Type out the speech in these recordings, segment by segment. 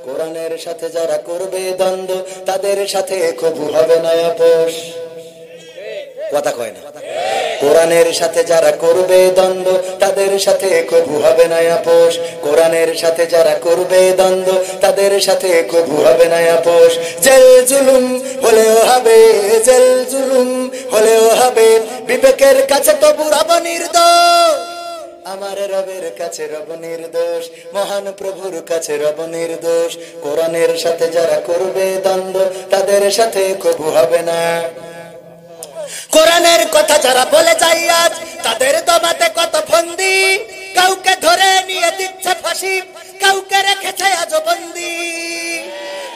কোরআনের সাথে যারা করবে দ্বন্দ্ব তাদের সাথে কবু হবে না আপোষ। কথা কয় না? কোরআনের সাথে যারা করবে দ্বন্দ্ব তাদের সাথে কবু হবে না আপোষ। কোরআনের সাথে যারা করবে দ্বন্দ্ব তাদের সাথে কবু হবে না আপোষ। জেল জুলুম হলেও হবে, জেল জুলুম হলেও হবে, বিবেকের কাছে তবু রব নির্দোষ। আমার রবের কাছে রব নির্দোষ, মহান প্রভুর কাছে রব নির্দোষ। কোরআনের সাথে যারা করবে দ্বন্দ্ব তাদের সাথে কবু হবে না। কোরআনের কথা যারা বলে যায় আজ তাদের দমাতে কত ফন্দি, কাউকে ধরে নিয়ে দিচ্ছে ফাঁসি, কাউকে রেখেছে আজ বন্দি।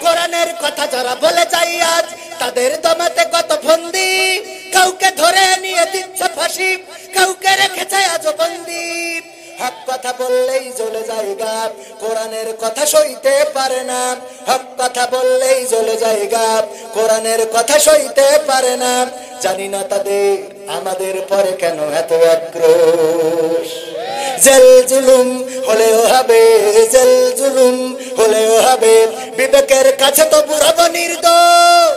কোরআনের কথা যারা বলে যায় আজ তাদের দমাতে কত ফন্দি, কাউকে ধরে নিয়ে দিচ্ছে ফাঁসি, কাউকে রেখেছে আজ বন্দি। হক কথা বললেই জ্বলে যায় গাব, কোরআনের কথা সইতে পারে না। হক কথা বললেই জ্বলে যায় গাব, কোরআনের কথা সইতে পারে না। জানি না তাদের আমাদের পরে কেন এত আক্রোশ। জেল জুলুম হলেও হবে, জেল জুলুম হলেও হবে, বিবেকের কাছে তবু রব নির্দোষ।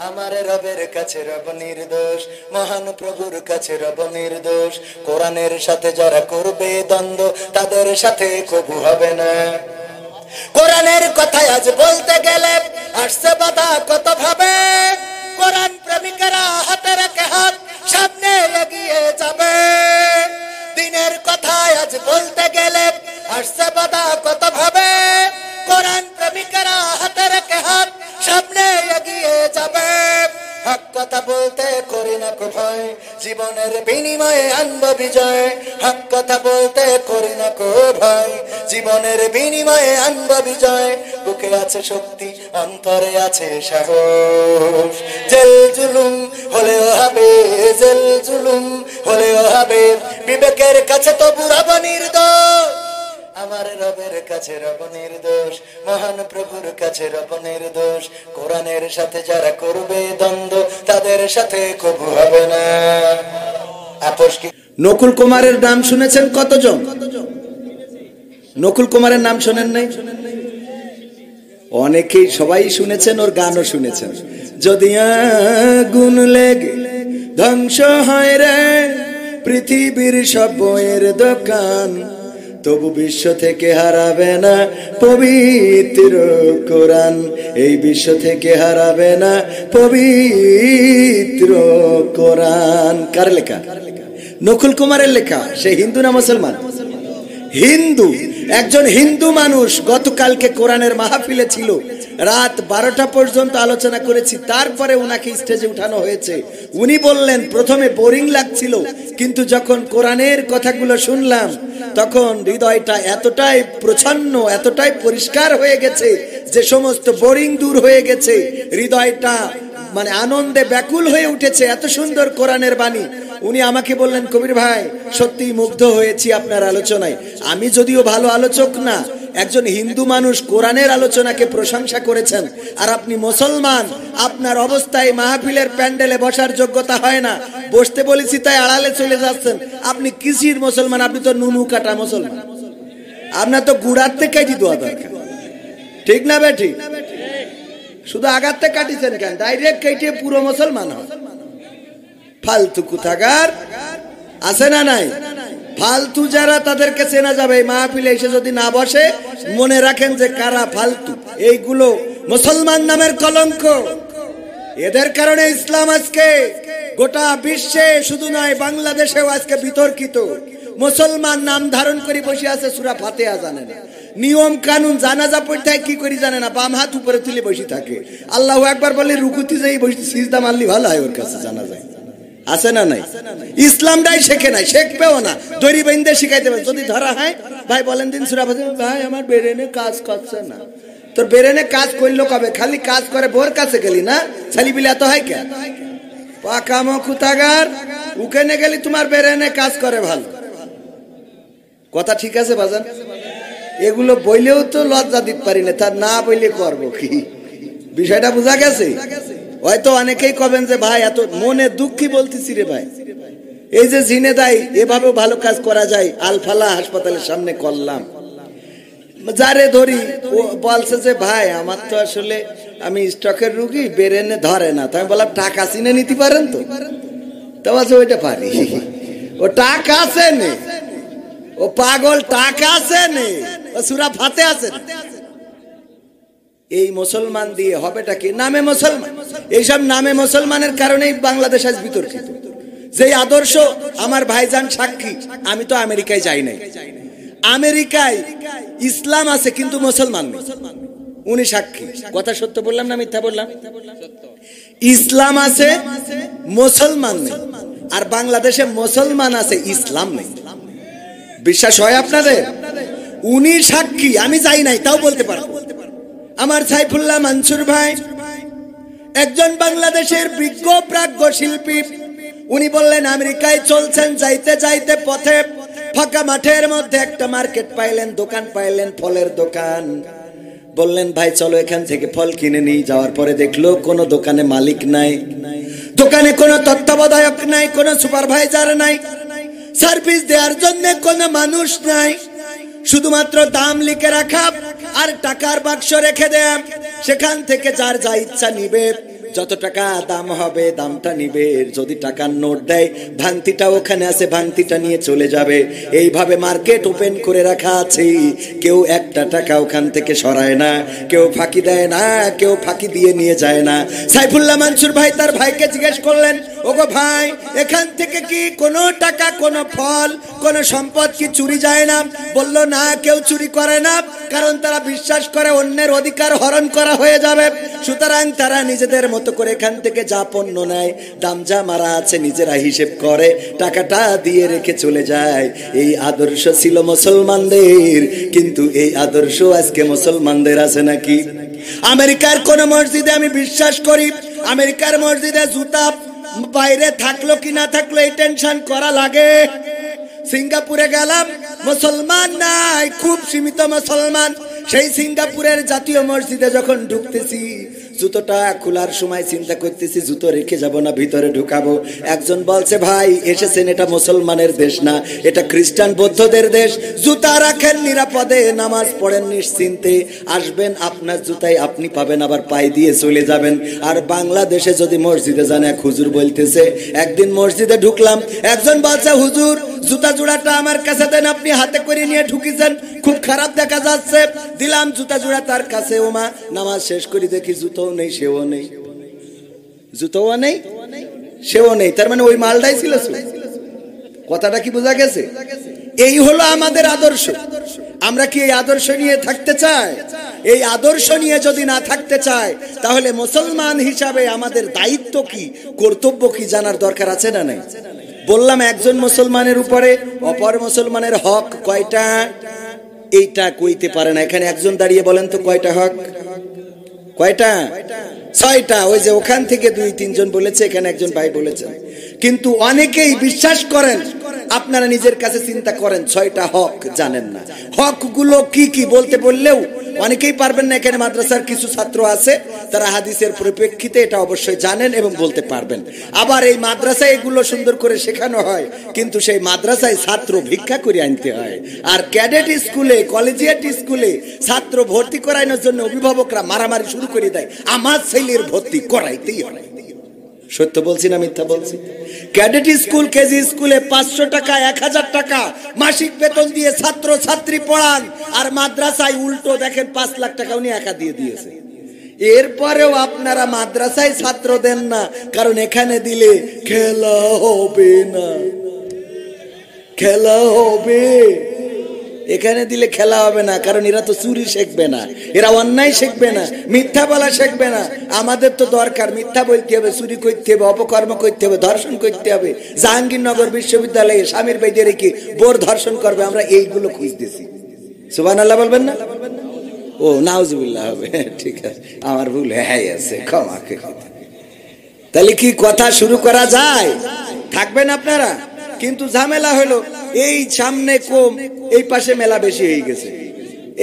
আমার রবের কাছে রব নির্দোষ, মহান প্রভুর কাছে রব নির্দোষ। কোরআনের সাথে যারা করবে দ্বন্দ্ব তাদের সাথে কবু হবে না। কোরআনের কথায় আজ বলতে গেলে আসছে বাধা কত ভাবে, কোরআন প্রেমিকেরা হাতে রেখে হাত সামনে এগিয়ে যাবে। দিনের কথায় আজ বলতে গেলে আসছে বাধা কত ভাবে, কোরআন প্রেমিকেরা হাতে রেখে হাত সামনে এগিয়ে যাবে। হক কথা বলতে করি না কো ভয়, জীবনের বিনিময়ে আনব বিজয়। হক কথা বলতে করি না কো ভয়, জীবনের বিনিময়ে আনব বিজয়। বুকে আছে শক্তি, অন্তরে আছে সাহস। জেল জুলুম হলেও হবে, জেল জুলুম হলেও হবে, বিবেকের কাছে তবু রব নির্দোষ। আমার রবের কাছে রব নির্দোষ, মহান প্রভুর কাছে রব নির্দোষ। কোরআনের সাথে যারা করবে দ্বন্দ্ব তাদের সাথে কবু হবে না আপোষ। কি নকুল কুমারের নাম শুনেছেন কতজন? নকুল কুমারের নাম শোনেন নাই? অনেকেই, সবাই শুনেছেন, ওর গানও শুনেছেন। যদি আগুন লেগে ধ্বংস হয় রে পৃথিবীর সব বইয়ের দোকান, তবু বিশ্ব থেকে হারাবে না পবিত্র কোরআন। এই বিশ্ব থেকে হারাবে না পবিত্র কোরআন। কার লেখা? নকুল কুমারের লেখা। সে হিন্দু না মুসলমান? হিন্দু। একজন হিন্দু মানুষ গতকালকে কোরআনের মাহফিলে ছিল, রাত 12টা পর্যন্ত আলোচনা করেছি। তারপরে উনাকে স্টেজে উঠানো হয়েছে। উনি বললেন প্রথমে বোরিং লাগছিল, কিন্তু যখন কোরআনের কথাগুলো শুনলাম তখন হৃদয়টা এতটাই প্রচ্ছন্ন, এতটাই পরিষ্কার হয়ে গেছে যে সমস্ত বোরিং দূর হয়ে গেছে। হৃদয়টা মানে আনন্দে ব্যাকুল হয়ে উঠেছে, এত সুন্দর কোরআনের বাণী। উনি আমাকে বললেন, কবির ভাই সত্যি মুগ্ধ হয়েছি আপনার আলোচনায়। আমি যদিও ভালো আলোচক না, একজন হিন্দু মানুষ কোরআনের আলোচনাকে প্রশংসা করেছেন, আর আপনি মুসলমান, আপনার অবস্থায় মাহফিলের প্যান্ডেলে বসার যোগ্যতা হয় না। বসতে বলেছি তাই আড়ালে চলে যাচ্ছেন। আপনি কিসির মুসলমান? আপনি তো নুনু কাটা মুসলমান। আপনার তো গুড়াতে কেটে দেওয়া দরকার, ঠিক না বেঠি? শুধু আগাতে কাটিছেন কেন? ডাইরেক্ট কেটে পুরো মুসলমান হয়। ফালতু কুথাগার আছে না নাই? ফালতু যারা তাদেরকে চেনা যাবে। মাহফিলে এসে যদি না বসে মনে রাখেন যে কারা ফালতু। এইগুলো মুসলমান নামের কলঙ্ক। এদের কারণে ইসলাম আজকে গোটা বিশ্বে, শুধু নয় বাংলাদেশেও আজকে বিতর্কিত। মুসলমান নাম ধারণ করে বসে আছে, সূরা ফাতিহা জানে না, নিয়ম কানুন জানাজা পড়তে কি করি জানে না, বাম হাত উপরে তুলে বসে থাকে। আল্লাহু আকবার বলে রুকুতে যাই বসে সিজদা মারলি ভালো হয়, ওর কাছে জানা যায়। আছে না নাই? ইসলামটাই শেখে নাই, শেখবেও না। দড়ি বেঁধে শিখাইতে পারে। যদি ধরা হয়, ভাই বলেন দিন সূরা ফাতিহা, ভাই আমার ব্রেনে কাজ করছে না। তোর ব্রেনে কাজ করলো কবে? খালি কাজ করে বোর কাছে গেলি না, ছেলি বিলা তো হয় কে? পাকামো কুতাগার, ওখানে গেলি তোমার ব্রেনে কাজ করে ভালো। কথা ঠিক আছে বাজান? এগুলো বইলেও তো লজ্জা দিতে পারি না, তার না বইলে করবো কি? বিষয়টা বোঝা গেছে? হয়তো অনেকেই কবেন যে ভাই এত মনে দুঃখী বলতেছি রে ভাই, এই যে জিনেদাই এভাবেও ভালো কাজ করা যায়। আলফালা হাসপাতালের সামনে করলাম, যারে ধরি ও বলছে যে ভাই আমার তো আসলে আমি স্টকের রুগী বেরেনে ধরে না, তাই বললাম টাকা চিনে নিতে পারেন তো? তো বলছে ওইটা পারি। ও টাকা আছে নে, ও পাগল টাকা আছে নে, ও সূরা ফাতিহা আছে। এই মুসলমান দিয়ে হবেটা কি? নামে মুসলমান। এইসব নামে মুসলমানের কারণেই বাংলাদেশ আজ বিতর্কিত। যে আদর্শ আমার ভাইজান সাক্ষী, আমি তো আমেরিকায় যাই নাই, আমেরিকায় ইসলাম আছে কিন্তু মুসলমান নেই, উনি সাক্ষী। কথা সত্য বললাম না মিথ্যা বললাম? ইসলাম আছে মুসলমান নেই, আর বাংলাদেশে মুসলমান আছে ইসলাম নেই। বিশ্বাস হয় আপনাদের? উনি সাক্ষী, আমি যাই নাই, তাও বলতে পারবো। আমার সাইফুল্লাহ মনসুর ভাই একজন বাংলাদেশের বিজ্ঞ প্রাজ্ঞ শিল্পী, উনি বললেন আমেরিকায় চলছেন, যাইতে যাইতে পথে ফাঁকা মাঠের মধ্যে একটা মার্কেট পাইলেন, দোকান পাইলেন, ফলের দোকান। বললেন ভাই চলো এখান থেকে ফল কিনে নিই। যাওয়ার পরে দেখলো কোনো দোকানে মালিক নাই, দোকানে কোনো তত্ত্বাবধায়ক নাই, কোনো সুপারভাইজার নাই, সার্ভিস দেওয়ার জন্য কোনো মানুষ নাই, শুধুমাত্র দাম লিখে রাখা আর টাকার বাক্স রেখে দেয়া। সেখান থেকে যার যা ইচ্ছা নিবে, যত টাকা দাম হবে দামটা নিবে, যদি টাকার নোট দেয় ভাঙতিটা ওখানে আছে, ভাঙতিটা নিয়ে চলে যাবে। এইভাবে মার্কেট ওপেন করে রাখা আছে, কেউ একটা টাকা ওখান থেকে সরায় না, কেউ ফাঁকি দেয় না, কেউ ফাঁকি দিয়ে নিয়ে যায় না। সাইফুল্লাহ মনসুর ভাই তার ভাইকে জিজ্ঞেস করলেন, ওগো ভাই এখান থেকে কি কোনো টাকা, কোনো ফল, কোনো সম্পদ কি চুরি যায় না? বলল না, কেউ চুরি করে না, কারণ তারা বিশ্বাস করে অন্যের অধিকার হরণ করা হয়ে যাবে। সুতরাং তারা নিজেদের মতো করে এখান থেকে যা পণ্য নেয়, দাম যা মারা আছে নিজেরা হিসেব করে টাকাটা দিয়ে রেখে চলে যায়। এই আদর্শ ছিল মুসলমানদের, কিন্তু এই আদর্শ আজকে মুসলমানদের আছে নাকি? আমেরিকার কোন মসজিদে আমি বিশ্বাস করি, আমেরিকার মসজিদে জুতা বাইরে থাকলো কি না থাকলো এই টেনশন করা লাগে। সিঙ্গাপুরে গেলাম, মুসলমান নাই, খুব সীমিত মুসলমান। সেই সিঙ্গাপুরের জাতীয় মসজিদে যখন ঢুকতেছি, জুতোটা খোলার সময় চিন্তা করতেছি জুতো রেখে যাব না ভিতরে ঢুকাবো। একজন বলছে ভাই এসেছেন, এটা মুসলমানের দেশ না, এটা খ্রিস্টান বৌদ্ধদের দেশ, জুতা রাখেন নিরাপদে, নামাজ পড়েন নিশ্চিন্তে, আসবেন আপনার জুতাই আপনি পাবেন, আবার পায়ে দিয়ে চলে যাবেন। আর বাংলাদেশে যদি মসজিদে যান, এক হুজুর বলতেছে, একদিন মসজিদে ঢুকলাম, একজন বলছে হুজুর জুতা জোড়াটা আমার কাছে দেন, আপনি হাতে করে নিয়ে ঢুকিছেন, খুব খারাপ দেখা যাচ্ছে। দিলাম জুতা জোড়া তার কাছে, ওমা নামাজ শেষ করে দেখি জুতোও নেই, সেও নেই, জুতোও নেই, সেও নেই, তার মানে ওই মালটাই ছিল। কথাটা কি বোঝা গেছে? এই হলো আমাদের আদর্শ। আমরা কি এই আদর্শ নিয়ে থাকতে চাই? এই আদর্শ নিয়ে যদি না থাকতে চাই, তাহলে মুসলমান হিসাবে আমাদের দায়িত্ব কি, কর্তব্য কি জানার দরকার আছে না নাই? বললাম একজন মুসলমানের উপরে অপর মুসলমানের হক কয়টা, এইটা কইতে পারে না। এখানে একজন দাঁড়িয়ে বলেন তো কয়টা হক? কয়টা? 6টা। ওই যে ওখান থেকে 2-3 জন বলেছে, এখানে একজন ভাই বলেছেন। কিন্তু অনেকেই বিশ্বাস করেন, আপনারা নিজের কাছে চিন্তা করেন, 6টা হক জানেন না। হকগুলো কি কি বলতে বললেও অনেকেই পারবেন না। এখানে মাদ্রাসার কিছু ছাত্র আছে, তারা হাদিসের পরিপ্রেক্ষিতে এটা অবশ্যই জানেন এবং বলতে পারবেন। আবার এই মাদ্রাসায় এগুলো সুন্দর করে শেখানো হয়, কিন্তু সেই মাদ্রাসায় ছাত্র ভিক্ষা করে আনতে হয়। আর ক্যাডেট স্কুলে, কলেজিয়েট স্কুলে ছাত্র ভর্তি করানোর জন্য অভিভাবকরা মারামারি শুরু করে দেয়, আমার ছেলের ভর্তি করাইতেই হয়। সত্য বলছি না মিথ্যা বলছি? ক্যাডেট স্কুল, কেজি স্কুলে 500 টাকা, 1000 টাকা মাসিক বেতন দিয়ে ছাত্র ছাত্রী পড়ান, আর মাদ্রাসায় উল্টো দেখেন 5 লাখ টাকা উনি একা দিয়ে দিয়েছে। এরপরেও আপনারা মাদ্রাসায় ছাত্র দেন না, কারণ এখানে দিলে খেলা হবে না, খেলা হবে। এখানে দিলে খেলা হবে না, কারণ এরা তো চুরি শিখবে না, এরা অন্যায় শিখবে না, মিথ্যা বলা শিখবে না। আমাদের তো দরকার মিথ্যা বলতে হবে, চুরি করতে হবে, অপকর্ম করতে হবে, ধর্ষণ করতে হবে। জাহাঙ্গীরনগর বিশ্ববিদ্যালয়ে স্বামীর বাইরে রেখে বোর ধর্ষণ করবে, আমরা এইগুলো খুঁজতেছি। সুবহানাল্লাহ বলবেন না? ও নাউজুবিল্লাহ হবে, ঠিক আছে, আমার ভুল হয়ে আছে, ক্ষমা করে। তাহলে কি কথা শুরু করা যায়? থাকবেন আপনারা? কিন্তু ঝামেলা হলো এই সামনে কম, এই পাশে মেলা বেশি হয়ে গেছে।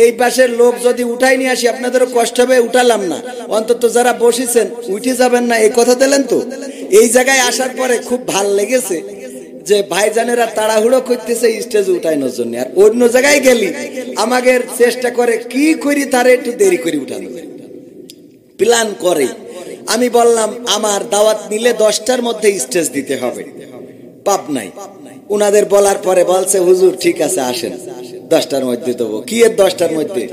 এই পাশের লোক যদি উঠাই নিয়ে আসি, আপনাদেরও কষ্ট হবে, উঠালাম না, অন্তত যারা বসেছেন উঠে যাবেন না, এই কথা দিলেন তো। এই জায়গায় আসার পরে খুব ভাল লেগেছে যে ভাইজানেরা তাড়াহুড়ো করতেছে স্টেজে উঠানোর জন্য, আর অন্য জায়গায় গেলি আমাদের চেষ্টা করে কি করি তারে একটু দেরি করে উঠানো যায়, প্ল্যান করে। আমি বললাম আমার দাওয়াত নিলে 10টার মধ্যে স্টেজ দিতে হবে, পাপ নাই। উনাদের বলার পরে বলছে হুজুর ঠিক আছে আসেন, 10টার মধ্যে দেবো। কি এর 10টার মধ্যে?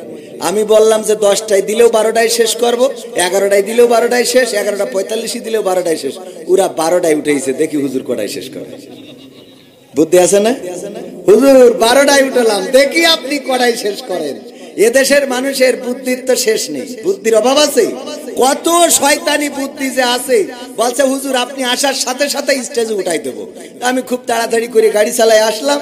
আমি বললাম যে 10টায় দিলেও 12টায় শেষ করব, 11টায় দিলেও 12টায় শেষ, 11:45 দিলেও 12টায় শেষ। ওরা 12টায় উঠেছে, দেখি হুজুর কটায় শেষ করে। বুদ্ধি আছে না? হুজুর 12টায় উঠলাম, দেখি আপনি কটায় শেষ করেন। এদেশের মানুষের বুদ্ধির তো শেষ নেই, বুদ্ধির অভাব আছে। কত শয়তানি বুদ্ধি যে আছে। বলছে হুজুর আপনি আসার সাথে সাথে স্টেজে উঠাই দেবো। আমি খুব তাড়াতাড়ি করে গাড়ি চালাই আসলাম,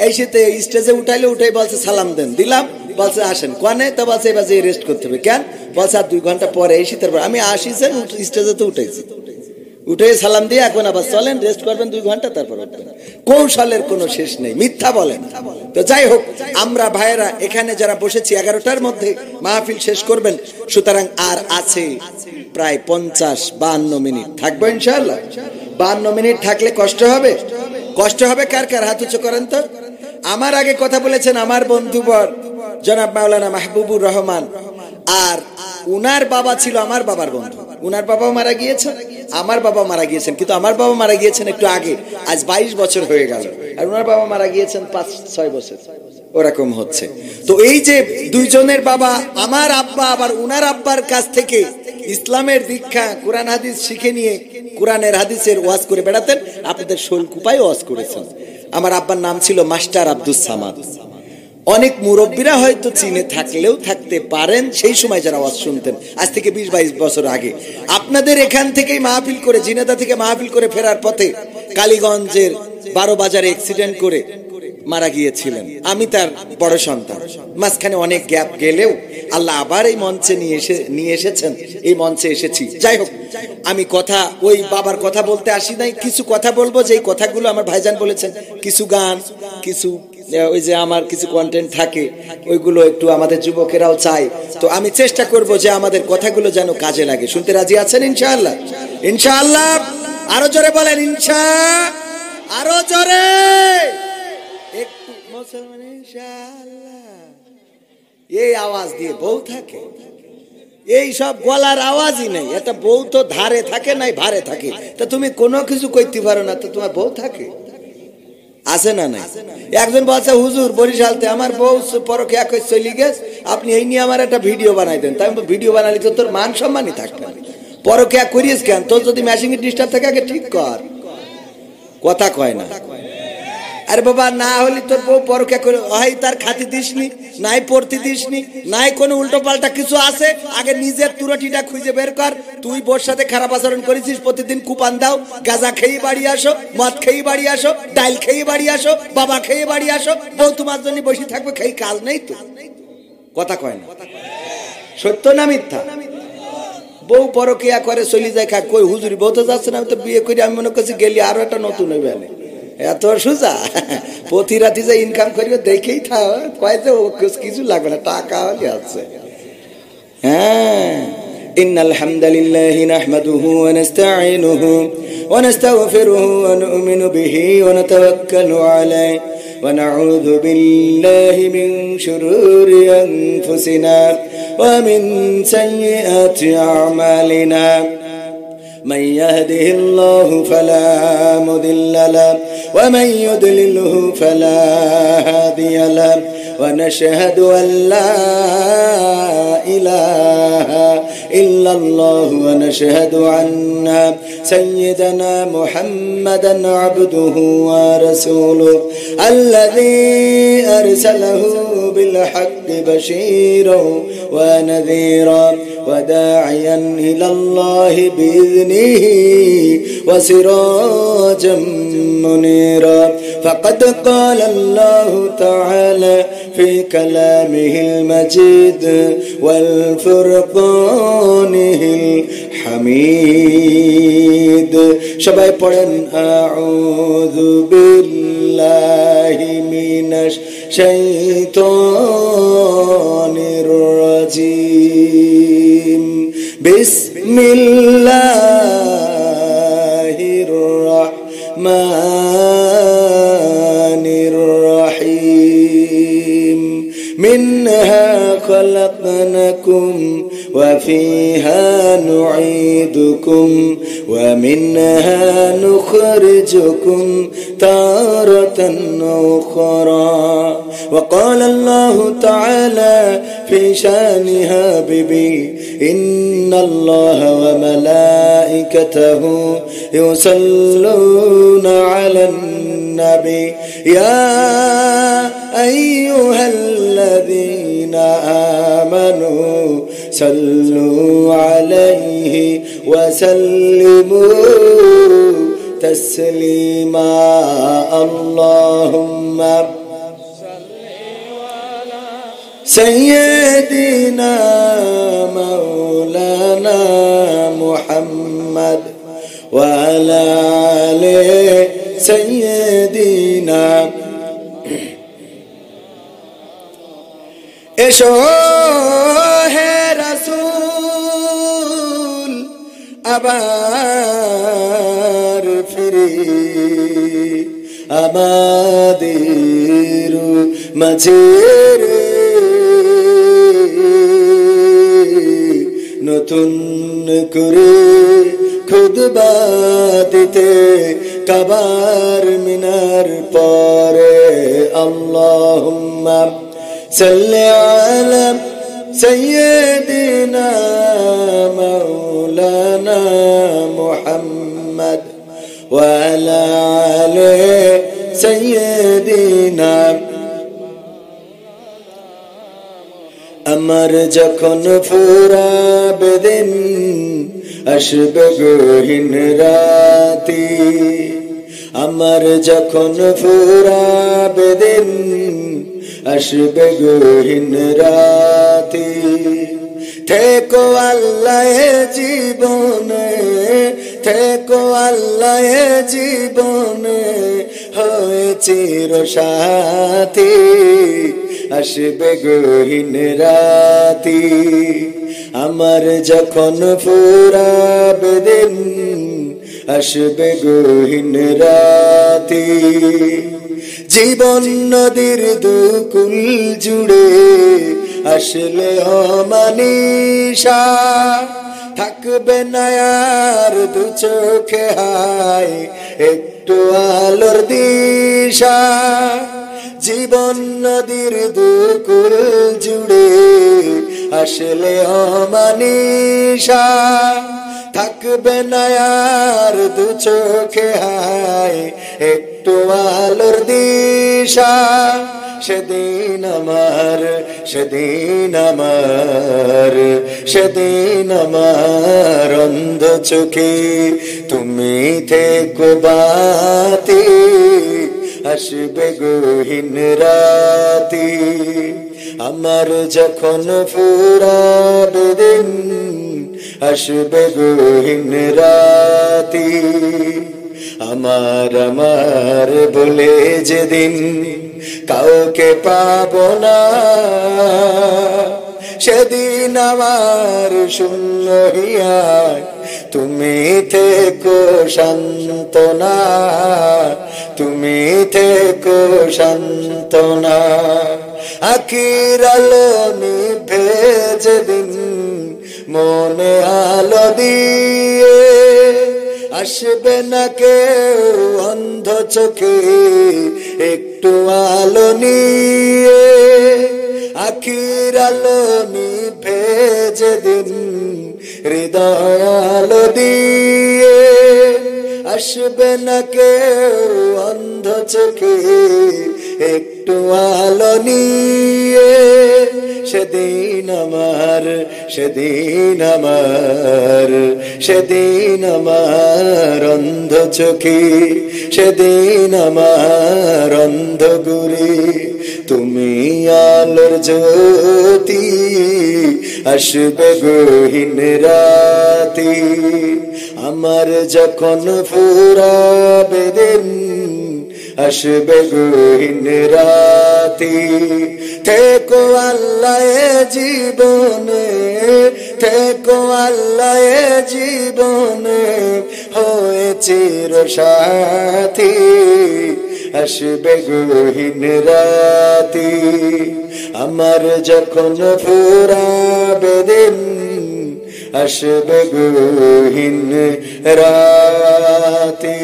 এই সাথে স্টেজে উঠাইলে উঠাই বলছে সালাম দেন, দিলাম। বলছে আসেন কোয়ানে, তো বলছে এবার যে রেস্ট করতে হবে। কেন? বলছে আর 2 ঘন্টা পরে এই শীতের পর। আমি আসিছেন স্টেজে তো উঠেছি, উঠে সালাম দিয়ে এখন আবার চলেন রেস্ট করবেন 2 ঘন্টা, তারপর উঠবেন। কৌশলের কোনো শেষ নেই, মিথ্যা বলেন। তো যাই হোক, আমরা ভাইয়েরা এখানে যারা বসেছি 11টার মধ্যে মাহফিল শেষ করবেন, সুতরাং আর আছে প্রায় 50-52 মিনিট থাকবো ইনশাআল্লাহ। 52 মিনিট থাকলে কষ্ট হবে? কষ্ট হবে কার কার? হাত উঁচু করেন তো। আমার আগে কথা বলেছেন আমার বন্ধুবর জনাব মাওলানা মাহবুবুর রহমান, আর উনার বাবা ছিল আমার বাবার বন্ধু। উনার বাবাও মারা গিয়েছেন, আমার বাবা মারা গিয়েছেন, কিন্তু আমার বাবা মারা গিয়েছেন একটু আগে, আজ 22 বছর হয়ে গেল, আর উনার বাবা মারা গিয়েছেন 5-6 বছর ওরকম হচ্ছে। তো এই যে দুইজনের বাবা, আমার আব্বা আবার উনার আব্বার কাছ থেকে ইসলামের দীক্ষা কোরআন হাদিস শিখে নিয়ে কোরআনের হাদিসের ওয়াজ করে বেড়াতেন। আপনাদের শোলকুপায় ওয়াজ করেছেন। আমার আব্বার নাম ছিল মাস্টার আব্দুস সামাদ। অনেক মুরব্বীরা হয়তো চিনে থাকলেও থাকতে পারেন সেই সময় যারা ওয়াজ শুনতেন, আজ থেকে 20-22 বছর আগে। আপনাদের এখান থেকেই মাহফিল করে, জিনেদা থেকে মাহফিল করে ফেরার পথে কালীগঞ্জের 12 বাজারে অ্যাক্সিডেন্ট করে মারা গিয়েছিলেন। আমি তার বড় সন্তান। মাঝখানে অনেক গ্যাপ গেলেও আল্লাহ আবার এই মঞ্চে নিয়ে এসেছেন, এই মঞ্চে এসেছি। যাই হোক, আমি কথা ওই বাবার কথা বলতে আসি নাই, কিছু কথা বলবো যেই কথাগুলো আমার ভাইজান বলেছেন। কিছু গান, কিছু ওই যে আমার কিছু কন্টেন্ট থাকে, ওইগুলো একটু আমাদের যুবকেরাও চায়। তো আমি চেষ্টা করব যে আমাদের কথাগুলো যেন কাজে লাগে। শুনতে রাজি আছেন ইনশাআল্লাহ? ইনশাআল্লাহ আরো জোরে বলেন ইনশা, আরো জোরে একটু মুসলমান ইনশাআল্লাহ। এই আওয়াজ দিয়ে বউ থাকে, এই সব গলার আওয়াজই নেই। এটা বউ তো ধারে থাকে নাই ভারে থাকে, তা তুমি কোনো কিছু কইতে পারো না, তো তোমার বউ থাকে আছে না নাই? একজন বলছে হুজুর বরিশালতে আমার বউ পরকে এক চলে গেছে, আপনি এই নিয়ে আমার একটা ভিডিও বানাই দেন। তাই ভিডিও বানালি তো তোর মান সম্মানই থাকবে, পরকে এক করিস কেন? তোর যদি ম্যাচিং ডিস্টার্ব থাকে আগে ঠিক কর। কথা কয় না। আরে বাবা, না হলে তোর বউ পরকে করে হয় তার খাতি দিসনি, নাই পড়তে দিসনি, নাই কোনো উল্টো পাল্টা কিছু আছে, আগে নিজের তুরটিটা খুঁজে বের কর। তুই বোর সাথে খারাপ আচরণ করেছিস, প্রতিদিন কুপান দাও, গাঁজা খেয়ে বাড়ি আসো, মদ খেয়ে বাড়ি আসো, ডাইল খেয়ে বাড়ি আসো, বাবা খেয়ে বাড়ি আসো, বউ তোমার জন্য বসে থাকবে, খেয়ে কাজ নেই তো। কথা কয় না, সত্য না মিথ্যা? বউ পরকিয়া করে চলে যায়, খা কই হুজুরি বউ তো যাচ্ছে না, আমি তো বিয়ে করি, আমি মনে করছি গেলি আরো একটা নতুন হইবে। এত সোজা? প্রতি রাতে যে ইনকাম করিবে দেখেই থাক, কয়েছে কিছু লাগবে না, টাকা হলে আছে। হ্যাঁ, ইন্নাল হামদালিল্লাহি নাহমাদুহু ওয়া নাস্তাঈনুহু ওয়া নাস্তাগফিরুহু ওয়া নু'মিনু বিহি ওয়া নাতাওয়াক্কালু আলাইহি ওয়া নাউযু বিল্লাহি মিন শুরুরি আনফুসিনা ওয়া মিন সাইয়্যাতি আ'মালিনা। من يهده الله فلا مضل له ومن يضلله فلا هادي له ونشهد أن لا إله إلا الله ونشهد أن سيدنا محمدا عبده ورسوله الذي أرسله بالحق بشيرا ونذيرا وداعيا إلى الله بإذنه وسراجا منيرا. فقد قال الله تعالى في كلامه المجيد والفرقانه الحميد. সবাই পড়েন আউযু বিল্লাহি মিনাশ শাইতানির রাজিম. বিসমিল্লাহির রাহমানির وفيها نعيدكم ومنها نخرجكم تارة أخرى. وقال الله تعالى في شان حبيبي إن الله وملائكته يصلون على النبي يا أيها الذين آمنوا صلوا عليه وسلموا تسليما. اللهم سيدنا مولانا محمد وعلى آل سيدنا এসো হে রাসূল আবার ফিরে আমাদের মাঝে নতুন করে খুতবা দিতে কাবার মিনার পরে। আল্লাহুম্মা সাল্লি আলা সাইয়্যিদিনা মাওলানা মুহাম্মদ ওয়া আলা আলি সাইয়্যিদিনা। আমার যখন ফুরাবে দিন আসবে গহীন রাতি, আমার যখন ফুরাবে দিন আসবে গহীন রাতি। থেকো আল্লাহ জীবনে, থেকো আল্লাহ জীবনে হয়ে চির সাথী, আসবে গহীন রাতি। আমার যখন ফুরাবে দিন আসবে গহীন রাতি। জীবন নদীর দুকুল জুড়ে আসলে অমানিশা, থাকবে না আর দু চোখে হায় একটু আলোর দিশা। জীবন নদীর দুকুল জুড়ে আসলে অমানিশা, থাকবে না আর দু চোখে হায় একটু আলোর দিশা। সেদিন আমার, সেদিন আমার, সেদিন আমার অন্ধ চোখে তুমি থেকো বাতি, আসবে গহীন রাতি। আমার যখন ফুরাবে দিন আসবে গহীন রাতি। আমার আমার বলে যেদিন কাউকে পাবো না, সেদিন আমার শূন্য হিয়ায় তুমি থেকো সান্ত্বনা, তুমি থেকো সান্ত্বনা। আখির আলো নিভে যেদিন মনে আলো দিয়ে, আসবে না কেউ অন্ধ চোখে একটু আলো নিয়ে। আখির আলো নিভে যেদিন হৃদয় আলো দিয়ে, আসবে না কেউ অন্ধ চোখে একটু আলো নিয়ে। সেদিন আমার, সেদিন আমার, সেদিন আমার অন্ধ চোখে, সেদিন আমার অন্ধ গুরে তুমি আলোর জ্যোতি, আসবে গহীন রাতি। আমার যখন ফুরাবে দিন আসবে গহীন রাতি। থেকো আল্লাহ জীবনে, থেকো আল্লাহ জীবনে হয়ে চির সাথী, আসবে গহীন রাতি। আমার যখন ফুরাবে দিন আসবে গহীন রাতে।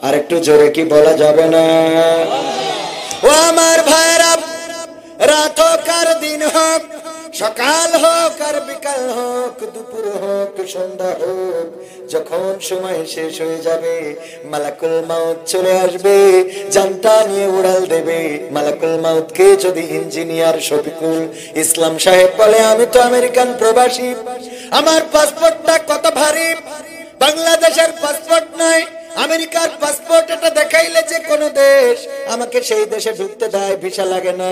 আর একটু জোরে কি বলা যাবে না? ও আমার ভাইরা, রাত হোক আর দিন হোক, সকাল হোক আর বিকাল হোক, দুপুর হোক সন্ধ্যা হোক, যখন সময় শেষ হয়ে যাবে মালাকুল মাউত চলে আসবে, জানটা নিয়ে উড়াল দেবে। মালাকুল মাউতকে যদি ইঞ্জিনিয়ার শফিকুল ইসলাম সাহেব বলে, আমি তো আমেরিকান প্রবাসী, আমার পাসপোর্টটা কত ভারী, বাংলাদেশের পাসপোর্ট নয় আমেরিকার পাসপোর্ট, এটা দেখাইলে যে কোন দেশ আমাকে সেই দেশে ঢুকতে দেয়, ভিসা লাগে না।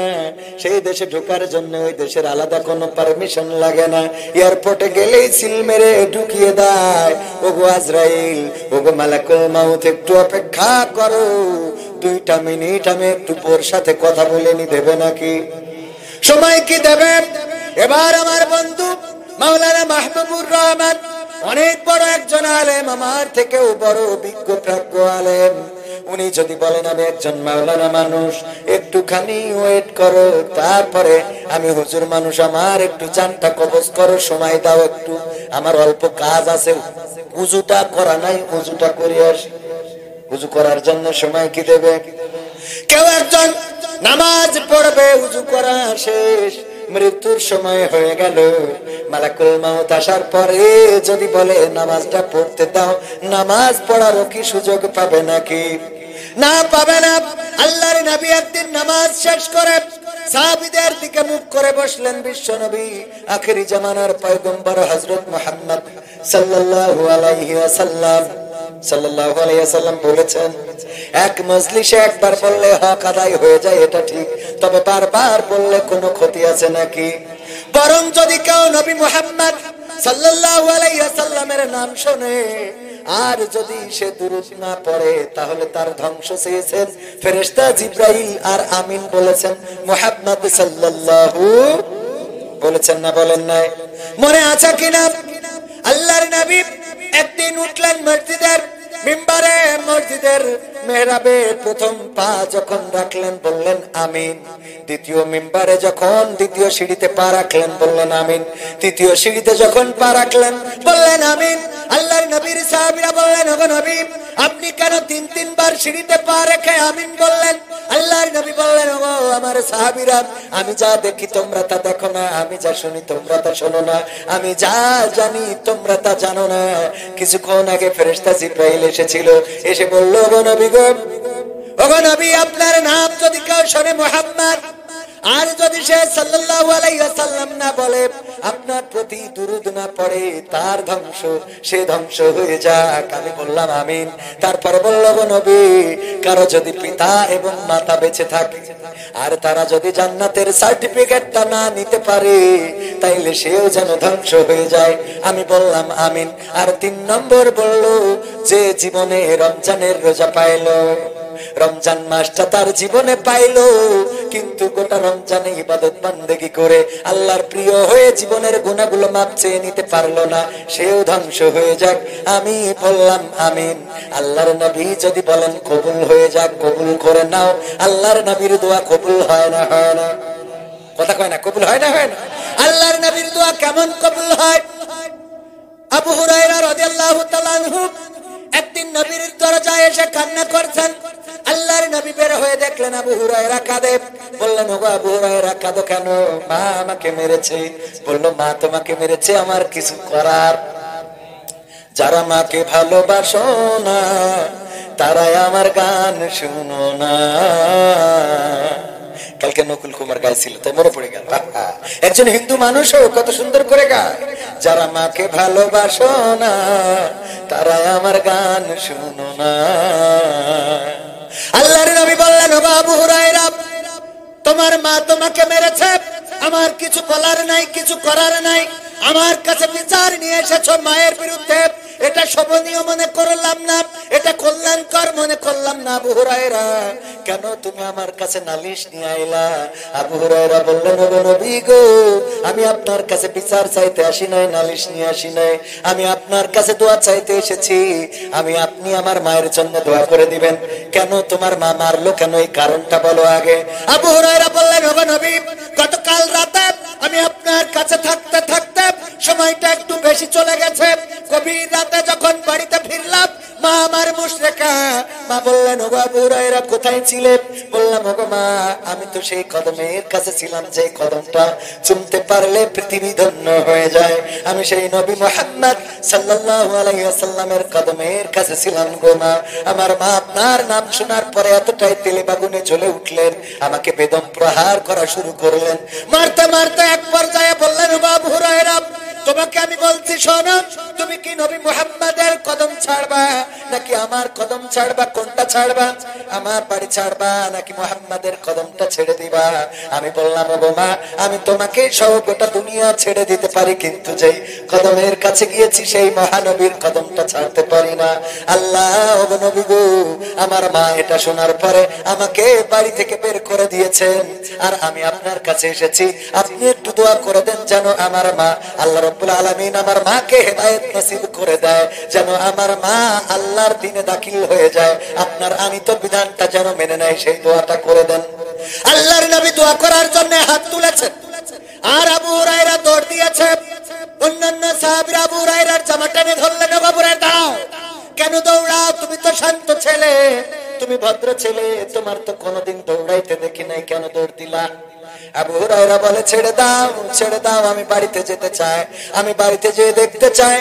সেই দেশে ঢোকার জন্য ওই দেশের আলাদা কোনো পারমিশন লাগে না, এয়ারপোর্টে গেলেই সিল মেরে ঢুকিয়ে দেয়। ওগো আজরাইল, ওগো মালাকুল মাউত, একটু অপেক্ষা করো, 2টা মিনিট আমি একটু ওর সাথে কথা বলে নি, দেবে নাকি? সময় কি দেবে? এবার আমার বন্ধু মাওলানা মাহবুবুর রহমান অনেক বড় একজন আলেম, আমার থেকেও বড় অভিজ্ঞ প্রাজ্ঞ আলেম, উনি যদি বলেন আমি একজন মাওলানা মানুষ, একটুখানি ওয়েট করো, তারপরে আমি হুজুর মানুষ, আমার একটু জানটা কবজ করো, সময় দাও একটু, আমার অল্প কাজ আছে, উজুটা করা নাই, উজুটা করে আসি। উজু করার জন্য সময় কি দেবে? কেউ একজন নামাজ পড়বে, উজু করা শেষ, মৃত্যুর সময় হয়ে গেল, মালাকুল মাউত আসার পরে যদি বলে নামাজটা পড়তে দাও, নামাজ পড়ারও কি সুযোগ পাবে নাকি? না, পাবে না। আল্লাহর নবী একদিন নামাজ শেষ করে সাহাবীদের দিকে মুখ করে বসলেন বিশ্ব নবী, আখেরি জামানার পয়গম্বর হযরত মুহাম্মদ সাল্লাল্লাহু আলাইহি ওয়াসাল্লাম বলেছেন, এক মজলিসে একবার বললে হক আদায় হয়ে যায়, এটা ঠিক, তবে বারবার বললে কোনো ক্ষতি আছে নাকি? বরং যদি কেউ নবী মুহাম্মদ সাল্লাল্লাহু আলাইহি ওয়াসাল্লামের নাম শোনে আর যদি সে দুরূদ না পড়ে, তাহলে তার ধ্বংস চেয়েছেন ফেরেশতা জিবরাইল আর আমিন বলেছেন মুহাম্মদ সাল্লাল্লাহু, বলেছেন না বলেন নাই? মনে আছে কিনা? আল্লাহর নবী একদিন উঠলেন মসজিদের মিম্বারে, মসজিদের মেহরাবে প্রথম পা যখন রাখলেন বললেন আমিন, দ্বিতীয় মিম্বারে যখন দ্বিতীয় সিঁড়িতে পা রাখলেন বললেন আমিন, তৃতীয় সিঁড়িতে যখন পা রাখলেন বললেন আমিন। আল্লাহর নবীর সাহাবীরা বললেন, ওগো নবী, আপনি কেন 3-3 বার সিঁড়িতে পা রেখে আমিন বললেন? আল্লাহর নবী বললেন, ওগো আমার সাহাবীরা, আমি যা দেখি তোমরা তা দেখো না, আমি যা শুনি তোমরা তা শোনো না, আমি যা জানি তোমরা তা জানো না। কিছুক্ষণ আগে ফেরেশতা জিবরাইল এসেছিল, এসে বলল, ওগো নবী গো, ওগো নবী, আপনার নাম যদি কেউ শোনে মুহাম্মদ, আর যদি সে সাল্লাল্লাহু আলাইহি ওয়াসাল্লাম না বলে, আপনার প্রতি দুরূদ না পড়ে, তার ধ্বংস, সে ধ্বংস হয়ে যাক। আমি বললাম আমিন। তারপরে বলল, গো নবী, কারো যদি পিতা এবং মাতা বেঁচে থাকে আর তারা যদি জান্নাতের সার্টিফিকেটটা না নিতে পারে, তাইলে সেও যেন ধ্বংস হয়ে যায়। আমি বললাম আমিন। আর 3 নম্বর বলল, যে জীবনে রমজানের রোজা পাইলো, রমজান মাসটা তার জীবনে পাইলো, কিন্তু গোটা রমজানে ইবাদত বান্দেগি করে আল্লাহর প্রিয় হয়ে জীবনের গুনাহগুলো মাপ চেয়ে নিতে পারলো না, সেও ধ্বংস হয়ে যাক। আমি বললাম আমিন। আল্লাহর নবী যদি বলেন কবুল হয়ে যাক, কবুল করে নাও। আল্লাহর নবীর দোয়া কবুল হয় না? হয় না? কথা কয় না, কবুল হয় না? হয় না? আল্লাহর নবীর দোয়া কেমন কবুল হয়? আবু হুরায়রা রাদিয়াল্লাহু তাআলা আনহু একদিন নবীর দরজায় এসে কান্না করছেন। আল্লাহর নবী বের হয়ে দেখলেন আবু হুরায়রা কাঁদে। বললেন, ওগো আবু হুরায়রা, কাঁদো কেন? মা আমাকে মেরেছে। বলল, মা তোমাকে মেরেছে, আমার কিছু করার? যারা মাকে ভালোবাসো না তারাই আমার গান শুনো না। কালকে নকুল কুমার গাইছিল, তাই মনে পড়ে গেল। একজন হিন্দু মানুষও কত সুন্দর করে গায়, যারা মাকে ভালোবাসো না তারাই আমার গান শুনো না। আল্লাহর নবী বললেন, ও আবু হুরায়রা, তোমার মা তোমাকে মেরেছে, আমার কিছু বলার নাই, কিছু করার নাই। আমার কাছে বিচার নিয়ে এসেছো মায়ের বিরুদ্ধে, এটা শোভনীয় মনে করলাম না, এটা কল্যাণকর মনে করলাম না। আবু হুরায়রা, কেন তুমি আমার কাছে নালিশ নিয়ে আইলা? আবু হুরায়রা বললেন, ওগো নবী গো, আমি আপনার কাছে বিচার চাইতে আসি নাই, নালিশ নিয়ে আসি নাই, আমি আপনার কাছে দোয়া চাইতে এসেছি। আপনি আমার মায়ের জন্য দোয়া করে দিবেন। কেন তোমার মা মারলো কেন, এই কারণটা বলো আগে। আবু হুরায়রা বললেন, ওগো নবী, গতকাল রাতে আমি আপনার কাছে থাকতে থাকতে সময়টা একটু বেশি চলে গেছে। গভীর রাতে যখন বাড়িতে ফিরলাম, মা আমার মুশরিকা। মা বললেন, ওগো আবু হুরায়রা কোথায় ছিলে? বললাম, ওগো মা, আমি তো সেই কদমের কাছে ছিলাম যে কদমটা চুমতে পারলে পৃথিবী ধন্য হয়ে যায়। আমি সেই নবী মুহাম্মদ সাল্লাল্লাহু আলাইহি ওয়াসাল্লামের কদমের কাছে ছিলাম গো মা। আমার মা আপনার নাম শোনার পরে এতটাই তেলে বাগুনে জ্বলে উঠলেন, আমাকে বেদম প্রহার করা শুরু করলেন। মারতে মারতে এক পর্যায়ে বললেন, ওগো আবু হুরায়রা, তোমাকে আমি বলছি শোনো, তুমি কি নবী মুহাম্মাদের কদম ছাড়বা নাকি আমার কদম ছাড়বা? কোনটা ছাড়বা? আমার বাড়ি ছাড়বা নাকি মুহাম্মাদের কদমটা ছেড়ে দিবা? আমি বললাম, ওগো মা, আমি তোমাকে সহ গোটা দুনিয়া ছেড়ে দিতে পারি, কিন্তু যেই কদমের কাছে গিয়েছি সেই মহানবীর কদমটা ছাড়তে পারি না। আল্লাহ, ওগো নবী গো, আমার মা এটা শোনার পরে আমাকে বাড়ি থেকে বের করে দিয়েছেন, আর আমি আপনার কাছে এসেছি, আপনি একটু দোয়া করে দেন যেন আমার মা, আল্লাহ রাব্বুল আলামিন আমার মাকে হেদায়েত নসিব করে দেয়, যেন আমার মা আল্লাহর দ্বীনে দাখিল হয়ে যায়, আপনার আনিত বিধানটা যেন মেনে নেয়, সেই দোয়াটা করে দেন। আল্লাহর নবী দোয়া করার জন্য হাত তুলেছেন, আর আবু হুরায়রা দৌড় দিয়েছে। অন্যান্য সাহাবীরা আবু হুরায়রার জামা টেনে ধরলেন, ওগো আবু হুরায়রা দাঁড়াও, কেন দৌড়াও? তুমি তো শান্ত ছেলে, তুমি ভদ্র ছেলে, তোমার তো কোনোদিন দৌড়াইতে দেখি নাই, কেন দৌড় দিলা? আবু হুরায়রা বলে, ছেড়ে দাও, ছেড়ে দাও, আমি বাড়িতে যেতে চাই, আমি বাড়িতে যেয়ে দেখতে চাই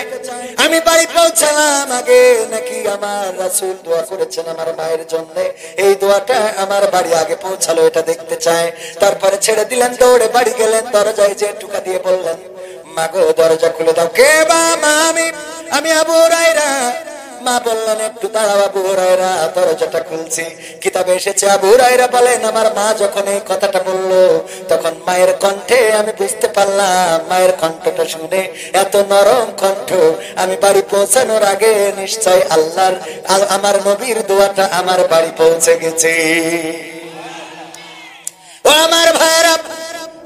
আমি বাড়ি পৌঁছালাম আগে নাকি আমার রাসূল দোয়া করেছেন আমার মায়ের জন্য, এই দোয়াটা আমার বাড়ি আগে পৌঁছালো, এটা দেখতে চাই। তারপরে ছেড়ে দিলেন, দৌড়ে বাড়ি গেলেন, দরজায় যে টুকা দিয়ে বললেন, মা গো, দরজা খুলে দাও। কে? বা মা, আমি আবু হুরায়রা। মা বললেন, একটু দাঁড়াও আবু হুরায়রা, দরজাটা খুলছি। কিতাবে এসেছে আবু হুরায়রা বলেন, আমার মা যখন এই কথাটা বললো, তখন মায়ের কণ্ঠে আমি বুঝতে পারলাম, মায়ের কণ্ঠটা শুনে এত নরম কণ্ঠ, আমি বাড়ি পৌঁছানোর আগে নিশ্চয় আল্লাহর আমার নবীর দোয়াটা আমার বাড়ি পৌঁছে গেছে। ও আমার ভাইরা,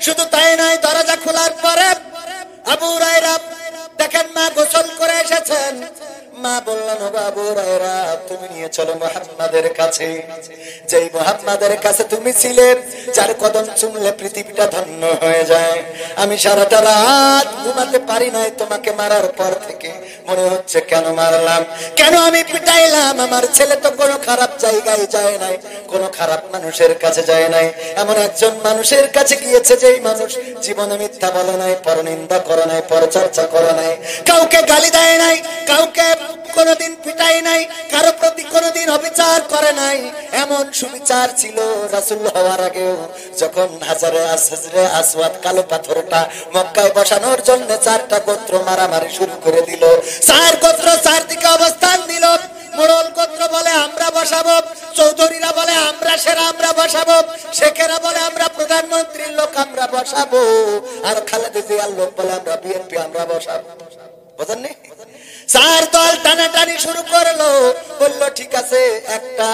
শুধু তাই নয়, দরজা খোলার পরে আবু হুরায়রা দেখেন মা গোসল করে এসেছেন। মা বললেন, ও আবু হুরায়রা, তুমি নিয়ে চলো মুহাম্মাদের কাছে, যেই মুহাম্মাদের কাছে তুমি ছিলে, যার কদম চুমলে পৃথিবীটা ধন্য হয়ে যায়। আমি সারাটা রাত ঘুমাতে পারি নাই, তোমাকে মারার পর থেকে মনে হচ্ছে কেন মারলাম, কেন আমি পিটাইলাম। আমার ছেলে তো কোনো খারাপ জায়গায় যায় নাই, কোনো খারাপ মানুষের কাছে যায় নাই, এমন একজন মানুষের কাছে গিয়েছে যেই মানুষ জীবনে মিথ্যা বলে নাই, পরনিন্দা করে নাই, পরচর্চা করে নাই, কাউকে গালি দেয় নাই, কাউকে কোনদিন পিটাই নাই, কারো প্রতি কোনদিন অবিচার করে নাই। এমন সুবিচার ছিল রাসূল হওয়ার আগেও। যখন হাজারে আসওয়াদ কালো পাথরটা মক্কায় বসানোর জন্য 4টা গোত্র মারামারি শুরু করে দিল, 4 গোত্র 4 দিকে অবস্থান দিল। মোড়ল গোত্র বলে আমরা বসাবো, চৌধুরীরা বলে আমরা সেরা আমরা বসাবো, শেখেরা বলে আমরা প্রধানমন্ত্রীর লোক আমরা বসাবো, আর খালেদা জিয়ার লোক বলে আমরা বিএনপি আমরা বসাবো। বুঝেন নি? 4 দল টানাটানি শুরু করলো, বললো ঠিক আছে একটা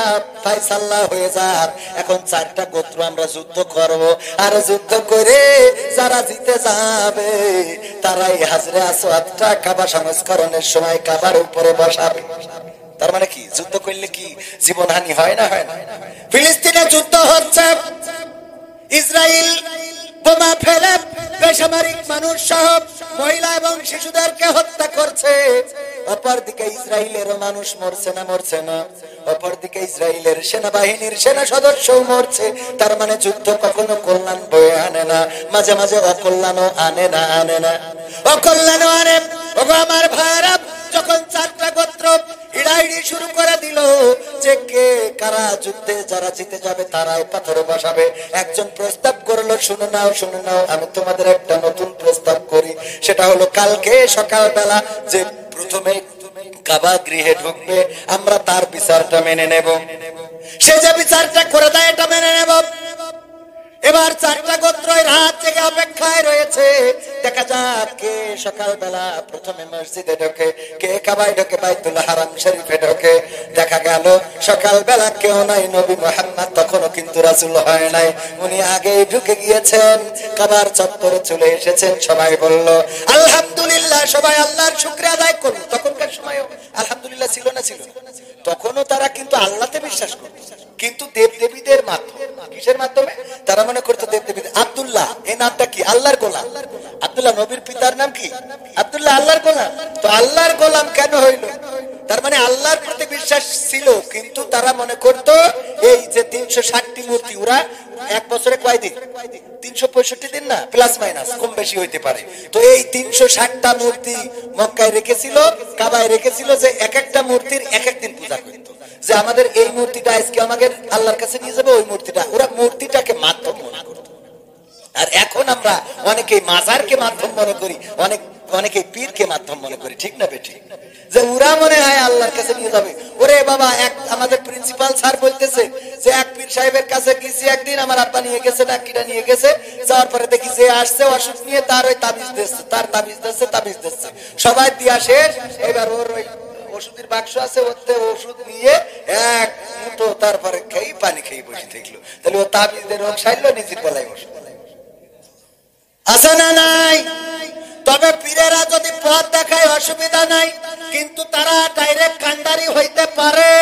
ফায়সালা হয়ে যাক, এখন 4টা গোত্র আমরা যুদ্ধ করব, আর যুদ্ধ করে যারা জিতে যাবে তারাই হাজরে আসওয়াদটা কাবা সংস্করণের সময় কাবার উপরে বসাবে। তার মানে কি, যুদ্ধ করলে কি জীবনহানি হয় না? হয় না। ফিলিস্তিনে যুদ্ধ হচ্ছে, ইসরায়েল বোমা ফেলে বেসামরিক মানুষ সহ মহিলা এবং শিশুদেরকে হত্যা করছে। অপরদিকে ইসরায়েলের মানুষ মরছে না, অপরদিকে ইসরায়েলের সেনাবাহিনীর সেনা সদস্যও মরছে। তার মানে যুদ্ধ কখনো কল্যাণ বয়ে আনে না, মাঝে মাঝে অকল্যাণও আনে না, অকল্যাণও আনে। ওগো আমার ভাইরা, যখন 4টা গোত্র ইড়াইড়ি শুরু করে দিল যে কে কারা যুদ্ধে যারা জিতে যাবে তারাই পাথরে বসাবে, একজন প্রস্তাব করলো, শুনে নাও, আমি তোমাদের একটা নতুন প্রস্তাব করি। সেটা হলো কালকে সকালবেলা যে প্রথমে কাবা গৃহে ঢুকবে আমরা তার বিচারটা মেনে নেব, সে যে বিচারটা করে দেয় এটা মেনে নেব। এবার চারটা গোত্রই রাত জেগে অপেক্ষায় রয়েছে, দেখা যাক কে সকালবেলা প্রথমে মসজিদে ঢোকে, কে কাবায় ঢোকে, বাইতুল হারাম শরীফে ঢোকে। দেখা গেল সকালবেলা কেউ নাই, নবী মুহাম্মদ তখনও কিন্তু রাসূল হয় নাই, উনি আগেই ঢুকে গিয়েছেন, কাবার চত্বরে চলে এসেছেন। সবাই বলল আলহামদুলিল্লাহ, সবাই আল্লাহর শুকরিয়া আদায় করল। তখনকার সময়ও আলহামদুলিল্লাহ ছিল না? ছিল। তখনও তারা কিন্তু আল্লাহতে বিশ্বাস করত, কিন্তু দেবদেবীদের মাধ্যমে। কিসের মাধ্যমে? তারা মনে করতো দেবদেবী। আব্দুল্লাহ এই নামটা কি? আল্লাহর গোলাম। আব্দুল্লাহ নবীর পিতার নাম কি? আব্দুল্লাহ, আল্লাহর গোলাম। তো আল্লাহর গোলাম কেন হইল? তার মানে আল্লাহর প্রতি বিশ্বাস ছিল, কিন্তু তারা মনে করত এই যে 360টি মূর্তি, ওরা এক বছরে কয় দিন? 365 দিন না, প্লাস মাইনাস কম বেশি হইতে পারে। তো এই 360টা মূর্তি মক্কায় রেখেছিল, কাবায় রেখেছিল, যে এক একটা মূর্তির এক এক দিন পূজা করত। যে আমাদের এই মূর্তিটা আজকে আমাদের আল্লাহর কাছে নিয়ে যাবে, ওই মূর্তিটা ওরা মূর্তিটাকে মাধ্যম মনে করত। আর এখন আমরা অনেকেই মাজারকে মাধ্যম মনে করি, অনেকে পীরকে মাধ্যম মনে করি, ঠিক না বেঠিক? যে ওরা মনে হয় আল্লাহর কাছে নিয়ে যাবে। ওরে বাবা, এক আমাদের প্রিন্সিপাল স্যার বলতেছে যে এক পীর সাহেবের কাছে গেছি একদিন, আমার আব্বা নিয়ে গেছে, ডাকিটা নিয়ে গেছে, যাওয়ার পরে দেখি যে আসছে অসুখ নিয়ে, তার ওই তাবিজ দিচ্ছে, তার তাবিজ দিচ্ছে, তাবিজ দিচ্ছে, সবাই দিয়া শেষ। এবার ওর ওই ওষুধের বাক্স আছে, ওতে ওষুধ নিয়ে এক মুঠো তারপরে খেয়ে পানি খেয়ে বসে থাকলো। তাহলে ও তাবিজের রোগ সারলো, নিজের বেলায় ওষুধ আছে না নাই? তবে পীরেরা যদি পথ দেখায় অসুবিধা নাই, কিন্তু তারা ডাইরেক্ট কান্ডারি হইতে পারে।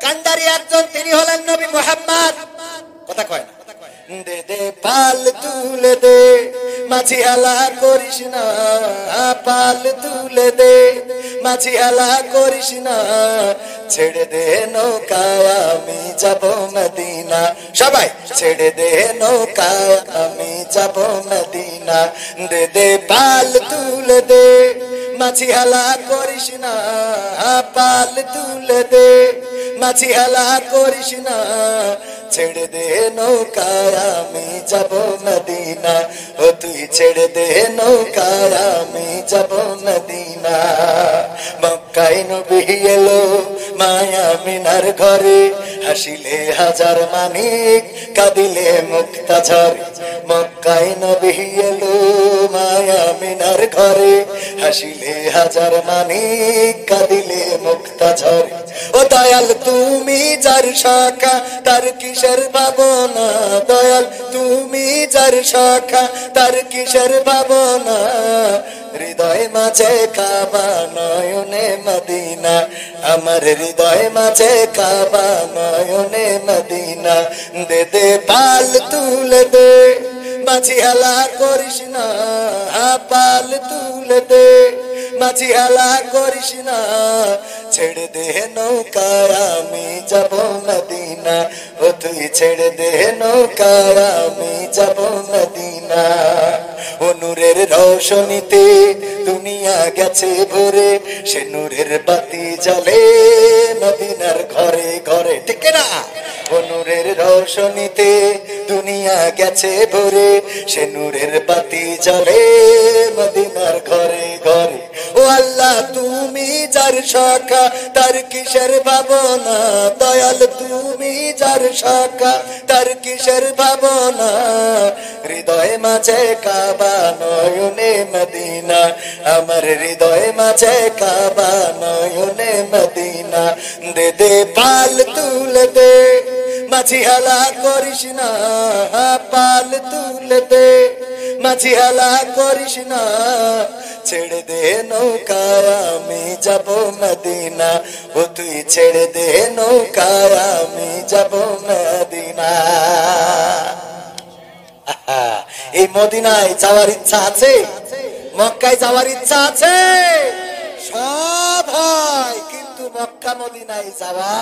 কান্ডারি একজন, তিনি হলেন নবী মুহাম্মদ। কথা কয় না? দে দে পাল তুলে দে, মাঝি হালা করিস না, পাল তুলে দে, মাঝি হালা করিস না, ছেড়ে দে নৌকা আমি যাব মদিনা। সবাই ছেড়ে দে নৌকা আমি যাব মদিনা। দে দে পাল তুলে দে, মাঝি হালা করিস না, পাল তুলে দে, মাঝি হালা করিস না, ছেড়ে দে নৌকা আমি যাব মদিনা। ও তুই ছেড়ে দে নৌকা আমি যাব মদিনা। মক্কায় নবী এলো মায়া মিনার ঘরে, হাসিলে হাজার মানিক, কাঁদিলে মুক্তা ঝরে। মক্কায় নবী এলো মায়া মিনার ঘরে, হাসিলে হাজার মানিক, কাঁদিলে মুক্তা ঝরে। ও দয়াল তুমি যার শাখা, তার কিসের ভাবনা? দয়াল তুমি যার শাখা, তার কিসের ভাবনা? হৃদয় মাঝে কাবা, নয়নে মদিনা, আমার হৃদয় মাঝে কাবা, নয়নে মদিনা। দে দে পাল তুলে দে, মাঝি হালা করিস না, পাল তুলে দে, মাঝি হালা করিস না, ছেড়ে দে নৌকা আমি যাব মদিনা। ও তুই ছেড়ে দে নৌকা আমি যাব মদিনা। ও নূরের রোশনীতে দুনিয়া গেছে ভরে, সে নূরের বাতি জ্বলে মদিনার ঘরে ঘরে, ঠিক না? ও নূরের রোশনীতে দুনিয়া গেছে ভরে, সে নূরের বাতি জ্বলে মদিনার ঘরে ঘরে। ও আল্লাহ তুমি যার শাখা, তার কিসের ভাবনা? দয়াল তুমি যার শাখা, তার কিসের ভাবনা? হৃদয় মাঝে কাবা, নয়নে মদিনা, আমার হৃদয় মাঝে কাবা, নয়নে মদিনা। দে দে পাল তুলে দে, মাঝি হালা করিস না, পাল তুলে দে, মাঝি হালা করিস না, ছেড়ে দে নৌকা আমি যাব মদিনা। ও তুই ছেড়ে দে নৌকা আমি যাব মদিনা। এই মদিনায় যাওয়ার ইচ্ছা আছে? মক্কায় যাওয়ার ইচ্ছা আছে? সব হয়, কিন্তু মক্কা মদিনায় যাওয়া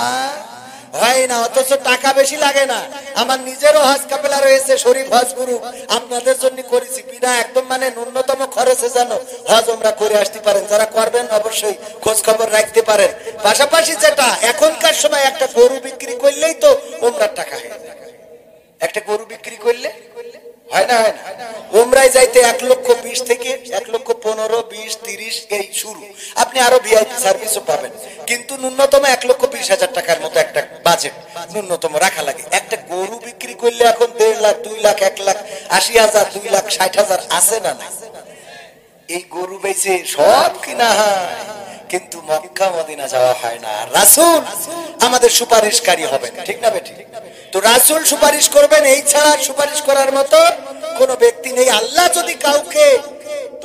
হয় না। অথচ টাকা বেশি লাগে না। আমার নিজেরও হজ কাফেলা রয়েছে, শরীফ হজ গ্রুপ, আপনাদের জন্য করেছি। বিনা একদম মানে ন্যূনতম খরচে যেন হজ ওমরা করে আসতে পারেন। যারা করবেন অবশ্যই খোঁজ খবর রাখতে পারেন। পাশাপাশি যেটা এখনকার সময় একটা গরু বিক্রি করলেই তো ওমরার টাকা হয়। একটা গরু বিক্রি করলে হয় না? হয় না? উমরায় যাইতে 1,20,000 থেকে 1,15,000, 20, 30 এই শুরু। আপনি আরো ভিআইপি সার্ভিসও পাবেন, কিন্তু ন্যূনতম 1,20,000 টাকার মতো একটা বাজেট ন্যূনতম রাখা লাগে। একটা গরু বিক্রি করলে এখন 1.5 লাখ, 2 লাখ, 1,80,000, 2,60,000 আছে না? না, এই গরু বেচে সব কিনা হয়, কিন্তু মক্কা মদিনা যাওয়া হয় না। রাসূল আমাদের সুপারিশকারী হবেন, ঠিক না বেঠিক? তো রাসূল সুপারিশ করবেন, এই ছাড়া সুপারিশ করার মতো কোন ব্যক্তি নেই। আল্লাহ যদি কাউকে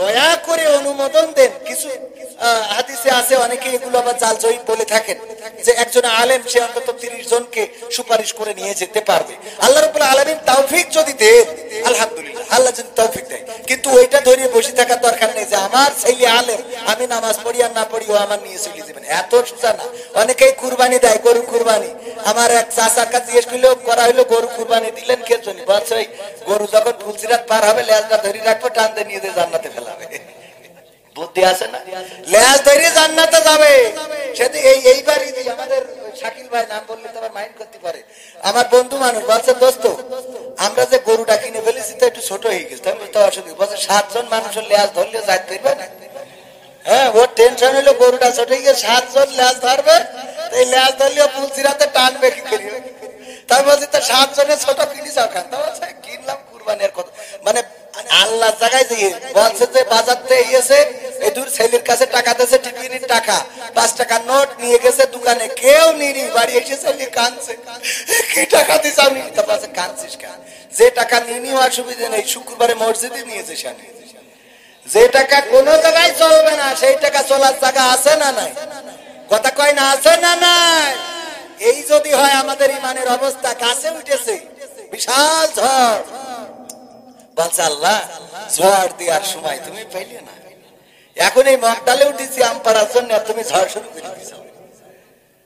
দয়া করে অনুমোদন দেন, কিছু হাদিসে আছে, অনেকে এগুলো আবার জালজয়ী বলে থাকেন, যে একজন আলেম সে অন্তত 30 জনকে সুপারিশ করে নিয়ে যেতে পারবে। আল্লাহ রাব্বুল আলামিন তৌফিক যদি দেন, আলহামদুলিল্লাহ, আল্লাহ যদি তৌফিক দেয়। কিন্তু ওইটা ধরে বসে থাকার দরকার নেই যে আমার ছেলে আলেম, আমি নামাজ পড়ি আর না পড়ি ও আমার নিয়ে চলে যাবেন, এত সোজা না। অনেকেই কুরবানি দেয়, গরু কুরবানি। আমার এক চাচার কাছে জিজ্ঞেস করলেও করা হইলো, গরু কুরবানি দিলেন কে জন্য? বলছে গরু যখন ফুলসিরাত পার হবে লেজটা ধরে রাখবো, টানতে নিয়ে যে জান্নাতে ফেলাবে। বুদ্ধি আছে না? লেজ ধরে জান্নাতে যাবে। সেটা এইবারই আমাদের শাকিল ভাই, নাম বললে তো আবার মাইন্ড করতে পারে, আমার বন্ধু মানুষ, বলছে দোস্ত আমরা যে গরুটা কিনে ফেলেছি তো একটু ছোট হয়ে গেছে, তাহলে তো অসুবিধা। বলছে 7 জন মানুষের লেজ ধরলে যাইতে পারবে না। হ্যাঁ, ওর টেনশন হলো গরুটা ছোট হয়ে গেছে, 7 জন লেজ ধরবে, এই লেজ ধরলে ফুলসিরাতে টানবে কি করিবে? তাই বলছি তো 7 জনের ছোট কিনিস ওখান, তো কিনলাম কুরবানির কথা। মানে আল্লাহ জায়গায় দিয়ে বলছে যে বাজার থেকে এসে এই দূর ছেলের কাছে টাকা দিয়েছে, টিফিনের টাকা 5 টাকার নোট নিয়ে গেছে দোকানে, কেউ নিনি, বাড়ি এসে ছেলে কাঁদছে, কি টাকা দিস আমি? তা বলছে কাঁদছিস কেন? যে টাকা নিয়ে নিও অসুবিধা নেই, শুক্রবারে মসজিদে নিয়েছে সামনে। যে টাকা কোনো জায়গায় চলবে না, সেই টাকা চলার জায়গা আছে না নাই? কথা কয় না, আছে না নাই? এই যদি হয় আমাদের ইমানের অবস্থা, গাছে উঠেছে বিশাল ঝড়, বলছে আল্লাহ ঝড় দেওয়ার সময় তুমি পাইলে না, এখন এই মগডালে উঠেছি আম পাড়ার জন্য, তুমি ঝড় শুরু করে দিয়েছ।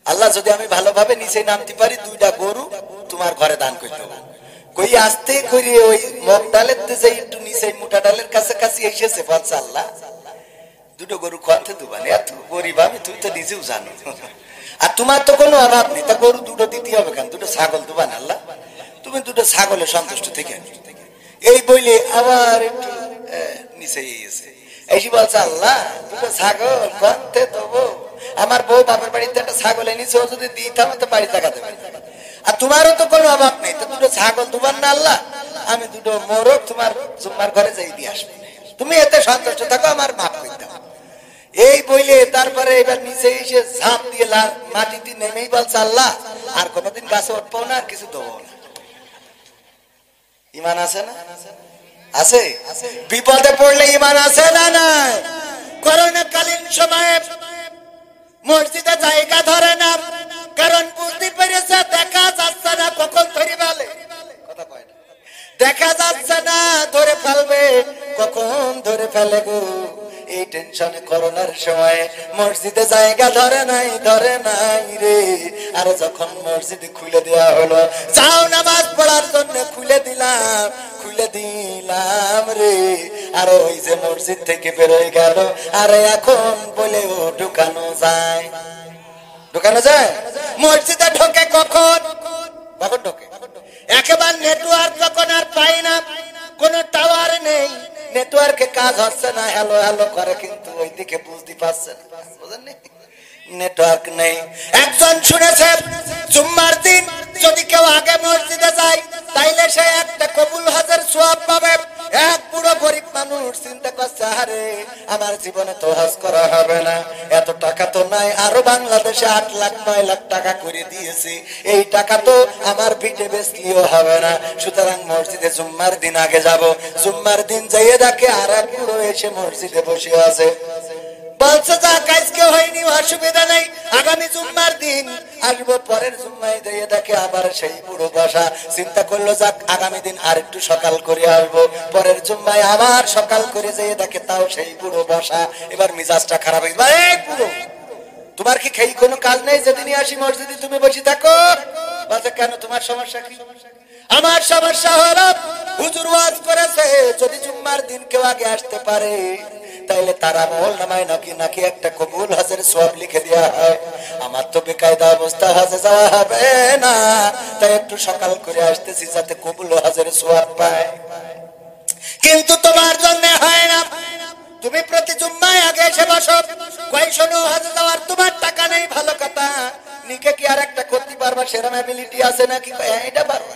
আল্লাহ যদি আমি ভালোভাবে নিচে নামতে পারি, 2টা গরু তোমার ঘরে দান করতে হবে। কই আসতে করে ওই মগডালের যে একটু নিচে মোটা ডালের কাছাকাছি এসেছে, বলছে আল্লাহ 2টো গরু খাওয়াতে দেবান, এত গরিব আমি, তুই তো নিজেও জানো, আর তোমার তো কোনো অভাব নেই, তা গরু 2টো দিতে হবে কেন? 2টো ছাগল দেবান আল্লাহ, তুমি 2টো ছাগলে সন্তুষ্ট থেকে। এই বইলে আবার একটু নিচে এসে এসে বলছে আল্লাহ 2টো ছাগল করতে দেবো, আমার বউ বাপের বাড়িতে একটা ছাগল এনেছে, ও যদি দিতাম তো বাড়ি টাকা দেবে, আর তোমারও তো কোনো অভাব নেই, তো 2টো ছাগল দেবার না আল্লাহ, আমি 2টো মোরগ তোমার জুম্মার ঘরে যাই দিয়ে আসবো, তুমি এতে সন্তুষ্ট থাকো, আমার মাফ করে দাও। এই বইলে তারপরে এবার নিচে এসে ঝাঁপ দিয়ে মাটিতে নেমেই বলছে আল্লাহ আর কোনোদিন গাছে উঠবো না, আর কিছু দেবো না। ইমান আছে না? আছে। বিপদে পড়লে ইমান আছে না নাই? করোনাকালীন সময়ে মসজিদে জায়গা ধরে না, কারণ বুঝতে পেরেছে দেখা যাচ্ছে না কখন ধরে ফেলে, কথা কয় না, দেখা যাচ্ছে না ধরে ফেলবে কখন ধরে ফেলে গো। এই টেনশনে করোনার সময় মসজিদে জায়গা ধরে নাই রে। আর যখন মসজিদে খুলে দেওয়া হলো, যাও নামাজ পড়ার জন্য খুলে দিলাম রে, আর ওই যে মসজিদ থেকে বেরোয় গেল, আর এখন বলে ও ঢুকানো যায় মসজিদে ঢোকে কখন ঢোকে? একেবারে নেটওয়ার্ক যখন আর পাই না, কোন টাওয়ার নেই, নেটওয়ার্কে কাজ হচ্ছে না, হ্যালো হ্যালো করে, কিন্তু ওইদিকে বুঝতে পারছে না, বুঝলেন, নেটওয়ার্ক নেই। একজন শুনেছে জুম্মার দিন যদি কেউ আগে মসজিদে যায় তাইলে সে একটা কবুল হজের সওয়াব পাবে। এক বুড়ো গরিব মানুষ চিন্তা করছে, আরে আমার জীবনে তো হজ করা হবে না, এত টাকা তো নাই, আরো বাংলাদেশে 8 লাখ 9 লাখ টাকা করে দিয়েছি, এই টাকা তো আমার ভিটে বেচলেও হবে না, সুতরাং মসজিদে জুম্মার দিন আগে যাব। জুম্মার দিন যাইয়ে দেখে আর এক বুড়ো এসে মসজিদে বসে আছে, বলছে যাক আজকে হয়নি অসুবিধা নেই, আগামী জুম্মার দিন আসবো, পরের জুম্মায় দিয়ে দেখে আবার সেই বুড়ো বসা। চিন্তা করলো যাক আগামী দিন আর একটু সকাল করে আসবো, পরের জুম্মায় আবার সকাল করে যেয়ে দেখে তাও সেই বুড়ো বসা। এবার মিজাজটা খারাপ হয়ে গেল, এই বুড়ো তোমার কি খেয়ে কোনো কাজ নেই, যেদিনই আসি মসজিদে তুমি বসে থাকো? বলছে কেন, তোমার সমস্যা কি? আমার সমস্যা হলো হুজুর ওয়াজ করেছে যদি জুম্মার দিন কেউ আগে আসতে পারে তাইলে তারা আমল নামায় নাকি একটা কবুল হজের সওয়াব লিখে দেওয়া হয়। আমার তো বেকায়দা অবস্থা, হজে যাওয়া হবে না, তাই একটু সকাল করে আসতেছি যাতে কবুল হজের সওয়াব পায়। কিন্তু তোমার জন্য হয় না। তুমি প্রতি জুম্মায় আগে এসে বসো, কই শোনো হজে যাওয়ার তোমার টাকা নেই, ভালো কথা, নিকে কি আর একটা করতে পারবা, সেরকম অ্যাবিলিটি আছে নাকি? এটা পারবা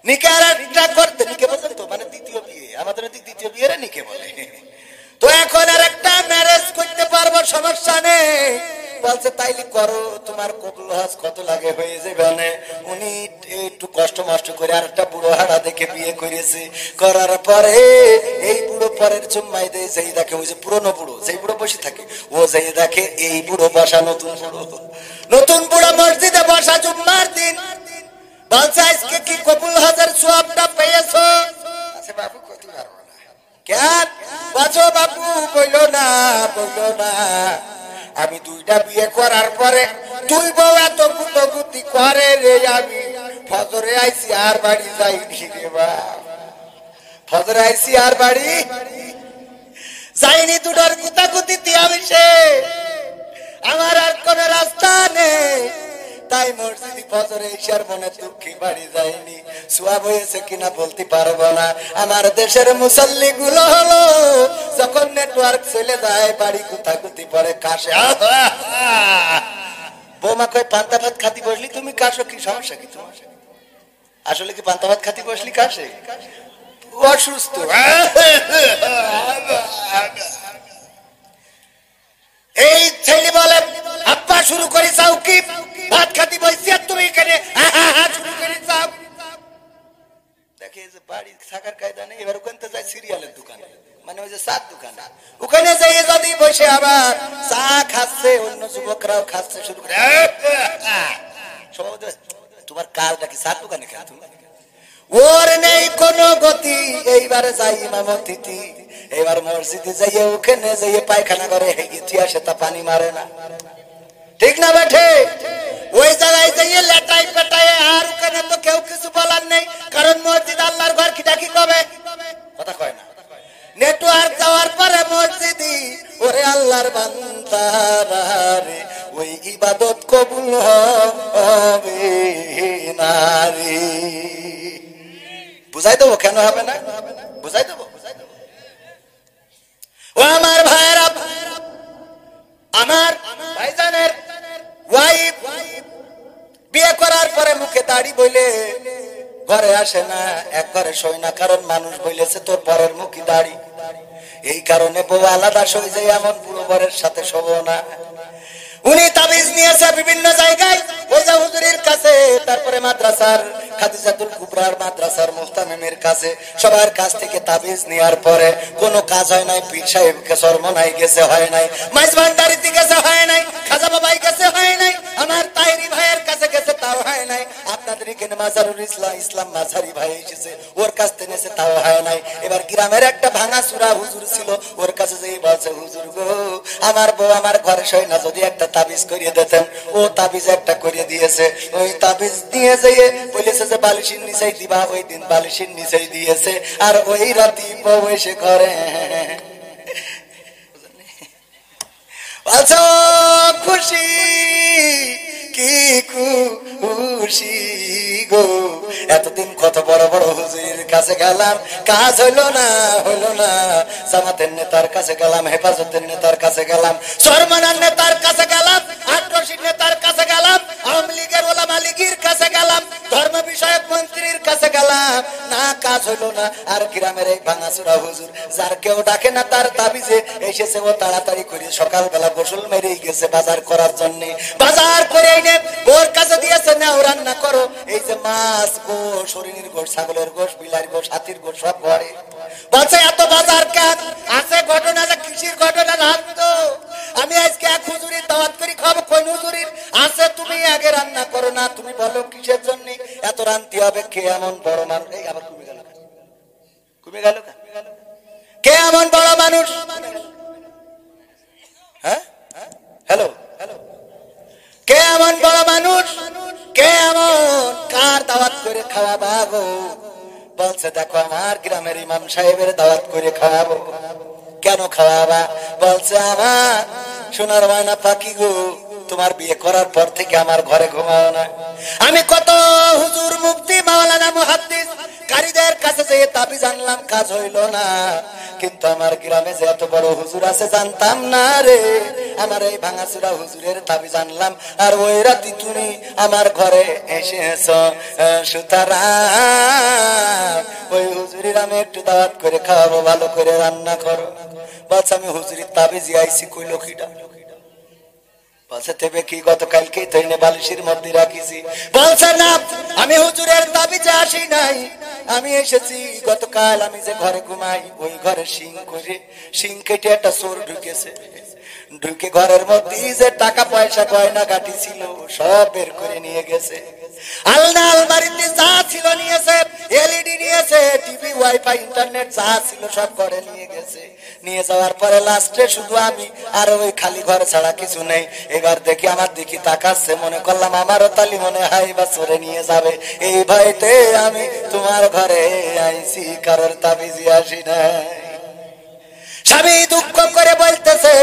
নিকে আর একটা করতে, নিকে বলতেন তো মানে দ্বিতীয় বিয়ে, আমাদের দ্বিতীয় বিয়ের নিকে বলে। তো এখন আর একটা ম্যারেজ করতে পারবো, সমস্যা নেই। বলছে তাইলে করো, তোমার কবুল হজ কত লাগে হয়ে যাবে। মানে উনি একটু কষ্ট মষ্ট করে আর একটা বুড়ো হাড়া দেখে বিয়ে করেছে, করার পরে এই বুড়ো পরের জুম্মাই দেয়, যেই দেখে ওই যে পুরনো বুড়ো, যেই বুড়ো বসে থাকে, ও যেই দেখে এই বুড়ো বসা নতুন বুড়ো, নতুন বুড়ো মসজিদে বসা জুম্মার দিন। বলছে আজকে কি কবুল হজের সওয়াবটা পেয়েছো? আচ্ছা বাবু কত পারবো না কেন? বাঁচো বাবু, বইলো না বইলো না, আমি দুইটা বিয়ে করার পরে তুই বউ এত গুতগুতি করে রে, আমি ফজরে আইসি আর বাড়ি যাইনি রে বাপ, ফজরে আইসি আর বাড়ি যাইনি, দুটোর গুতাগুতিতে আমি সে, আমার আর কোন রাস্তা নেই। তাই মসজিদে ফজরে ইশার মনে দুঃখী বাড়ি যায়নি। সওয়াব হয়েছে কিনা বলতে পারবো না। আমার দেশের মুসল্লি গুলো হলো যখন নেটওয়ার্ক চলে যায় বাড়ি গুতাগুতি পড়ে কাশে। বৌমা কয় পান্তা ভাত খাতি বসলি তুমি কাশো, কি সমস্যা কি তোমার? আসলে কি পান্তা ভাত খাতি বসলি কাশে? অসুস্থ। এই ছেলে বলে আব্বা শুরু করে যাও কি ভাত খাতি বলছি, আর তুমি এখানে শুরু করে যাও। দেখে যে বাড়ি থাকার কায়দা নেই, এবার ওখানে যায় সিরিয়ালের দোকানে, মানে ওই যে চার দোকান, ওখানে যাই যদি বসে আবার চা খাচ্ছে, অন্য যুবকরাও খাচ্ছে শুরু করে। তোমার কাজটা কি চার দোকানে খেয়ে তুমি? ওর নেই কোনো গতি। এইবারে যাই ইমামতিতে, এবার মসজিদে যাইয়ে ওখানে যাইয়ে পায়খানা করে ইতিহাসে তা পানি মারে না, ঠিক না বেঠে? ওই জায়গায় যাইয়ে লেটাই পেটায়, আর ওখানে তো কেউ কিছু বলার নেই, কারণ মসজিদ আল্লাহর ঘর, কিটা কি কবে কথা কয় না। নেটওয়ার্ক যাওয়ার পরে মসজিদি, ওরে আল্লাহর বান্দারা রে, ওই ইবাদত কবুল হবে না রে। বুঝাই দেবো কেন হবে না, বুঝাই দেবো। ও আমার ভাইরা, আমার ভাইজানের ওয়াইফ বিয়ে করার পরে মুখে দাড়ি বইলে ঘরে আসে না, এক ঘরে শোয় না, কারণ মানুষ বলেছে তোর পরের মুখে দাড়ি। এই কারণে বউ আলাদা সই যায়, এমন বুড়ো বরের সাথে শোভ না। উনি তাবিজ নিয়েছে বিভিন্ন জায়গায়, ওই যে হুজুরের কাছে, তারপরে মাদ্রাসার খাদিজাতুল কুবরার মাদ্রাসার মুহতামিমের কাছে, সবার কাছ থেকে তাবিজ নেওয়ার পরে কোনো কাজ হয় নাই। পীর সাহেবকে চরমনাই গেছে, হয় নাই। মাইজ ভান্ডারিতে গেছে, হয় নাই। খাজা বাবাই গেছে, হয় নাই। আমার তাইরি ভাইয়ের কাছে গেছে, তাও হয় নাই। আপনাদের এখানে মাজারুল ইসলাম মাঝারি ভাই এসেছে, ওর কাছ থেকে নিয়েছে, তাও হয় নাই। এবার গ্রামের একটা ভাঙা চূড়া হুজুর ছিল, ওর কাছে যেই বলছে, হুজুর গো, আমার বউ আমার ঘরে শোয় না, যদি একটা তাবিজ করিয়ে দিতেন। ও তাবিজ একটা করিয়ে দিয়েছে। ওই তাবিজ দিয়ে যেয়ে বলেছে যে বালিশের নিচেই দিবা, ওই দিন বালিশের নিচেই দিয়েছে। আর ওই রাতি বউ এসে ঘরে আচ্ছা খুশি, কি খুশি গো, এতদিন কত বড় বড় হুজুরের কাছে গেলাম, কাজ হইলো না, হইলো না। জামাতের নেতার কাছে গেলাম, হেফাজতের নেতার কাছে গেলাম, চরমনার নেতার কাছে গেলাম, আটরশির নেতার কাছে গেলাম, আওয়ামী লীগের ওলামা লীগের কাছে গেলাম, ধর্ম বিষয়ক মন্ত্রীর কাছে গেলাম, না কাজ হইলো না। আর গ্রামের এই ভাঙাচুরা হুজুর, যার কেউ ডাকে না, তার তাবিজে এসেছে। ও তাড়াতাড়ি করে সকালবেলা গোসল মেরেই গেছে বাজার করার জন্য। বাজার করে এনে ওর কাছে দিয়েছে, নাও রান্না করো। এই যে মাছ, গোশ, হরিণের গোশ, ছাগলের গোশ, বিলার গোশ, হাতির গোশ সব ঘরে। বলছে এত বাজার কেন? আছে ঘটনা, কৃষির ঘটনা জানতো। আমি আজকে এক হুজুরির দাওয়াত করি, খাবো। কোন হুজুরির আছে? তুমি আগে রান্না করো না, তুমি বলো কিসের জন্য এত রান্তি হবে? কে এমন বড় মানুষ? এই আবার কমে গেল, কমে গেল। কে এমন বড় মানুষ? হ্যাঁ, হ্যালো, কে এমন বড় মানুষ? কে এমন? কার দাওয়াত করে খাওয়াবা গো? বলছে দেখো, আমার গ্রামের ইমাম সাহেবের দাওয়াত করে খাওয়াবো। কেন খাওয়াবা? বলছে আমার সোনার ময়না পাখি গো, তোমার বিয়ে করার পর থেকে আমার ঘরে ঘুমাও না। আমি কত হুজুর, মুফতি, মাওলানা, মুহাদ্দিস কারীদের কাছে যে তাবিজ আনলাম, কাজ হইল না। কিন্তু আমার গ্রামে যে এত বড় হুজুর আছে জানতাম না রে। আমার এই ভাঙাচুরা হুজুরের তাবিজ আনলাম, আর ওই রাতে তুমি আমার ঘরে এসেছ। সুতরাং ওই হুজুরের আমি একটু দাওয়াত করে খাওয়াবো, ভালো করে রান্না করো। বলছে আমি হুজুরের তাবিজে আইছি। কইল কিডা? বলছে তেবে কি গতকালকেই তো এনে বালিশের মধ্যে রাখিছি। বলছে না, আমি হুজুরের তাবিজে আসি নাই, আমি এসেছি গতকাল। আমি যে ঘরে ঘুমাই ওই ঘরে শিং কেটে একটা চোর ঢুকেছে। ঢুকে ঘরের মধ্যে যে টাকা পয়সা গয়না গাটি ছিল সব বের করে নিয়ে গেছে। আলনা আলমারিতে যা ছিল নিয়েছে, এলইডি নিয়েছে, টিভি, ওয়াইফাই, ইন্টারনেট যা ছিল সব করে নিয়ে গেছে। নিয়ে যাওয়ার পরে লাস্টে শুধু আমি আর ওই খালি ঘর ছাড়া কিছু নেই। এবার দেখি আমার দিকে তাকাচ্ছে, মনে করলাম আমারও তালি মনে হয় বা চোরে নিয়ে যাবে। এই ভয়তে আমি তোমার ঘরে আইছি, কারোর তাবিজি আসি নাই। স্বামী দুঃখ করে বলতেছে,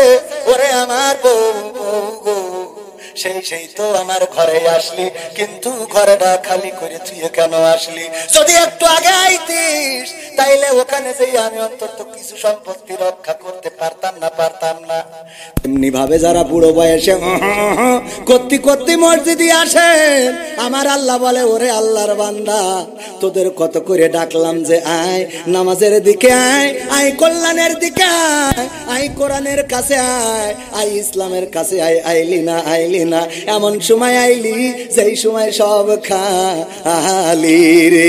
ওরে আমার বউ গো, সেই তো আমার ঘরে আসলি, কিন্তু ঘরটা খালি করে তুই কেন আসলি? যদি একটু আগে আইতিস তাইলে ওখানে যেই আমি অন্তত কিছু সম্পত্তি রক্ষা করতে পারতাম না। এমনি ভাবে যারা বুড়ো বয়সে করতে মসজিদে আসেন, আমার আল্লাহ বলে, ওরে আল্লাহর বান্দা, তোদের কত করে ডাকলাম যে আয় নামাজের দিকে, আয় কল্যাণের দিকে, আয় কোরআনের কাছে, আয় ইসলামের কাছে, আইলি না। এমন সময় আইলি যেই সময় সব খালি রে।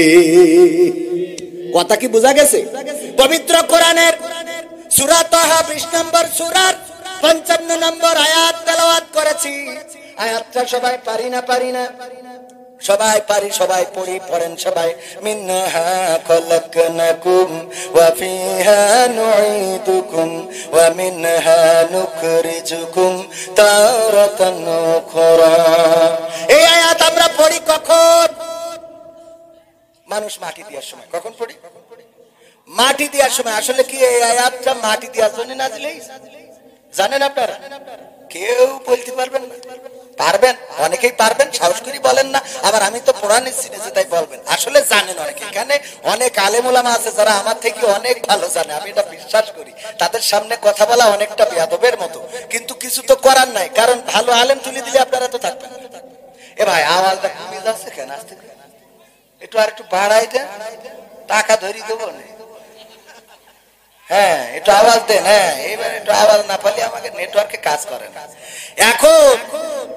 কথা কি বোঝা গেছে? পবিত্র কোরআনের সূরা তাহা 20 নম্বর সূরার 55 নম্বর আয়াত তেলাওয়াত করেছি। আয়াতটা সবাই পারি না? সবাই পারি, সবাই পড়ি, পড়েন সবাই। মিনহা খলাকনাকুম ওয়া ফিহা নুঈদুকুম ওয়া মিনহা নুখরিজুকুম তারাতান উখরা। এই আয়াত আমরা পড়ি কখন? মানুষ মাটি দেওয়ার সময়। কখন পড়ি? মাটি দেওয়ার সময়। আসলে কি এই আয়াতটা মাটি দেওয়ার জন্য নাজিল হয়েছে? জানেন আপনারা? কেউ বলতে পারবেন না? পারবেন, অনেকেই পারবেন, সাহস করে বলেন না। আবার আমি তো কোরআনের সিনেজে তাই বলবেন। আসলে জানেন অনেকে। এখানে অনেক আলেম ওলামা আছে যারা আমার থেকে অনেক ভালো জানে, আমি এটা বিশ্বাস করি। তাদের সামনে কথা বলা অনেকটা বেয়াদবের মতো, কিন্তু কিছু তো করার নাই, কারণ ভালো আলেম তুলে দিলে আপনারা তো থাকবেন। এ ভাই আওয়াজটা কমে যাচ্ছে কেন? আসতে একটু আর একটু বাড়াই দেন, টাকা ধরি দেবো না। হ্যাঁ, একটু আওয়াজ দেন। হ্যাঁ, এবার একটু আওয়াজ না পালে আমাকে নেটওয়ার্কে কাজ করে না। এখন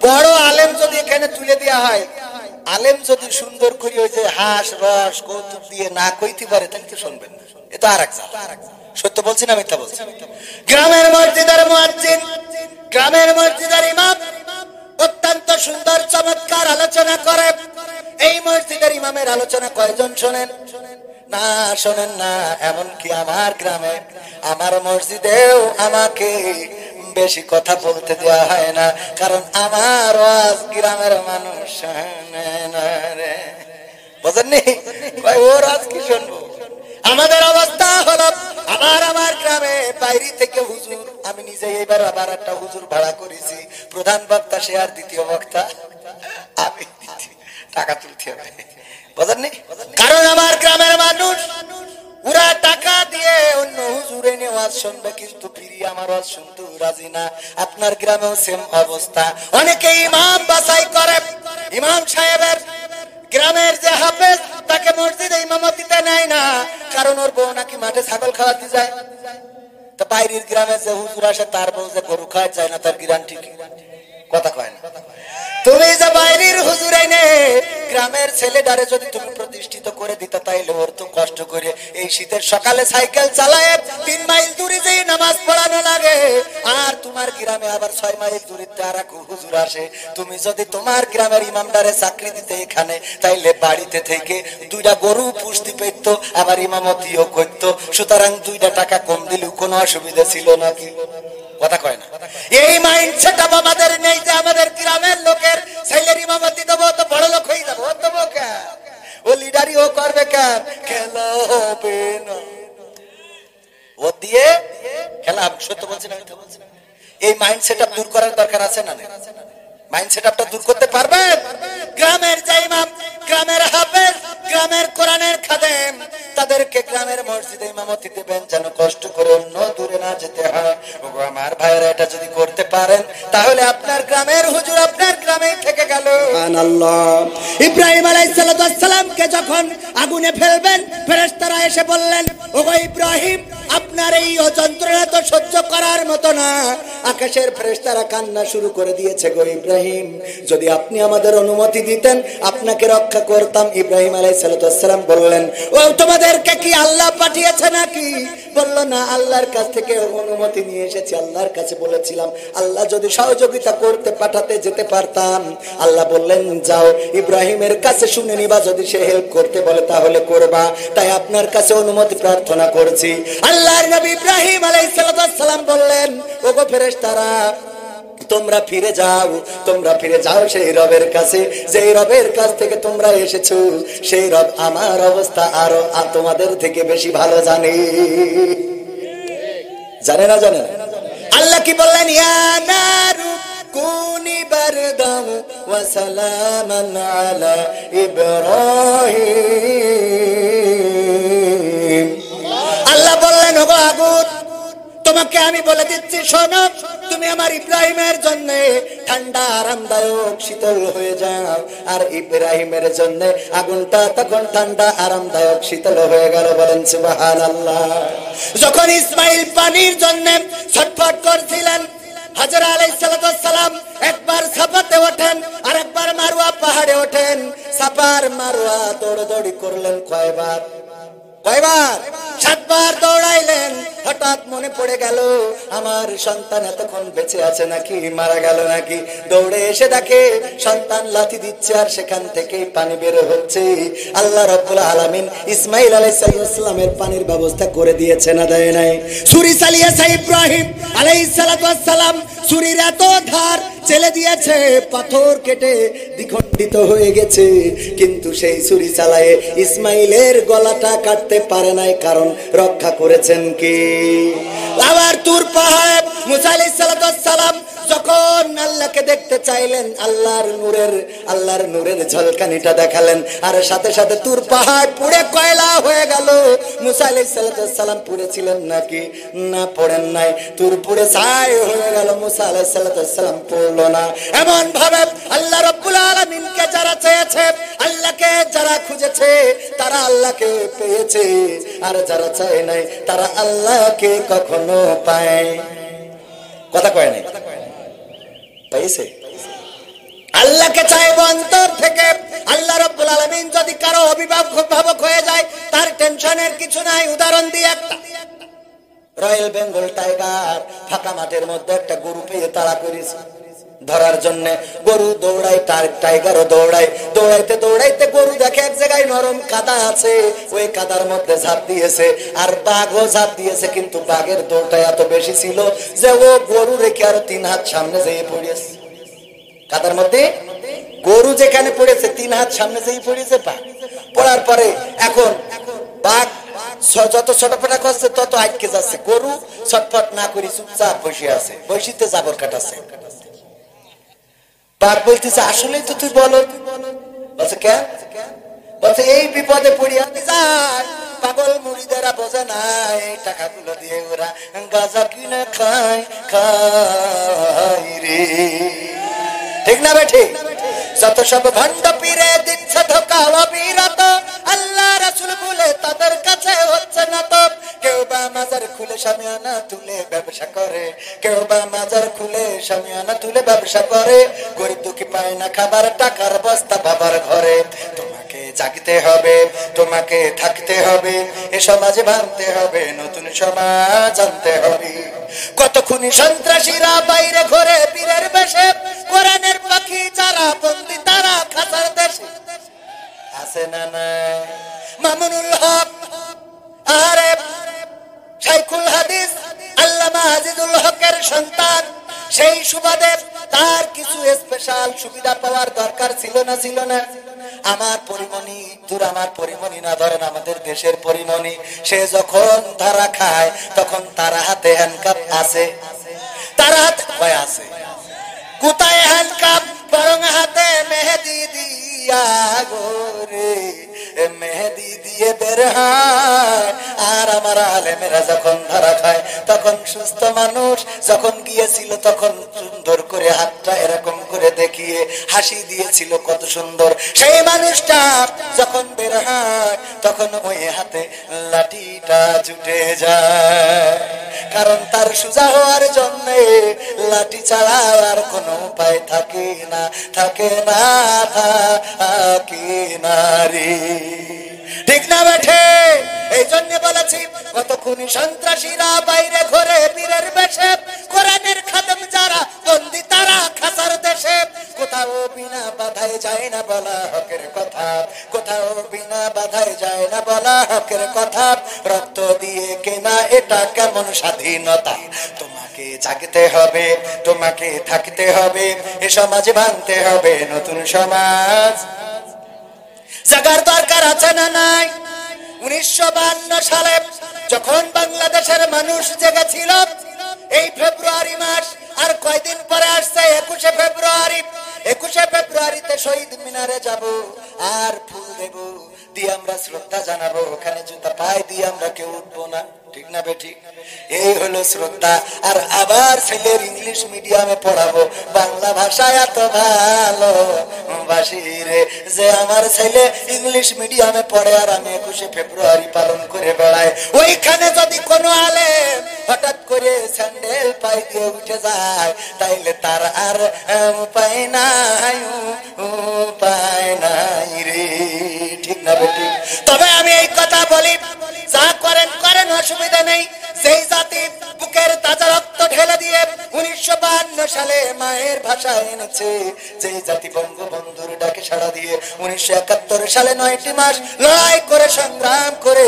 বড় আলেম যদি এখানে তুলে দেওয়া হয়, আলেম যদি সুন্দর করে ওই যে হাস রস কৌতুক দিয়ে না কইতে পারে, তাহলে তো শুনবেন না। এটা আর এক জাত। সত্য বলছি না মিথ্যা বলছি? গ্রামের মসজিদের মুয়াজ্জিন, গ্রামের মসজিদের ইমাম অত্যন্ত সুন্দর চমৎকার আলোচনা করে। এই মসজিদের ইমামের আলোচনা কয়জন শোনেন? না, শোনেন না। এমনকি আমার গ্রামে, আমার মসজিদেও আমাকে বেশি কথা বলতে দেওয়া হয় না, কারণ আমার ওয়াজ গ্রামের মানুষ শোনে না রে। বুঝেননি? ওর আজ কি শুনবো? আমাদের অবস্থা হলো, আমার গ্রামে বাইরে থেকে হুজুর, আমি নিজে এবার আবার একটা হুজুর ভাড়া করেছি। প্রধান বক্তা সে আর দ্বিতীয় বক্তা আমি। টাকা তুলতে হবে, বুঝেননি? কারণ আমার গ্রামের মানুষ ওরা টাকা দিয়ে অন্য হুজুর এনে ওয়াজ শুনবে, কিন্তু ফিরিয়ে আমার ওয়াজ শুনতে রাজি না। আপনার গ্রামেও সেম অবস্থা। অনেকে ইমাম বাছাই করে, ইমাম সাহেবের গ্রামের যে হাফেজ তাকে মসজিদে ইমামতিতে নেয় না, কারণ ওর বউ নাকি মাঠে ছাগল খাওয়াতে যায়। তো বাইরের গ্রামে যে হুজুর আসে তার বউ যে গরু খাওয়া যায় না, তার গ্যারান্টি কি? কথা কয় না। তুমি যে বাইরের হুজুর এনে গ্রামের ছেলেটারে যদি তুমি প্রতিষ্ঠিত করে দিতে, তাইলে ওর তো কষ্ট করে এই শীতের সকালে সাইকেল চালায় 3 মাইল দূরে যে নামাজ পড়ানো লাগে, আর তোমার গ্রামে আবার 6 মাইল দূরিতে আর এক হুজুর আসে। তুমি যদি তোমার গ্রামের ইমামদারে চাকরি দিতে এখানে, তাইলে বাড়িতে থেকে 2টা গরু পুষতে পেত, আবার ইমামতিও করতো। সুতরাং 2টা টাকা কম দিলেও কোনো অসুবিধা ছিল নাকি? কথা কয় না। এই মাইন্ডসেট আমাদের নেই যে আমাদের গ্রামের লোকের ছেলের ইমামতি দেবো তো বড় লোক হয়ে যাবো। দেবো কেন? ও লিডারি ও করবে কেন? খেলা হবে না, ও দিয়ে খেলা। সত্য বলছি না মিথ্যা বলছি? এই মাইন্ডসেট দূর করার দরকার আছে না? মাইন্ডসেট আপটা দূর করতে পারবেন? গ্রামের যে ইমাম, গ্রামের হাফেজ, গ্রামের কোরআনের খাদেম, তাদেরকে গ্রামের মসজিদে ইমামতি দেবেন যেন কষ্ট করে অন্য দূরে না যেতে হয়। ওগো আমার ভাইরা, এটা যদি করতে পারেন তাহলে আপনার গ্রামের হুজুর আপনার গ্রামেই থেকে গেল। সুবহানাল্লাহ। ইব্রাহিম আলাইহিস সালামকে যখন আগুনে ফেলবেন, ফেরেশতারা এসে বললেন, ওগো ইব্রাহিম, আপনার এই যন্ত্রণা তো সহ্য করার মতো না। আকাশের ফেরেশতারা কান্না শুরু করে দিয়েছে, গো ইব্রাহিম, যদি আপনি আমাদের অনুমতি দিতেন আপনাকে রক্ষা করতাম। ইব্রাহিম আলাইহিস সালাম বললেন, ও তোমাদেরকে কি আল্লাহ পাঠিয়েছে নাকি? বলল, না, আল্লাহর কাছ থেকে অনুমতি নিয়ে এসেছি, আল্লাহর কাছে বলেছিলাম, আল্লাহ যদি সহযোগিতা করতে পাঠাতে যেতে পারতাম। আল্লাহ বললেন, যাও ইব্রাহিমের কাছে শুনে নিবা, যদি সে হেল্প করতে বলে তাহলে করবা, তাই আপনার কাছে অনুমতি প্রার্থনা করছি। আল্লাহর নবী ইব্রাহিম আলাইহিস সালাম বললেন, ওগো ফেরেশতারা, তোমরা ফিরে যাও, তোমরা ফিরে যাও সেই রবের কাছে, যেই রবের কাছ থেকে তোমরা এসেছো, সেই রব আমার অবস্থা আরো তোমাদের থেকে বেশি ভালো জানে। জানে না জানে? আল্লাহ কি বললেন, ইয়া নারু কুনি বারদাম ওয়া সালামান আলা ইব্রাহিম। আল্লাহ বললেন, ওগো আগুন, তোমাকে আমি বলে দিচ্ছি, শোনো, তুমি আমার ইব্রাহিমের জন্য ঠান্ডা আরামদায়ক শীতল হয়ে যাও। আর ইব্রাহিমের জন্য আগুনটা তখন ঠান্ডা আরামদায়ক শীতল হয়ে গেল। বলেন সুবহানাল্লাহ। যখন ইসমাইল পানির জন্য ছটফট করছিলেন, হাজরা আলাইহিস সালাম একবার সাফাতে ওঠেন আর একবার মারওয়া পাহাড়ে ওঠেন। সাফার মারওয়া দৌড়াদৌড়ি করলেন কয়বার? 7বার দৌড়াইলেন। হঠাৎ মনে পড়ে গেল, আমার সন্তান এতক্ষণ বেঁচে আছে নাকি মারা গেল নাকি। দৌড়ে এসে দেখে সন্তান লাথি দিচ্ছে আর সেখান থেকে পানি বের হচ্ছে। আল্লাহ রাব্বুল আলামিন ইসমাইল আলাইহিস সালামের পানির ব্যবস্থা করে দিয়েছে না দেয় নাই? ছুরি চালিয়েছে ইব্রাহিম আলাইহিস সালাম, ছুরির এত ধার চেলে দিয়েছে, পাথর কেটে দ্বিখণ্ডিত হয়ে গেছে, কিন্তু সেই ছুরি চালায়ে ইসমাইলের গলাটা কাটতে পারে নাই, কারণ রক্ষা করেছেন কি? আবার তুর পাহাড়ে মুসা আলাইহিস সালাম যখন আল্লাহকে দেখতে চাইলেন, আল্লাহর নূরের ঝলকানিটা দেখালেন, আর সাথে সাথে তুর পাহাড় পুড়ে কয়লা হয়ে গেল। মুসা আলাইহিস সালাম পুড়েছিলেন নাকি? না, পড়েন নাই। তুর পুড়ে ছাই হয়ে গেল, মুসা আলাইহিস সালাম পড়লো না। এমন ভাবে আল্লাহ রাব্বুল আলামিনকে যারা চেয়েছে, আল্লাহকে যারা খুঁজেছে, তারা আল্লাহকে পেয়েছে, আর যারা চায় নাই তারা আল্লাহকে কখনো পায়। কথা কয় নাই? পাইছে? আল্লাহকে চাইব অন্তর থেকে। আল্লাহ রাব্বুল আলামিন যদি কারো অভিভাবক হয়ে যায়, তার টেনশনের কিছু নাই। উদাহরণ দিয়ে একটা, রয়্যাল বেঙ্গল টাইগার ফাঁকা মাঠের মধ্যে একটা গরু পেয়ে তাড়া করেছে ধরার জন্য। গরু দৌড়ায়, টাইগারও দৌড়ায়। দৌড়াইতে দৌড়াইতে গরু দেখে এক জায়গায় নরম কাদা আছে, ওই কাদার মধ্যে ঝাঁপ দিয়েছে। আর বাঘও ঝাঁপ দিয়েছে, কিন্তু বাঘের দৌড়টা এত বেশি ছিল যে ও গরু রেখে আরো 3 হাত সামনে যেয়ে পড়েছে কাদার মধ্যে। গরু যেখানে পড়েছে 3 হাত সামনে যেয়ে পড়েছে বাঘ। পড়ার পরে এখন বাঘ যত ছটফটা করছে তত আটকে যাচ্ছে। গরু ছটফট না করি চুপচাপ বসে আছে, বসিতে জাবর কাটাছে। বাঘ বলতেছে, আসলেই তো তুই বলো। বলছে, কে? বলছে, এই বিপদে পড়িয়া যায়, পাগল মুড়িদেরা বোঝে না, এই টাকাগুলো দিয়ে ওরা গাঁজা কিনে খায় রে। ঠিক না বেঠি? যত সব ভণ্ড পীরে দিচ্ছে ধোকা অবিরত, আল্লাহ রাসূল বলে তাদের কাছে হচ্ছে না তো। কেউ বা মাজার খুলে শামিয়ানা তুলে ব্যবসা করে, কেউ বা মাজার খুলে শামিয়ানা তুলে ব্যবসা করে। গরিব দুঃখী পায় না খাবার, টাকার বস্তা বাবার ঘরে। তোমাকে জাগতে হবে, তোমাকে থাকতে হবে, এ সমাজে ভাঙতে হবে, নতুন সমাজ আনতে হবে। কত খুনি সন্ত্রাসীরা বাইরে ঘরে পীরের বেশে, কোরআনের পাখি যারা বন্দী তারা খাতার দেশে। আছে না নাই? মামুনুল হক, আরে শাইখুল হাদিস আল্লামা আজিজুল হকের সন্তান, সেই সুবাদে তার কিছু স্পেশাল সুবিধা পাওয়ার দরকার ছিল না? ছিল না? আমার পরিমণি, দূর আমার পরিমণি না, ধরেন আমাদের দেশের পরিমণি, সে যখন ধরা খায় তখন তার হাতে হ্যান্ডকাপ আছে, তার হাতে ভয় আছে। কোথায় হ্যান্ডকাপ বরং হাতে মেহেদি দিয়া গোরে, মেহেদি দিয়ে বের হয়। আর আমার আলেমেরা যখন ধরা খায় তখন সুস্থ মানুষ যখন গিয়েছিল তখন সুন্দর করে হাতটা এরকম করে দেখিয়ে হাসি দিয়েছিল, কত সুন্দর। সেই মানুষটা যখন বের হয় তখন ওই হাতে লাঠিটা জুটে যায়, কারণ তার সোজা হওয়ার জন্য লাঠি ছাড়া আর কোনো উপায় থাকে না, থাকে না, থাকে না রে। ঠিক না বেঠে? এই জন্য বলেছি কত খুনি সন্ত্রাসীরা বাইরে ঘরে বীরের বেশে, কোরআনের খাদেম যারা বন্দি তারা খাসার দেশে। কোথাও বিনা বাধায় যায় না বলা হকের কথা, কোথাও বিনা বাধায় যায় না বলা হকের কথা। রক্ত দিয়ে কেনা এটা কেমন স্বাধীনতা? তোমাকে জাগতে হবে, তোমাকে থাকতে হবে, এ সমাজ ভাঙতে হবে, নতুন সমাজ জাগার দরকার আছে না নাই? 1952 সালে যখন বাংলাদেশের মানুষ জেগেছিল, এই ফেব্রুয়ারি মাস আর কয়দিন পরে আসছে 21শে ফেব্রুয়ারি। 21শে ফেব্রুয়ারিতে শহীদ মিনারে যাব আর ফুল দেব, দিয়ে আমরা শ্রদ্ধা জানাবো। ওখানে জুতা পায়ে দিয়ে আমরা কেউ উঠবো না, ঠিক না বেঠিক? এই হলো শ্রদ্ধা। আর আবার ছেলের ইংলিশ মিডিয়ামে পড়াবো, বাংলা ভাষা এত ভালো বাসি রে যে আমার ছেলে ইংলিশ মিডিয়ামে পড়ে আর আমি 21শে ফেব্রুয়ারি পালন করে বেড়াই। ওইখানে যদি কোনো আলেম হঠাৎ করে স্যান্ডেল পাই দিয়ে উঠে যায় তাইলে তার আর উপায় নাই, উপায় নাই রে, ঠিক না বেটি? তবে আমি এই কথা বলি, যা করেন করেন, অসুবিধা নেই। সেই জাতি বুকের তাজা রক্ত ঢেলে দিয়ে 1952 সালে মায়ের ভাষা এনেছে, যেই জাতি বঙ্গবন্ধুর ডাকে সাড়া দিয়ে 1971 সালে 9টি মাস লড়াই করে সংগ্রাম করে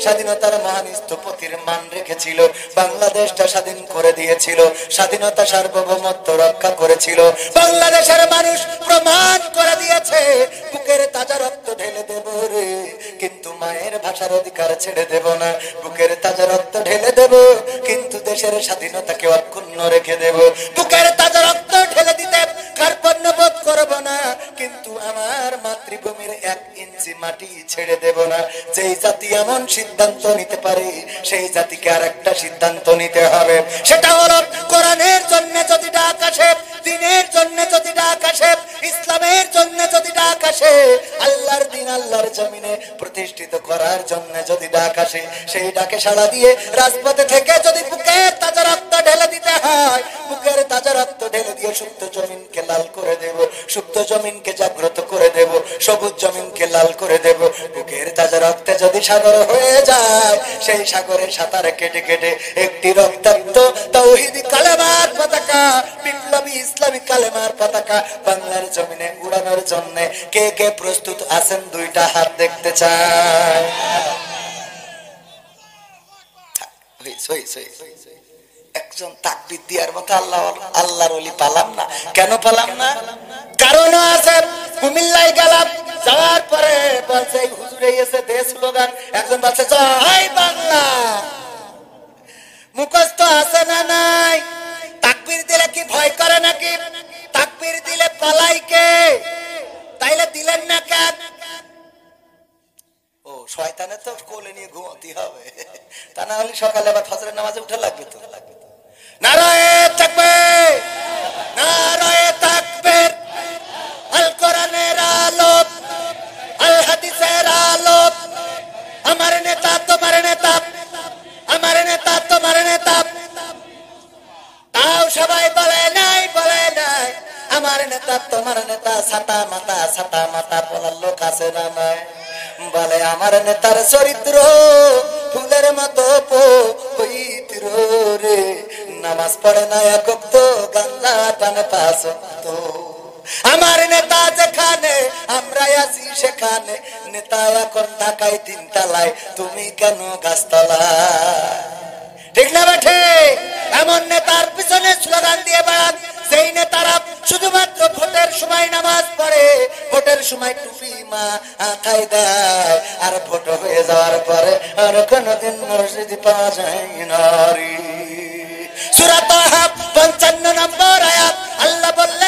স্বাধীনতার মহান স্থপতির মান রেখেছিল, বাংলাদেশটা স্বাধীন করে দিয়েছিল, স্বাধীনতা সার্বভৌমত্ব রক্ষা করেছিল, বাংলাদেশের মানুষ প্রমাণ করে দিয়েছে বুকের তাজা রক্ত ঢেলে দেব রে, কিন্তু মায়ের ভাষার অধিকার ছেড়ে দেব না। বুকের তাজা রক্ত ঢেলে দেব কিন্তু দেশের স্বাধীনতাকে অক্ষুণ্ণ রেখে দেব। বুকের তাজা রক্ত ঢেলে দিতে কার্পণ্য বোধ করব না, কিন্তু আমার মাতৃভূমির 1 ইঞ্চি মাটি ছেড়ে দেব না। যেই জাতি এমন সিদ্ধান্ত নিতে পারে সেই জাতিকে আর একটা সিদ্ধান্ত নিতে হবে, সেটা হলো কোরআনের জন্য যদি ডাক আসে, দ্বীনের জন্য যদি ডাক আসে, ইসলামের জন্য যদি ডাক আসে, আল্লাহর দ্বীন আল্লাহর জমিনে প্রতিষ্ঠিত করার জন্য যদি ডাক আসে, সেই ডাকে সাড়া দিয়ে রাজপথে থেকে যদি বুকের তাজা রক্ত ঢেলে দিতে হয়, বুকের তাজা রক্ত ঢেলে দিয়ে সুপ্ত জমিনকে লাল করে দেব, সুপ্ত জমিনকে জাগ্রত করে দেব, সবুজ জমিনকে লাল করে দেব। বুকের তাজা রক্তে যদি সাগর হয়ে যায়, সেই সাগরের সাঁতারে কেটে কেটে একটি রক্তাক্ত তাওহীদি কালেমার পতাকা, বিপ্লবী ইসলামী কালেমার পতাকা বাংলার জমিনে উড়ানোর জন্য কে কে প্রস্তুত আছেন? 2টা হাত দেখতে চাই। একজন তাকবীর দেওয়ার মতো আল্লাহর ওলি পালাম না। কেন পালাম না? কারণ আছে। কুমিল্লায় গেলাম, যাওয়ার পরে বলছে হুজুরে এসে দেশ স্লোগান, একজন বলছে জয় বাংলা, মুখস্থ আছে না নাই? তাকবীর দিলে কি ভয় করে নাকি? তাকবীর দিলে পালাই কে? তাইলে দিলেন না কেন? ও শয়তানে তো কোলে নিয়ে ঘুমাতে হবে, তা না হলে সকালে আবার ফজরের নামাজে উঠে লাগবে তো। নারায়ে তাকবীর, নারায়ে তাকবীর। আল কোরআনের আলো, আল হাদিসের আলো। আমার নেতা তোমার নেতা, আমার নেতা তোমার নেতা। তাও সবাই বলে নাই, বলে নাই আমার নেতা তোমার নেতা। ছাতা মাতা বলার লোক আছে না নাই? বলে আমার নেতার চরিত্র ফুলের মতো পবিত্র রে, নামাজ পড়ে না এক ওয়াক্ত, গাঞ্জা টানে 5 ওয়াক্ত। আমার নেতা যেখানে আমরা আছি সেখানে, নেতা এখন ঢাকায় 3 তলায়, তুমি কেন গাছতলায়? ঠিক না বেঠে? এমন নেতার পিছনে স্লোগান দিয়ে বেড়ান সেই নেতারা শুধুমাত্র ভোটের সময় নামাজ পড়ে, ভোটের সময় টুপি মাথায় দেয়, আর ভোট হয়ে যাওয়ার পরে আর কোনদিন মসজিদে পাওয়া যায় না রে। সূরা তাহা 55 নম্বর আয়াত, আল্লাহ বললেন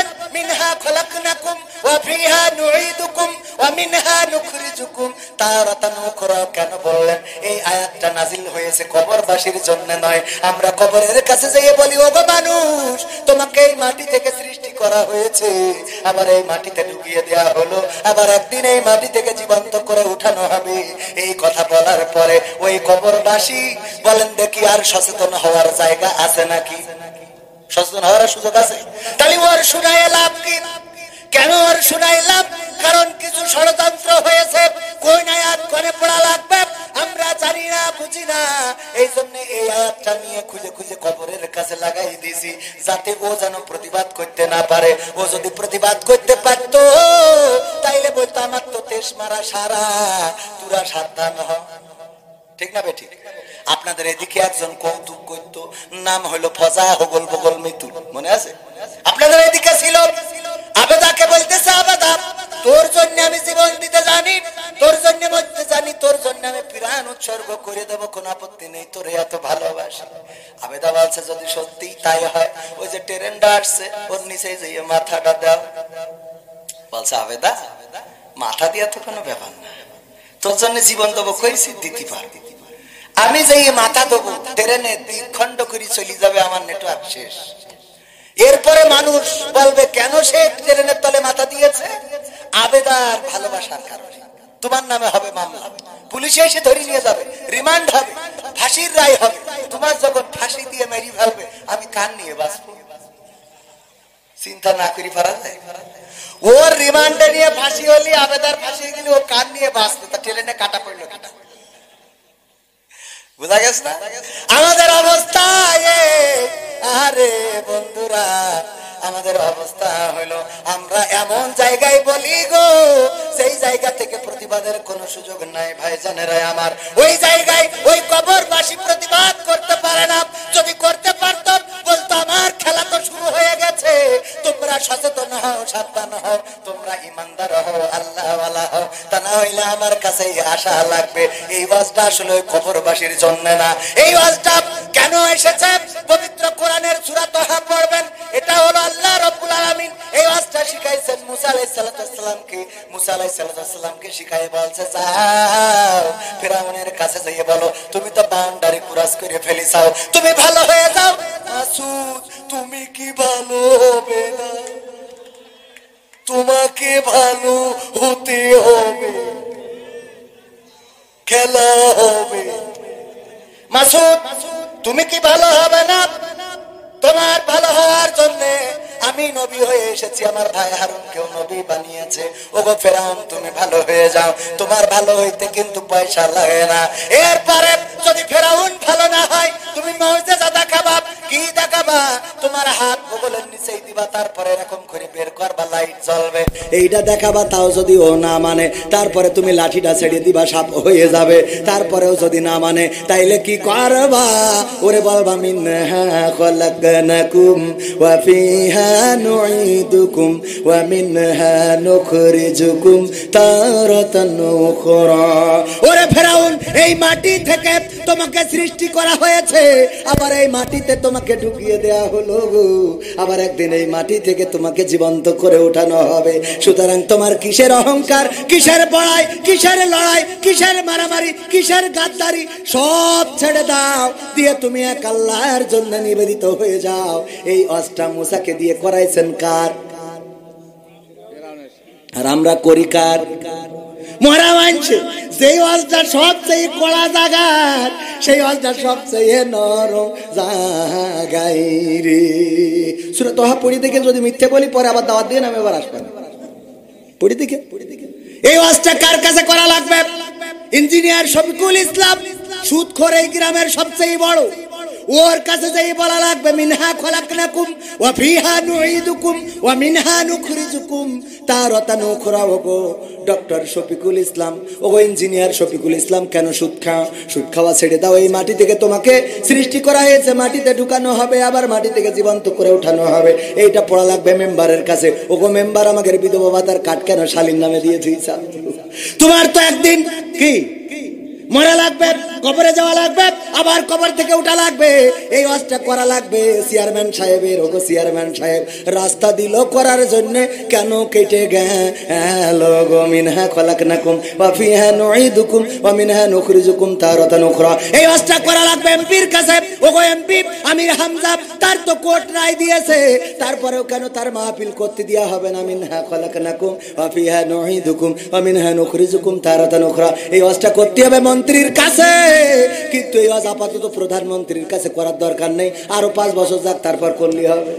ফিহা নুঈদুকুম ওয়া মিনহা নুখরিজুকুম তারাতান উখরা। কেন বললেন? এই আয়াতটা নাজিল হয়েছে কবরবাসীর জন্য নয়। আমরা কবরের কাছে যেয়ে বলি, ওগো মানুষ, তোমাকে এই মাটি থেকে সৃষ্টি করা হয়েছে, আবার এই মাটিতে ঢুকিয়ে দেওয়া হলো, আবার একদিন এই মাটি থেকে জীবন্ত করে উঠানো হবে। এই কথা বলার পরে ওই কবরবাসী বলেন দেখি আর সচেতন হওয়ার জায়গা আছে নাকি? সচেতন হওয়ার সুযোগ আছে? তাহলে ওর শুনাই লাভ কি? কেন ওর শুনাই লাভ? কারণ কিছু ষড়যন্ত্র হয়েছে। কোন আয়াত কোনে পড়া লাগবে আমরা জানি না, বুঝি না। এই জন্য এই আয়াতটা নিয়ে খুঁজে খুঁজে কবরের কাছে লাগাই দিয়েছি, যাতে ও যেন প্রতিবাদ করতে না পারে। ও যদি প্রতিবাদ করতে পারতো তাইলে বলতো আমার তো তেশ মারা সারা, তোরা সাবধান হ। ঠিক না বেঠিক? আপনাদের এদিকে একজন কৌতুক করতো, নাম হলো ফজা হগল বগল মিতুল, মনে আছে? আপনাদের এদিকে ছিল। আবেদাকে বলতেছে, আবেদা তোর জন্য আমি জীবন দিতে জানি, তোর জন্য মরতে জানি, তোর জন্য আমি প্রাণ উৎসর্গ করে দেবো, কোনো আপত্তি নেই, তোর এত ভালোবাসি। আবেদা বলছে যদি সত্যি তাই হয়, ওই যে ট্রেনটা আসছে ওর নিচে যেয়ে মাথাটা দাও। বলছে আবেদা মাথা দিয়া তো কোনো ব্যাপার না, তোর জন্য জীবন দেবো, কইছি দিতে পারবি। আমি যে মাথা দেবো ট্রেনে দ্বিখণ্ড করে চলে যাবে, আমার নেটওয়ার্ক শেষ। এরপরে মানুষ বলবে কেন সে ট্রেনের তলে মাথা দিয়েছে? আবেদার ভালোবাসার কারণে। তোমার নামে হবে মামলা, পুলিশে এসে ধরে নিয়ে যাবে, রিমান্ড হবে, ফাঁসির রায় হবে। তোমার যখন ফাঁসি দিয়ে মেরি ফেলবে, আমি কান নিয়ে বাঁচবো। চিন্তা না করি পারা যায়? ওর রিমান্ডে নিয়ে ফাঁসি হলি, আবেদার ফাঁসি গেলে ও কান নিয়ে বাঁচবে, তা ট্রেনে কাটা পড়লো কাটা। বুঝা গেছে না আমাদের অবস্থা? আরে বন্ধুরা, আমাদের অবস্থা হলো আমরা এমন জায়গায় বলি গো, সেই জায়গা থেকে প্রতিবাদের কোনো সুযোগ নাই। ভাইজানেরা আমার, ওই জায়গায় ওই কবরবাসী প্রতিবাদ করতে পারে না। যদি করতে পারত বলতো আমার খেলা তো শুরু হয়ে গেছে, তোমরা সচেতন হও, সাবধান হও, তোমরা ইমানদার হও, আল্লাহওয়ালা হও, তা না হইলে আমার কাছে আশা লাগবে। এই ওয়াজটা আসলে কবরবাসীর জন্য না। এই ওয়াজটা কেন এসেছে? পবিত্র কোরআনের সূরা তাহা পড়বেন, এটা হলো আল্লাহ রাব্বুল আলামিন এই ওয়াজটা শিখাইছেন মুসা আলাইহিস সালামকে। মুসা আলাইহিস সালামকে শিখায় বলছে, যাও ফিরআউনের কাছে যাইয়ে বলো তুমি তো বাউন্ডারি ক্রস করে ফেলেছাও, তুমি ভালো হয়ে যাও। মাসুদ তুমি কি ভালো হবে না? তোমাকে ভালো হতে হবে, খেলা হবে। মাসুদ তুমি কি ভালো হবে না? তোমার ভালো হওয়ার জন্য আমি নবী হয়ে এসেছি, আমার ভাই হারুনকেও নবী বানিয়েছে। ওগো ফেরাউন তুমি ভালো হয়ে যাও, তোমার ভালো হইতে কিন্তু পয়সা লাগে না। এরপরে যদি ফেরাউন ভালো না হয়, তুমি মুজিজা দেখাবা। কি দেখাবা? তোমার হাত বগলের নিচেই দিবা, তারপরে এরকম করে বের করবা, লাইট জ্বলবে, এইটা দেখাবা। তাও যদি ও না মানে, তারপরে তুমি লাঠিটা ছেড়ে দিবা, সাপ হয়ে যাবে। তারপরেও যদি না মানে, তাইলে কি করবা? ওরে বলবা মিনহা খলাকনাকুম ওয়া ফিহা নুঈদুকুম ওয়া মিনহা নুখরিজুকুম তারাতান উখরা। ওরে ফেরাউন, এই মাটি থেকে তোমাকে সৃষ্টি করা হয়েছে, আবার এই মাটিতে তোমাকে ঢুকিয়ে দেয়া হলো, আবার একদিন এই মাটি থেকে তোমাকে জীবন্ত করে উঠানো হবে। সুতরাং তোমার কিসের অহংকার, কিসের বড়াই, কিসের লড়াই, কিসের মারামারি, কিসের গাদ্দারি, সব ছেড়ে দাও, দিয়ে তুমি এক আল্লাহর জন্য নিবেদিত হয়ে যাও। এই ওয়াজটা মুসাকে দিয়ে করাইছেন কার? আর আমরা করি কার? মরা মানছে। যেই ওয়াজটা সবচেয়ে কড়া জায়গার, সেই ওয়াজটা সবচেয়ে নরম জায়গায় রে। সূরা তাহা পড়ি দেখে যদি মিথ্যে বলি, পরে আবার দাওয়াত দিয়ে নামে আবার আসবেন। পড়ি দেখে এই ওয়াজটা কার কাছে করা লাগবে? ইঞ্জিনিয়ার শফিকুল ইসলাম, সুদখোর এই গ্রামের সবচেয়ে বড়, ওর কাছে যাই বলা লাগবে মিনহা খলাকনাকুম ওয়া ফিহা নুঈদুকুম ওয়া মিনহা নুখরিজুকুম তারাতান উখরা। ওগো ডক্টর শফিকুল ইসলাম, ওগো ইঞ্জিনিয়ার শফিকুল ইসলাম, কেন সুদ খাও? সুদ খাওয়া ছেড়ে দাও। এই মাটি থেকে তোমাকে সৃষ্টি করা হয়েছে, মাটিতে ঢুকানো হবে, আবার মাটি থেকে জীবন্ত করে উঠানো হবে। এইটা পড়া লাগবে মেম্বারের কাছে। ওগো মেম্বার, আমাদের বিধবা ভাতার কাট কেন শালীর নামে দিয়ে দিয়েছ? তোমার তো একদিন কি মরা লাগবে। কবরে যাওয়া লাগবে, আবার কবর থেকে উঠা লাগবে, এই ওয়াজটা করা লাগবে। চেয়ারম্যান সাহেবের ওগো চেয়ারম্যান সাহেব রাস্তা দিল করার জন্য, কেন কেটে গেল গো? মিনহা খলাকনাকুম ওয়া ফিহা নুঈদুকুম ওয়া মিনহা নুখরিজুকুম তারাতান উখরা। এই ওয়াজটা করা লাগবে এমপির কাছে। ওগো এমপি আমির হামজা, তার তো কোর্ট রায় দিয়েছে, তারপরেও কেন তার মাহফিল করতে দেয়া হবে না? মিনহা খলাকনাকুম ওয়া ফিহা নুঈদুকুম ওয়া মিনহা নুখরিজুকুম তারাতান উখরা। এই ওয়াজটা করতে হবে মন্ত্রীর কাছে, কিন্তু এই ওয়াজ আপাতত প্রধানমন্ত্রীর কাছে করার দরকার নেই, আরো 5 বছর যাক তারপর করলে হবে।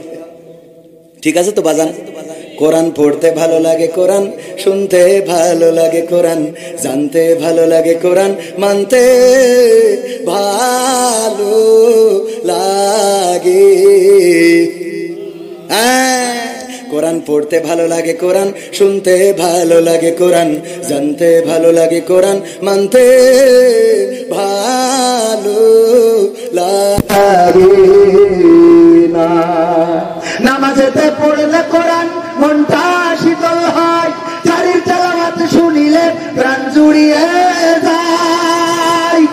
ঠিক আছে তো বাজান? কোরআন পড়তে ভালো লাগে, কোরআন শুনতে ভালো লাগে, কোরআন জানতে ভালো লাগে, কোরআন মানতে ভালো লাগে। কোরআন পড়তে ভালো লাগে, কোরআন শুনতে ভালো লাগে, কোরআন জানতে ভালো লাগে, কোরআন মানতে ভালো লাগে না। নামাজেতে পড়লে কোরআন মনটা শীতল হয়, চারির তেলাওয়াত শুনিলে প্রাণ জুড়িয়ে যায়।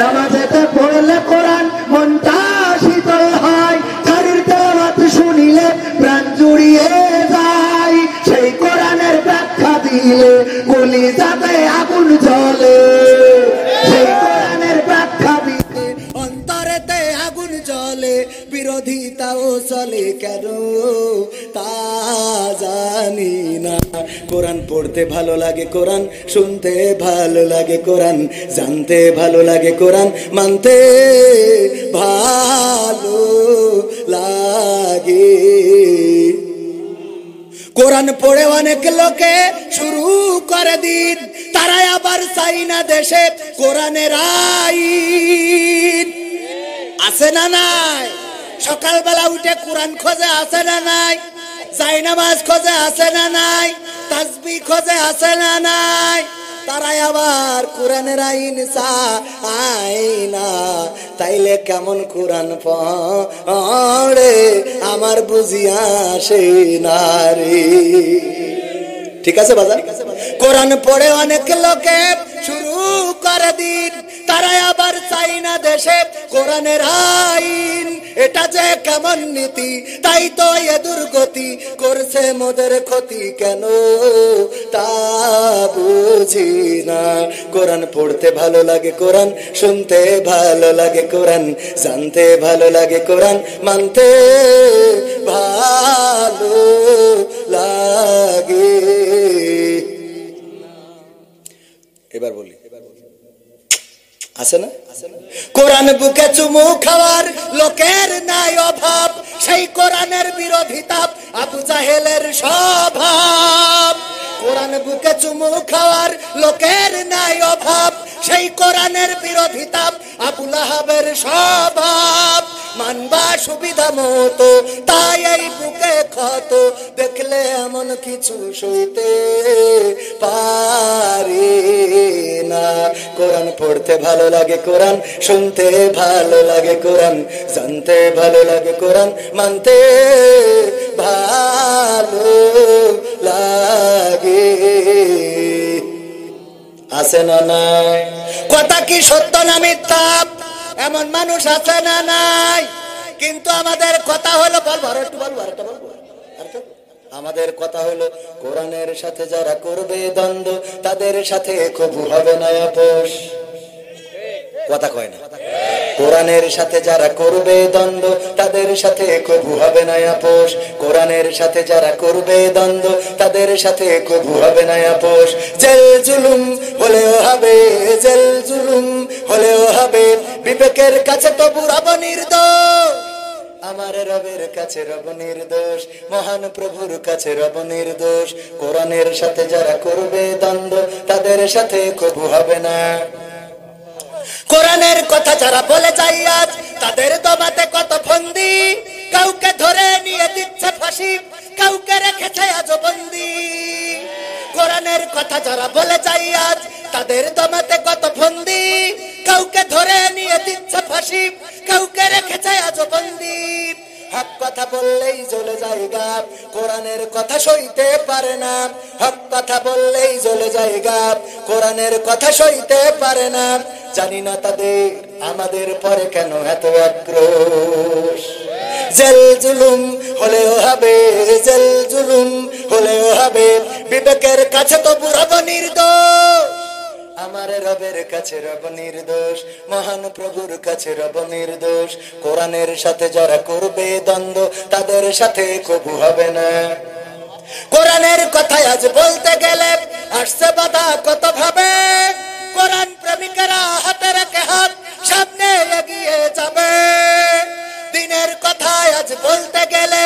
নামাজেতে পড়লে কোরআন মনটা শীতল হয়, চারির তেলাওয়াত শুনিলে প্রাণ জুড়িয়ে যায়। সেই কোরআনের ব্যাখ্যা দিলে কলিজাতে আগুন জ্বলে, সেই কোরআনের ব্যাখ্যা দিলে অন্তরেতে আগুন জ্বলে, বিরোধিতাও চলে কেন তা জানি না। কোরআন পড়তে ভালো লাগে, কোরআন শুনতে ভালো লাগে, কোরআন জানতে ভালো লাগে, কোরআন মানতে ভালো লাগে। কোরআন পড়ে অনেক লোকে শুরু করে দিন, তারাই আবার চাই না দেশে কোরআনের আইন। আছে না নাই? সকালবেলা উঠে কোরআন খোঁজে, আছে না নাই? জায়নামাজ খোঁজে, আছে না নাই? তাসবিহ খোঁজে, আছে না নাই? তারাই আবার কোরআনের আইন চায় না। তাইলে কেমন কোরআন পড়ে আমার বুঝিয়া আসে না রে। ঠিক আছে বাজার? কোরআন পড়ে অনেক লোকে শুরু করে দিন, তারাই আবার চাই না দেশে কোরআনের আইন। এটা যে কেমন নীতি, তাই তো এ দুর্গতি করছে মোদের ক্ষতি, কেন তা বুঝি না। কোরআন পড়তে ভালো লাগে, কোরআন শুনতে ভালো লাগে, কোরআন জানতে ভালো লাগে, কোরআন মানতে ভালো লাগে। এবার বলি, আছে না? কোরআন বুকে চুমু খাওয়ার লোকের নাই অভাব, সেই কোরআনের বিরোধিতা আবু জাহেলের স্বভাব। কোরআন বুকে চুমু খাওয়ার লোকের নাই অভাব, সেই কোরআনের বিরোধিতা আবু লাহাবের স্বভাব। মানবা সুবিধা মতো তাই এই বুকে ক্ষত, দেখলে এমন কিছু সইতে পারি না। কোরআন পড়তে ভালো লাগে, কোরআন শুনতে ভালো লাগে, কোরআন জানতে ভালো লাগে, কোরআন মানতে ভালো লাগে। আছে না নাই? কথা কি সত্য না মিথ্যা? এমন মানুষ আছে না নাই? কিন্তু আমাদের কথা হলো, আমাদের কথা হলো কোরআনের সাথে যারা করবে দ্বন্দ্ব, তাদের সাথে কবু হবে না আপোষ। কথা কয় না? কোরআনের সাথে যারা করবে দ্বন্দ্ব, তাদের সাথে কবু হবে না আপোষ। কোরআনের সাথে যারা করবে দ্বন্দ্ব, তাদের সাথে কবু হবে না আপোষ। জেল জুলুম হলেও হবে, জেল জুলুম হলেও হবে, বিবেকের কাছে তবু রব নির্দোষ। আমার রবের কাছে রব নির্দোষ, মহান প্রভুর কাছে রব নির্দোষ। কোরআনের সাথে যারা করবে দ্বন্দ্ব, তাদের সাথে কবু হবে না। কোরআনের কথা যারা বলে যায় আজ, তাদের দমাতে কত ফন্দি, কাউকে ধরে নিয়ে দিচ্ছে ফাঁসি, কাউকে রেখেছে আজ বন্দি। কোরআনের কথা যারা বলে যায় আজ, তাদের দমাতে কত ফন্দি, কাউকে ধরে নিয়ে দিচ্ছে ফাঁসি, কাউকে রেখেছে আজ বন্দি। হক কথা বললেই জ্বলে যায় গা, কোরআনের কথা সইতে পারে না। হক কথা বললেই জ্বলে যায় গা, কোরআনের কথা সইতে পারে না। জানি না তাদের আমাদের পরে কেন এত আক্রোশ। জেল জুলুম হলেও হবে, জেল জুলুম হলেও হবে, বিবেকের কাছে তো রব নির্দোষ। আমার রবের কাছে রব নির্দোষ, মহান প্রভুর কাছে রব নির্দোষ। কোরআনের সাথে যারা করবে দ্বন্দ্ব, তাদের সাথে কবু হবে না। কোরআনের কথাই আজ বলতে গেলে আসছে বাধা কত ভাবে। কোরআন প্রেমিকেরা হাতে রেখে হাত সামনে এগিয়ে যাবে। দিনের কথাই আজ বলতে গেলে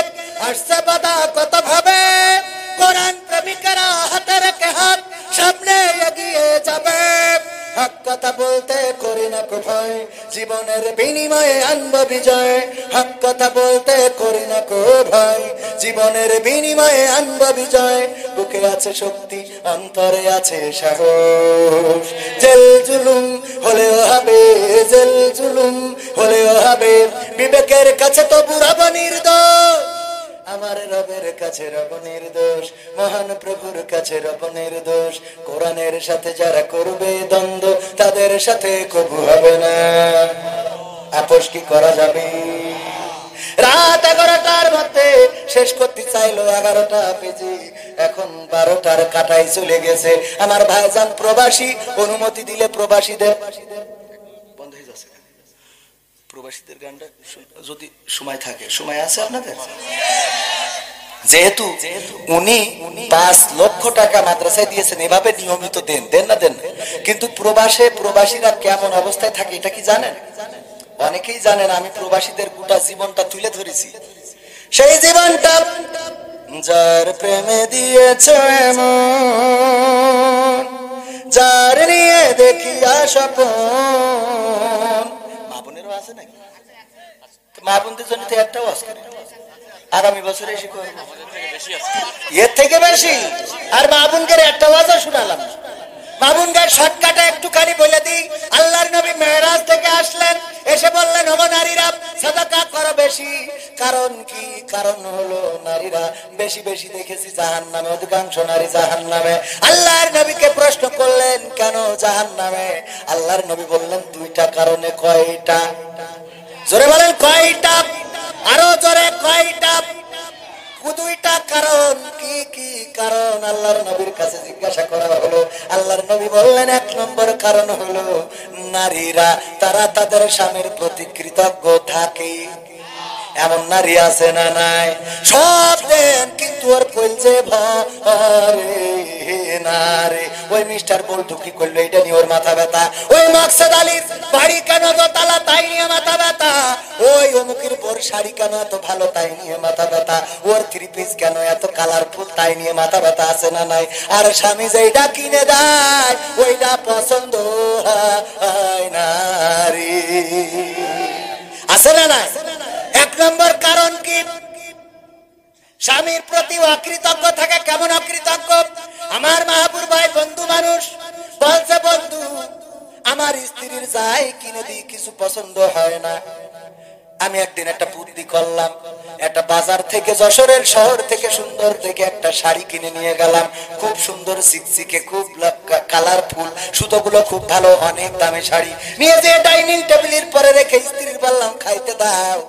আসছে বাধা কত ভাবে। কোরআন প্রেমিকেরা হাতে রেখে হাত সামনে এগিয়ে যাবে। হক কথা বলতে করি না কো ভয়, জীবনের বিনিময়ে আনবো বিজয়। হক কথা বলতে করি না কো ভয়, জীবনের বিনিময়ে আনবো বিজয়। বুকে আছে শক্তি, অন্তরে আছে সাহস। জেল জুলুম হলেও হবে, জেল জুলুম হলেও হবে, বিবেকের কাছে তো রব নির্দোষ। আমার রবের কাছে রব নির্দোষ, মহান প্রভুর কাছে রব নির্দোষ। কোরআনের সাথে যারা করবে দ্বন্দ্ব, তাদের সাথে কবু হবে না। আপোষ কি করা যাবে? রাত 11টার মধ্যে শেষ করতে চাইলো 11টা বেজে, এখন 12টার কাটাই চলে গেছে। আমার ভাইজান প্রবাসী, অনুমতি দিলে প্রবাসীদের বন্ধ হয়ে যাচ্ছে। প্রবাসীদের গানটা যদি সময় থাকে, সময় আছে আপনাদের? যেহেতু উনি 5 লক্ষ টাকা মাদ্রাসায় দিয়েছেন, এভাবে নিয়মিত দেন, দেন না দেন? কিন্তু প্রবাসীরা কেমন অবস্থায় থাকে এটা কি জানেন? অনেকেই জানেন। আমি প্রবাসীদের গোটা জীবনটা তুলে ধরেছি। সেই জীবনটা যার প্রেমে দিয়েছে মন, যার নিয়ে দেখিয়া স্বপন। মা বোনেরও আছে নাকি? মা বোনদের জন্য তো একটা ওয়াজ করে, আগামী বছর এসে করবো এর থেকে বেশি। আর মা বোনকে একটা ওয়াজও শুনালাম। মা বোনদের শর্টকাটে একটুখানি বলে দিই। আল্লাহর নবী মেরাজ থেকে আসলেন, এসে বললেন, ওগো নারীরা সাদাকা করো বেশি। কারণ কি? কারণ হলো নারীরা বেশি বেশি দেখেছি জাহান্নামে, অধিকাংশ নারী জাহান্নামে। আল্লাহর নবীকে প্রশ্ন করলেন, কেন জাহান্নামে? আল্লাহর নবী বললেন, 2টা কারণে। কয়টা? জোরে বলেন কয়টা? আরো জোরে কয়টা? 2টা কারণ। কি কি কারণ? আল্লাহর নবীর কাছে জিজ্ঞাসা করা হলো। আল্লাহর নবী বললেন, 1 নম্বর কারণ হলো নারীরা তারা তাদের স্বামীর প্রতি কৃতজ্ঞ থাকে। এমন নারী আছে না নাই? সব দেন কিন্তু ওর কইলছে ভরে না রে। ওই মিস্টার বল্টু কি করলো এটা নিয়ে ওর মাথা ব্যথা। ওই মাকসুদ আলীর বাড়ি কেন দোতলা তাই নিয়ে মাথা ব্যথা। ওই অমুকের বোর শাড়ি কেন এত ভালো তাই নিয়ে মাথা ব্যথা। ওর 3 পিস কেন এত কালারফুল তাই নিয়ে মাথা ব্যথা আছে না নাই? আর স্বামী যেটা কিনে দেয় ওইটা পছন্দ হয় না রে, আছে না নাই? 1 নম্বর কারণ কি? স্বামীর প্রতি অকৃতজ্ঞ থাকে। কেমন অকৃতজ্ঞ? আমার মাহবুব ভাই বন্ধু মানুষ বলছে, বন্ধু আমার স্ত্রীর যাই কিনে দিই কিছু পছন্দ হয় না। আমি একদিন একটা বুদ্ধি করলাম, একটা বাজার থেকে, যশোরের শহর থেকে সুন্দর থেকে একটা শাড়ি কিনে নিয়ে গেলাম। খুব সুন্দর চিকচিকে, খুব কালারফুল, সুতোগুলো খুব ভালো, অনেক দামি শাড়ি নিয়ে যে ডাইনিং টেবিলের পরে রেখে স্ত্রীর বললাম, খাইতে দাও।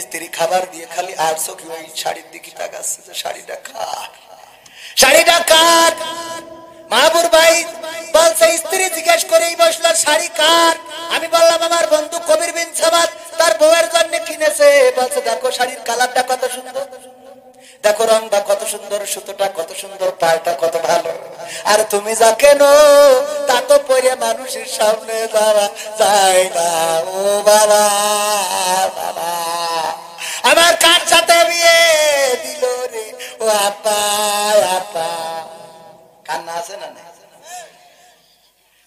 স্ত্রী খাবার দিয়ে খালি আর চোখে ওই শাড়ির দিকে তাকাচ্ছে যে শাড়িটা কার, শাড়িটা কার। মাহবুব ভাই বলছে, স্ত্রী জিজ্ঞেস করেই বসলো, শাড়ি কার? আমি বললাম, আমার বন্ধু কবির বিন সামাদ তার বউয়ের জন্য কিনেছে। বলছে, দেখো শাড়ির কালারটা কত সুন্দর, দেখো রংটা কত সুন্দর, সুতোটা কত সুন্দর, পাড়টা কত ভালো। আর তুমি যা কেন তা তো পরে মানুষের সামনে যাওয়া যায় না। ও বাবা, বাবা আমার কার সাথে বিয়ে দিল রে? ও আপা, আপা। কান্না আছে না?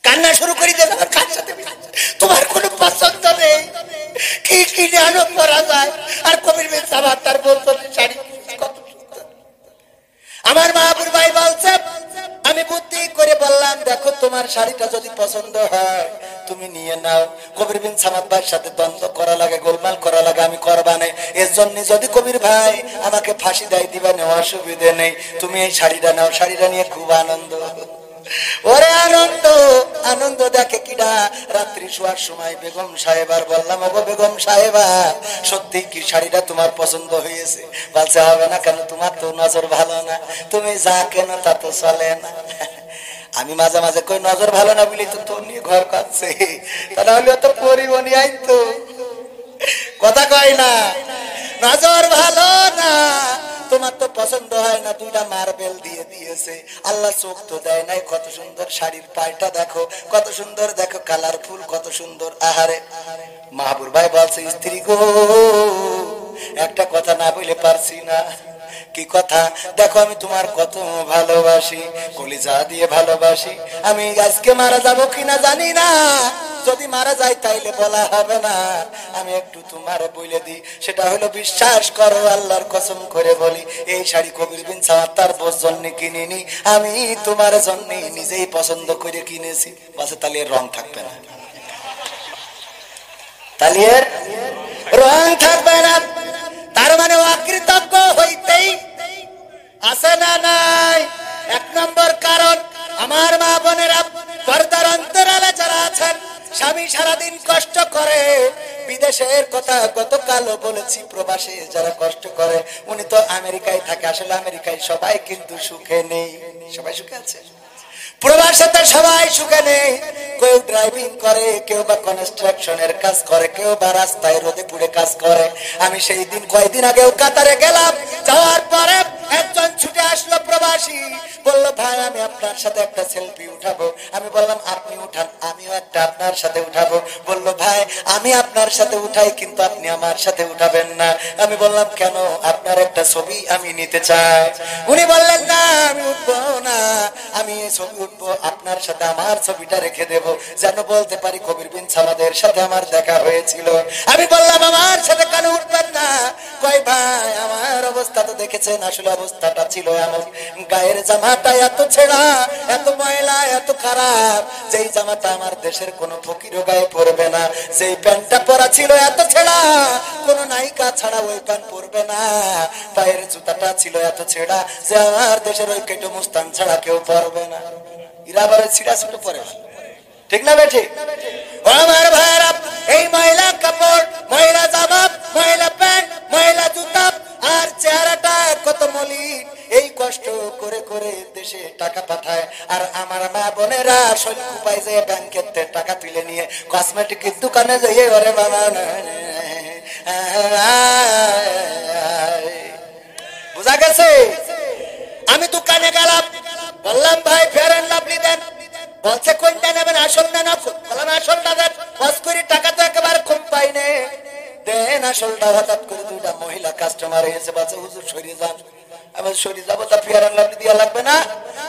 কান্না শুরু করে দেবে। কার সাথে বিয়ে? তোমার কোনো পছন্দ নেই, কি কিনে আনো করা যায়। আর কবির বিন সামাদ তার বলতো শাড়ি কত সুন্দর। আমার মাহবুব ভাই বলছে, আমি বুদ্ধি করে বললাম, দেখো তোমার শাড়িটা যদি পছন্দ হয় তুমি নিয়ে নাও। কবির বিন সামাদ ভাইয়ের সাথে দ্বন্দ্ব করা লাগে, গোলমাল করা লাগে, আমি করবা না। জন্য যদি কবির ভাই আমাকে ফাঁসি দেয় দিবা নেওয়া অসুবিধে নেই, তুমি এই শাড়িটা নাও, শাড়িটা নিয়ে খুব আনন্দ। ওরে আনন্দ আনন্দ দেখে কিনা, রাত্রি শোয়ার সময় বেগম সাহেবার বললাম, ওগো বেগম সাহেবা সত্যি কি শাড়িটা তোমার পছন্দ হয়েছে? বলছে হবে না কেন, তোমার তো নজর ভালো না, তুমি যা কেন তা তো চলে না। আমি মাঝে মাঝে কই নজর ভালো না বলি তো তোর নিয়ে ঘর কাটছে, তাহলে তো পরিবনি আইতো, কথা কয় না, নজর ভালো না, তোমার তো পছন্দ হয় না, দুইটা মার্বেল দিয়ে দিয়েছে, আল্লাহ চোখ তো দেয় নাই, কত সুন্দর শাড়ির পায়টা দেখো, কত সুন্দর দেখো কালারফুল, কত সুন্দর। আহারে মাহবুব ভাই বলছে, স্ত্রী গো একটা কথা না বলে পারছি না। কি কথা? দেখো আমি তোমার কত ভালোবাসি, কলিজা দিয়ে ভালোবাসি, আমি আজকে মারা যাবো কিনা জানি না, যদি মারা যায় তাইলে বলা হবে না, আমি একটু তোমার বলে দিই, সেটা হলো বিশ্বাস করো আল্লাহর কসম করে বলি, এই শাড়ি কবির বিন সাওয়াদ তার বোস জন্য কিনিনি, আমি তোমার জন্য নিজেই পছন্দ করে কিনেছি। বাসে তাহলে এর রং থাকবে না, তাহলে এর রং থাকবে না, তার মানে অকৃতজ্ঞ হইতেই আছে না নাই? এক নম্বর কারণ, আমার মা বোনেরা পর্দার অন্তরালে যারা আছেন, স্বামী সারাদিন কষ্ট করে, বিদেশের কথা গতকালও বলেছি, প্রবাসে যারা কষ্ট করে, উনি তো আমেরিকায় থাকে, আসলে আমেরিকায় সবাই কিন্তু সুখে নেই, সবাই সুখে আছে, প্রবাসেতে সবাই সুখে নেই, কেউ ড্রাইভিং করে, কেউ বা কনস্ট্রাকশনের কাজ করে, কেউ বা রাস্তায় রোদে পুড়ে কাজ করে। আমি সেই দিন কয়েকদিন আগেও কাতারে গেলাম, যাওয়ার পরে একজন ছুটে আসলো প্রবাসী, বললো ভাই আমি আপনার সাথে একটা সেলফি উঠাবো। আমি বললাম আপনি উঠান, আমিও একটা আপনার সাথে উঠাবো। বললো ভাই আমি আপনার সাথে উঠাই, কিন্তু আপনি আমার সাথে উঠাবেন না। আমি বললাম কেন? আপনার একটা ছবি আমি নিতে চাই। উনি বললেন না আমি উঠবো না, আমি এই ছবি উঠবো, আপনার সাথে আমার ছবিটা রেখে দেব, যেন বলতে পারি কবির বিন সাওয়াদের সাথে আমার দেখা হয়েছিল। আমি বললাম আমার সাথে কেন উঠবেন না? কই ভাই আমার অবস্থা তো দেখেছেন, আসলে অবস্থাটা ছিল এমন, গায়ের জামাটা এত ছেঁড়া, এত ময়লা, এত খারাপ, যেই জামাটা আমার দেশের কোনো ফকিরও গায়ে পরবে না, যেই প্যান্টটা পরা ছিল এত ছেঁড়া, কোন নায়িকা ছাড়া ওই প্যান্ট পরবে না, পায়ের জুতাটা ছিল এত ছেঁড়া যে আমার দেশের ওই কেটো মুস্তান ছাড়া কেউ পরবে না। এরা আবার ছিঁড়া ছুটো পরে, ঠিক না বেঠি? আমার ভাইরা এই ময়লা কাপড়, ময়লা জামা, ময়লা প্যান্ট, ময়লা জুতা, আর চেহারাটা কত মলিন, এই কষ্ট করে করে দেশে টাকা পাঠায়, আর আমার মা বোনেরা শৈল উপায় যে ব্যাংকের টাকা তুলে নিয়ে কসমেটিকের দোকানে যাইয়ে ওরে বাবা, বুঝা গেছে? আমি দোকানে গেলাম, বললাম ভাই ফেয়ার এন্ড লাভলি দেন, বলছে কোনটা নেবেন, আসল না নকল? বললাম আসলটা দেন। 5 কোটি টাকা তো একেবারে কম পাইনে, দেন আসলটা। হঠাৎ করে দুইটা মহিলা কাস্টমার এসে বলছে হুজুর সরিয়ে যান। আমি সরিয়ে যাবো, তা ফেয়ার এন্ড লাভলি দেওয়া লাগবে না?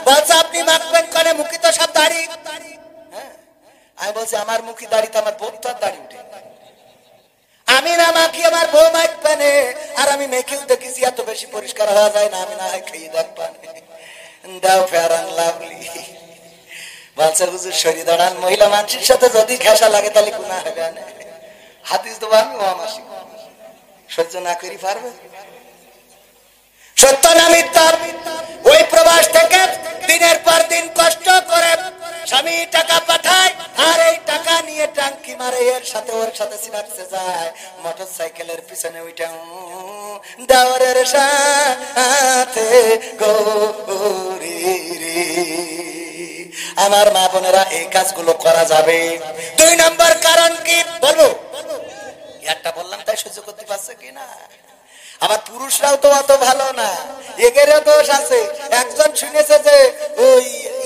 বলছে আপনি মাখবেন কানে, মুখি তো সব দাড়ি। হ্যাঁ, আমি বলছি আমার মুখি দাড়ি তো আমার বউ তো দাড়ি উঠে, আমি না মাখি আমার বউ মাখবে না, আর আমি মেখেও দেখেছি এত বেশি পরিষ্কার হওয়া যায় না, আমি না হয় খেয়ে দেখবেন, দাও ফেয়ার এন্ড লাভলি। বলছে হুজুর সরিয়ে দাঁড়ান, মহিলা মানুষের সাথে যদি ঘেঁষা লাগে তাহলে গুনাহ হবে না। হাদিস দেবো আমি, ও আমার সহ্য না করি পারবে? সত্য না মিথ্যা? ওই প্রবাস থেকে দিনের পর দিন কষ্ট করে স্বামী টাকা পাঠায়, আর এই টাকা নিয়ে টাঙ্কি মারে, এর সাথে ওর সাথে সিনাক্সে যায়, মোটর সাইকেলের পিছনে ওইটা দাওয়ারের সাথে গৌরী রে। আমার মা বোনেরা এই কাজগুলো করা যাবে। 2 নম্বর কারণ কি বলবো? একটা বললাম তাই সহ্য করতে পারছে কিনা? আবার পুরুষরাও তো অত ভালো না, এগেরও দোষ আছে। একজন শুনেছে যে ওই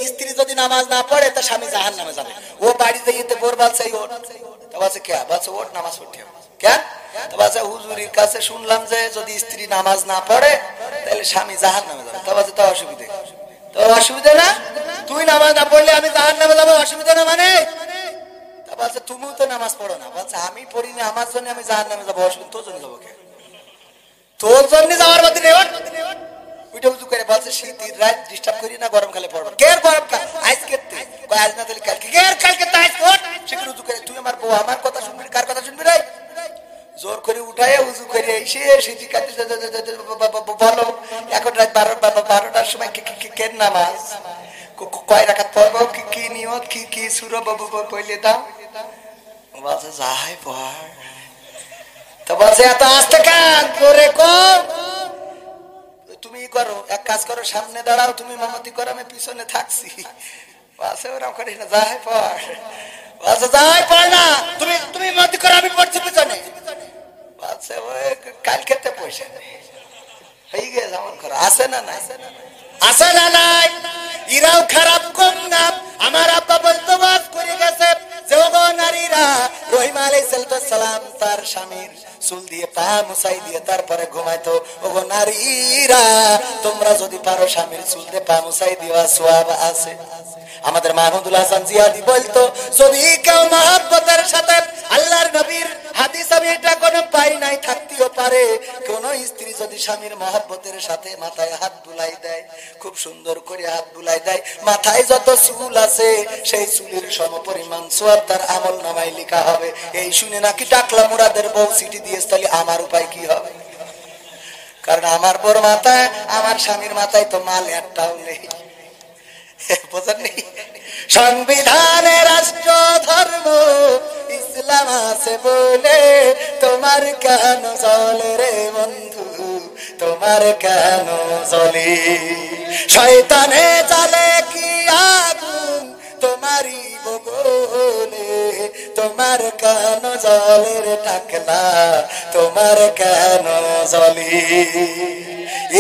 স্ত্রী যদি নামাজ না পড়ে তা স্বামী জাহান্নামে যাবে, ও বাড়িতে যেতে বলবার চাই ওঠ, তা বলছে কে? বলছে ওঠ নামাজ পড়তে হবে। কেন? তা বলছে হুজুরের কাছে শুনলাম যে যদি স্ত্রী নামাজ না পড়ে তাহলে স্বামী জাহান্নামে যাবে। তা বলছে তা অসুবিধা, তো অসুবিধা না, তুই নামাজ না পড়লে আমি জাহান্নামে যাবো, অসুবিধা না মানে? তা বলছে তুমিও তো নামাজ পড়ো না। বলছে আমি পড়িনি, আমার জন্য আমি জাহান্নামে যাবো, অসুবিধা তোর জন্য যাবো কে? তোর জন্য যাওয়ার মধ্যে ওইটা উঁচু করে বলছে শীতের রাত ডিস্টার্ব করি না, গরম কালে পড়বো। কে গরম কাল? আজকে আজ না তাহলে কালকে, কে কালকে? তাই সেখানে উঁচু করে তুই আমার বউ, আমার কথা শুনবি, কার কথা শুনবি রে? জোর করে উঠায় উজু করে এসে সিটি কাটে বলো এখন রাত 12টার সময় কেন নামাজ কয় রাকাত পড়বো কি নিয়ত কি সূরা পড়লে দাও বলছে যাই পড় তো বলছে এত আস্তে কান করে কর তুমি করো এক কাজ করো সামনে দাঁড়াও তুমি মামতি করো আমি পিছনে থাকছি বলছে ওরকম করিস না যাই পড় বলছে যাই পড় না তুমি মামতি করো আমি পড়ছি পিছনে বলছে ওই কাল খেতে পয়সা নেই হয়ে গেছে এমন করো আসে না নাই ইরাও খারাপ কম না আমার আব্বা বলতো বাস করে গেছে যে ওগো নারীরা রহিম আলাইহিস সালাম তার স্বামীর চুল দিয়ে পা মুছাই দিয়ে তারপরে ঘুমাইতো ওগো নারীরা তোমরা যদি পারো স্বামীর চুল দিয়ে পা মুছাই দিও সওয়াব আছে আমাদের মাহমুদুল হাসান জিয়াদি বলতো যদি কেউ মহব্বতের সাথে আল্লাহর নবীর হাদিস আমি এটা কোনো পাই নাই থাকতেও পারে কোন স্ত্রী যদি স্বামীর মহব্বতের সাথে মাথায় হাত বুলাই দেয় খুব সুন্দর করে হাত বুলাই দেয় মাথায় যত চুল আছে সেই চুলের সমপরিমাণ সওয়াব তার আমলনামায় লেখা হবে এই শুনে নাকি টাকলা মুরাদের বউ সিটি দিয়ে তাহলে আমার উপায় কি হবে কারণ আমার বড় মাথায় আমার স্বামীর মাথায় তো মাল একটাও নেই বোঝেননি সংবিধানে রাষ্ট্র ধর্ম ইসলাম আছে বলে তোমার কেন জ্বলে রে বন্ধু তোমার কেন জ্বলে শয়তানে জ্বলে কি আগুন তোমারই বগলে তোমার কেন জ্বলে রে টাকলা তোমার কেন জ্বলে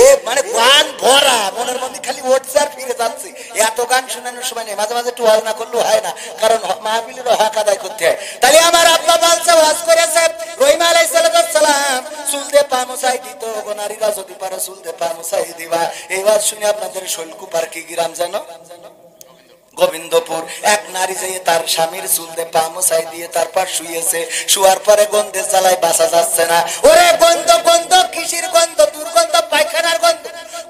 এ মানে গান ভরা মনের মধ্যে খালি উঠছে আর ফিরে যাচ্ছে এত গান শোনানোর সময় নেই মাঝে মাঝে একটু ওয়াজ না করলেও হয় না কারণ মাহফিলের হক আদায় করতে হয় তাহলে আমার আব্বা বলছে ওয়াজ করেছে রহিম আলাইহিস সালাম চুল দিয়ে পা মুছাই দিত গো নারীরা যদি পারো চুল দিয়ে পা মুছাই দিবা এই ওয়াজ শুনে আপনাদের শৈলকুপার কি গ্রাম জানো গোবিন্দপুর এক নারী যেয়ে তার স্বামীর চুল দিয়ে পা মুছাই দিয়ে তারপর শুয়েছে শুয়ার পরে গন্ধে জ্বালায় বাঁচা যাচ্ছে না ওরে গন্ধ কিসির গন্ধ দুর্গন্ধ পায়খানার গন্ধ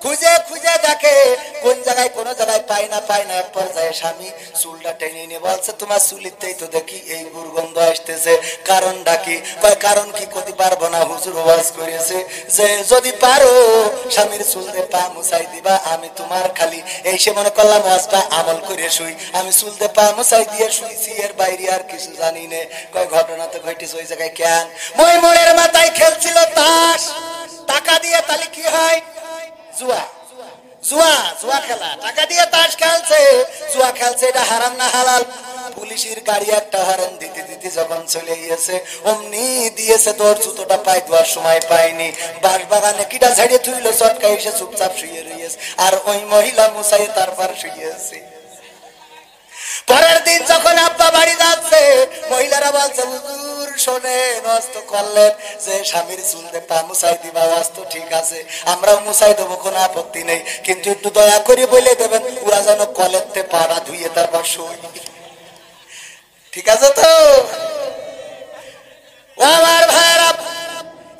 খুঁজে খুঁজে দেখে কোন জায়গায় কোন জায়গায় পায় না এক পর্যায়ে স্বামী চুলটা টেনে নিয়ে বলছে তোমার চুলিতেই তো দেখি এই দুর্গন্ধ আসতেছে কারণটা কি কয় কারণ কি করতে পারবো না হুজুর ওয়াজ করেছে যে যদি পারো স্বামীর চুল দিয়ে পা মুছাই দিবা আমি তোমার খালি এই সে মনে করলাম ওয়াজটা আমল করে শুই আমি চুল দিয়ে পা মুছাই দিয়ে শুইছি এর বাইরে আর কিছু জানি না কয় ঘটনা তো ঘটেছে ওই জায়গায় কেন মই মোড়ের মাথায় খেলছিল তাস টাকা দিয়ে তাহলে কি হয় জুয়া খেলা টাকা দিয়ে তাস খেলছে জুয়া খেলছে এটা হারাম না হালাল পুলিশের গাড়ি একটা হরন দিতে দিতে যখন চলে গিয়েছে অমনি দিয়েছে তোর জুতোটা পাই দেওয়ার সময় পাইনি বাস বাগানে কিটা ঝাড়িয়ে তুইলো চটকা এসে চুপচাপ শুয়ে রয়েছে আর ওই মহিলা মুসাই তারপর শুয়েছে পরের দিন যখন আব্বা বাড়ি যাচ্ছে মহিলারা বলছে হুজুর শোনেন ওয়াজ করলেন যে স্বামীর চুল দিয়ে পা মুছাই দিবা ওয়াজ তো ঠিক আছে আমরাও মুছাই দেবো কোনো আপত্তি নেই কিন্তু একটু দয়া করে বলে দেবেন ওরা যেন কলেতে পাড়া ধুয়ে তারপর শুই ঠিক আছে তো আমার ভাইরা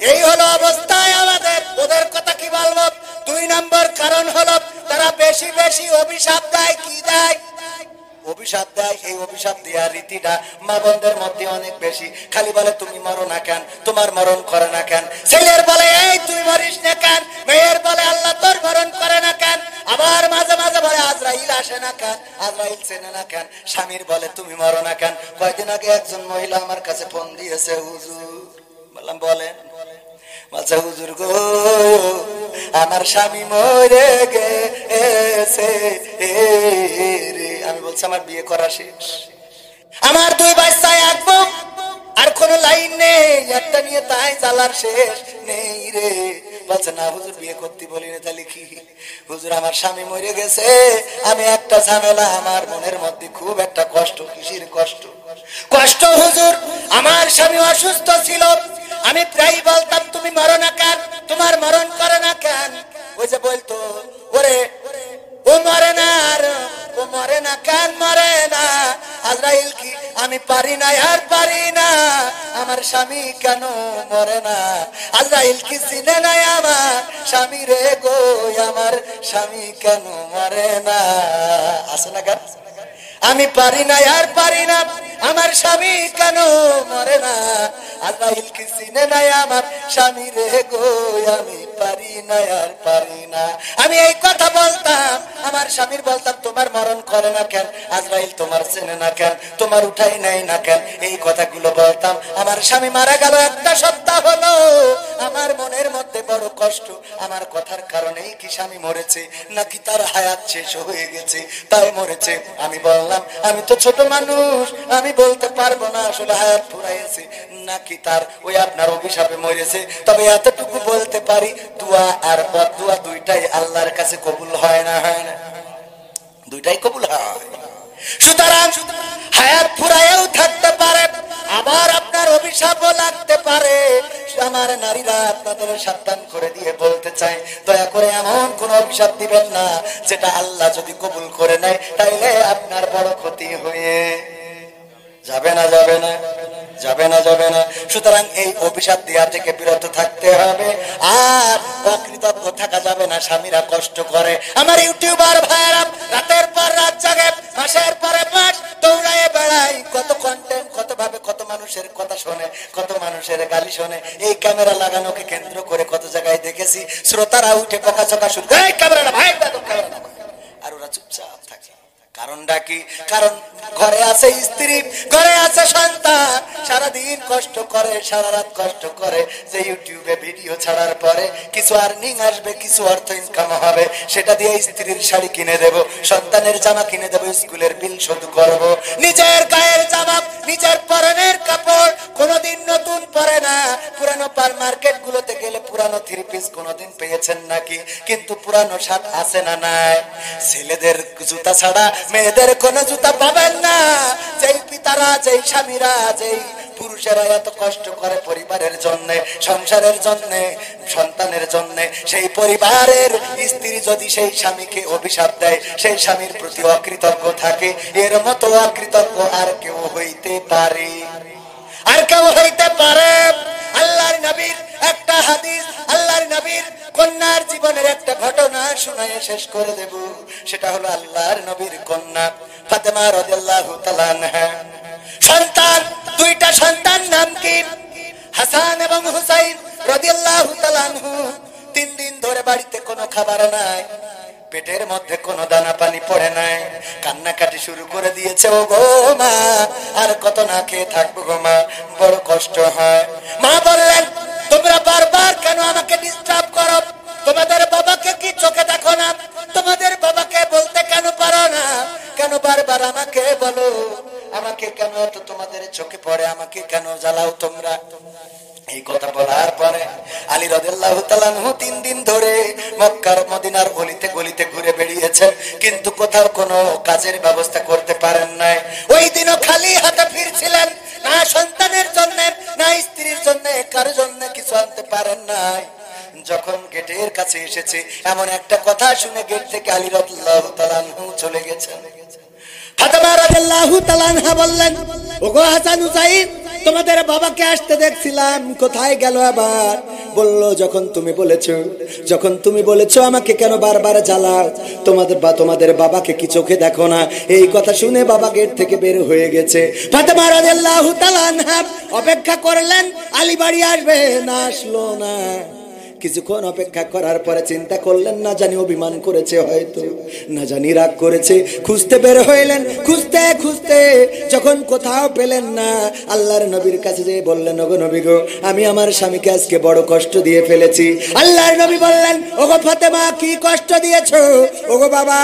এই হলো অবস্থায় আমাদের ওদের কথা কি বলবো 2 নম্বর কারণ হলো তারা বেশি বেশি অভিশাপ দেয় কি দেয় অভিশাপ দেয় এই অভিশাপ দেওয়ার রীতিটা মা বোনদের মধ্যে অনেক বেশি খালি বলে তুমি মরো না কেন তোমার মরণ করে না কেন ছেলের বলে এই তুই মরিস না কেন মেয়ের বলে আল্লাহ তোর মরণ করে না কেন আবার মাঝে মাঝে বলে আজরাইল আসে না কেন আজরাইল চেনে না কেন স্বামীর বলে তুমি মরো না কেন কয়েকদিন আগে একজন মহিলা আমার কাছে ফোন দিয়েছে হুজুর বললাম বলেন বলছে হুজুর গো আমার স্বামী মরে গেছে রে আমি বলছি আমার বিয়ে করা শেষ আমার 2 বাচ্চা এক বউ আর কোন লাইন নেই একটা নিয়ে তাই জ্বালার শেষ নেই রে বলছে না হুজুর বিয়ে করতে বলি না তাহলে কি হুজুর আমার স্বামী মরে গেছে আমি একটা ঝামেলা আমার মনের মধ্যে খুব একটা কষ্ট কিসের কষ্ট হুজুর আমার স্বামী অসুস্থ ছিল আমি প্রায় বলতাম তুমি মরো না কেন তোমার মরণ করে না কেন ওই যে বলতো ওরে ও মরে না আর ও মরে না কেন মরে না আজরাইল কি আমি পারি না আর পারি না আমার স্বামী কেন মরে না আজরাইল কি চিনে নাই আমার স্বামী রে গো আমার স্বামী কেন মরে না আছে না গান আমি পারি না আর পারি না আমার স্বামী কেন মরে না আজরাইল কি চিনে নাই আমার স্বামী রে গো, আমি পারি না আর পারি না। আমি এই কথা বলতাম, আমার স্বামীর বলতাম তোমার মরণ করে না কেন, আজরাইল তোমার চেনে না কেন, তোমার উঠাই নাই না কেন, এই কথাগুলো বলতাম। আমার স্বামী মারা গেল একটা সপ্তাহ হলো, আমার মনের মধ্যে বড় কষ্ট। আমার কথার কারণেই কি স্বামী মরেছে নাকি তার হায়াত শেষ হয়ে গেছে তাই মরেছে? আমি বললাম আমি তো ছোট মানুষ, আমি বলতে পারবো না আসলে হায়াত ফুরাইছে নাকি তার ওই আপনার অভিশাপে মরেছে। তবে এতটুকু বলতে পারি, দোয়া আর বদদোয়া দুইটাই আল্লাহর কাছে কবুল হয় না, হয় না? দুইটাই কবুল হয়। সুতরাং হায়াত ফুরাইয়াও থাকতে পারে, আবার আপনার অভিশাপও লাগতে পারে। আমার নারীরা আপনাদের সাবধান করে দিয়ে বলতে চাই, দয়া করে এমন কোন অভিশাপ দিবেন না যেটা আল্লাহ যদি কবুল করে নেয় তাইলে আপনার বড় ক্ষতি হয়ে যাবে না, যাবে না, যাবে না, যাবে না। সুতরাং এই অভিশাপ দেওয়া থেকে বিরত থাকতে হবে, আর অকৃতজ্ঞ থাকা যাবে না। স্বামীরা কষ্ট করে, আমার ইউটিউবার ভাইরা রাতের পর রাত জাগে, মাসের পরে মাস দৌড়ায় বেড়ায়, কত কন্টেন্ট, কত ভাবে কত মানুষের কথা শোনে, কত মানুষের গালি শোনে। এই ক্যামেরা লাগানোকে কেন্দ্র করে কত জায়গায় দেখেছি শ্রোতারা উঠে বকাঝকা শুরু করে, ক্যামেরা ভাই, আর ওরা চুপচাপ থাকে। কারণটা কি? কারণ ঘরে আছে স্ত্রী, ঘরে আছে সন্তান, সারাদিন কষ্ট করে, সারা রাত কষ্ট করে, যে ইউটিউবে ভিডিও ছাড়ার পরে কিছু আর্নিং আসবে, কিছু অর্থ ইনকাম হবে, সেটা দিয়ে স্ত্রীর শাড়ি কিনে দেব, সন্তানের জামা কিনে দেব, স্কুলের বিল শোধ করব। নিজের গায়ের জামা, নিজের পরনের কাপড় কোনোদিন নতুন পরে না। পুরানো মার্কেট গুলোতে গেলে পুরানো থ্রি পিস কোনোদিন পেয়েছেন নাকি? কিন্তু পুরানো শার্ট আছে না নাই? ছেলেদের জুতা ছাড়া মেয়েদের কোনো জুতা পাবেন না। যেই পিতারা, যেই স্বামীরা, যেই পুরুষেরা এত কষ্ট করে পরিবারের জন্য, সংসারের জন্য, সন্তানের জন্য, সেই পরিবারের স্ত্রী যদি সেই স্বামীকে অভিশাপ দেয়, সেই স্বামীর প্রতি অকৃতজ্ঞ থাকে, এর মতো অকৃতজ্ঞ আর কেউ হইতে পারে? আর কেউ হইতে পারে? আল্লাহর নবীর একটা হাদিস, আল্লাহর নবীর কন্যার জীবনের একটা ঘটনা শুনায়ে শেষ করে দেব। সেটা হলো আল্লাহর নবীর কন্যা ফাতেমা রাদিয়াল্লাহু তাআলা আনহা। সন্তান, দুইটা সন্তান, নাম কি? হাসান এবং হুসাইন রাদিয়াল্লাহু তাআলা আনহু। 3 দিন ধরে বাড়িতে কোনো খাবার নাই, পেটের মধ্যে কোনো দানা পানি পড়ে নাই, কান্নাকাটি শুরু করে দিয়েছে। ও গো মা, আর কত না খেয়ে থাকবো গো মা, বড় কষ্ট হয়। মা বললেন, তোমরা বারবার কেন আমাকে ডিস্টার্ব করো? তোমাদের বাবাকে কি চোখে দেখো না? তোমাদের বাবাকে বলতে কেন পারো না? কেন বারবার আমাকে বলো? আমাকে কেন তো তোমাদের চোখে পড়ে? আমাকে কেন জ্বালাও তোমরা? এই কথা বলার পরে আলী রাদিয়াল্লাহু তাআলা আনহু 3 দিন ধরে মক্কার মদিনার গলিতে গলিতে ঘুরে বেরিয়েছেন, কিন্তু কোথাও কোনো কাজের ব্যবস্থা করতে পারেন নাই। ওই দিনও খালি হাতে ফিরছিলেন, না সন্তানের জন্য, না স্ত্রীর জন্য, কারোর জন্য কিছু আনতে পারেন নাই। যখন গেটের কাছে এসেছে, এমন একটা কথা শুনে গেট থেকে আলী রাদিয়াল্লাহু তাআলা আনহু চলে গেছেন। ফাতেমা রাদিয়াল্লাহু তাআলা আনহা বললেন, ওগো হাসান হুসাইন, তোমাদের বাবাকে আসতে দেখছিলাম, কোথায় গেল আবার? বলল, যখন তুমি বলেছো আমাকে কেন বারবার জ্বালাও, তোমাদের বাবাকে কি চোখে দেখো না? এই কথা শুনে বাবা গেট থেকে বের হয়ে গেছে। ফাতেমা রাদিয়াল্লাহু তাআলা আনহা অপেক্ষা করলেন আলী বাড়ি আসবে, না আসলো না। কিছুক্ষণ অপেক্ষা করার পরে চিন্তা করলেন, না জানি অভিমান করেছে, হয়তো না জানি রাগ করেছে। খুঁজতে বের হইলেন, খুঁজতে খুঁজতে যখন কোথাও পেলেন না, আল্লাহর নবীর কাছে যেয়ে বললেন, ওগো নবী গো, আমি আমার স্বামীকে আজকে বড় কষ্ট দিয়ে ফেলেছি। আল্লাহর নবী বললেন, ওগো ফাতেমা, কি কষ্ট দিয়েছো? ওগো বাবা,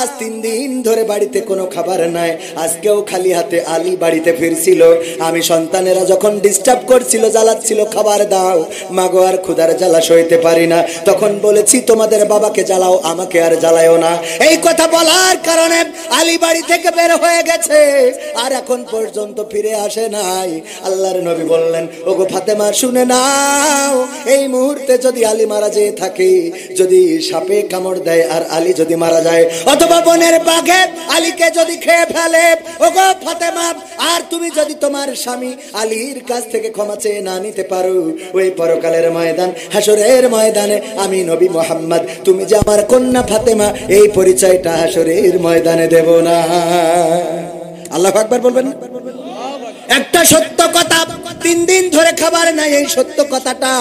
আজ 3 দিন ধরে বাড়িতে কোনো খাবার নাই, আজকেও খালি হাতে আলী বাড়িতে ফিরছিল। আমি সন্তানেরা যখন ডিস্টার্ব করছিল, জ্বালাচ্ছিল, খাবার দাও, মাগো আর ক্ষুধার জ্বালা হইতে পারি না, তখন বলেছি তোমাদের বাবাকে জ্বালাও, আমাকে আর জ্বালায়ও না। এই কথা বলার কারণে আলী বাড়ি থেকে বের হয়ে গেছে, আর এখন পর্যন্ত ফিরে আসে নাই। আল্লাহর নবী বললেন, ওগো ফাতেমা, শুনে নাও, এই মুহূর্তে যদি আলী মারা যেয়ে থাকে, যদি সাপে কামড় দেয় আর আলী যদি মারা যায়, অথবা বনের বাঘে আলীকে যদি খেয়ে ফেলে, ওগো ফাতেমা, আর তুমি যদি তোমার স্বামী আলীর কাছ থেকে ক্ষমা চেয়ে না নিতে পারো, ওই পরকালের ময়দান, হাসরের ময়দানে আমি নবী মুহাম্মদ, তুমি যে আমার কন্যা ফাতেমা, এই পরিচয়টা হাসরের ময়দানে দেব না। আল্লাহু আকবার বলবেন। একটা সত্য কথা, 3 দিন ধরে খাবার নাই, এই সত্য কথাটা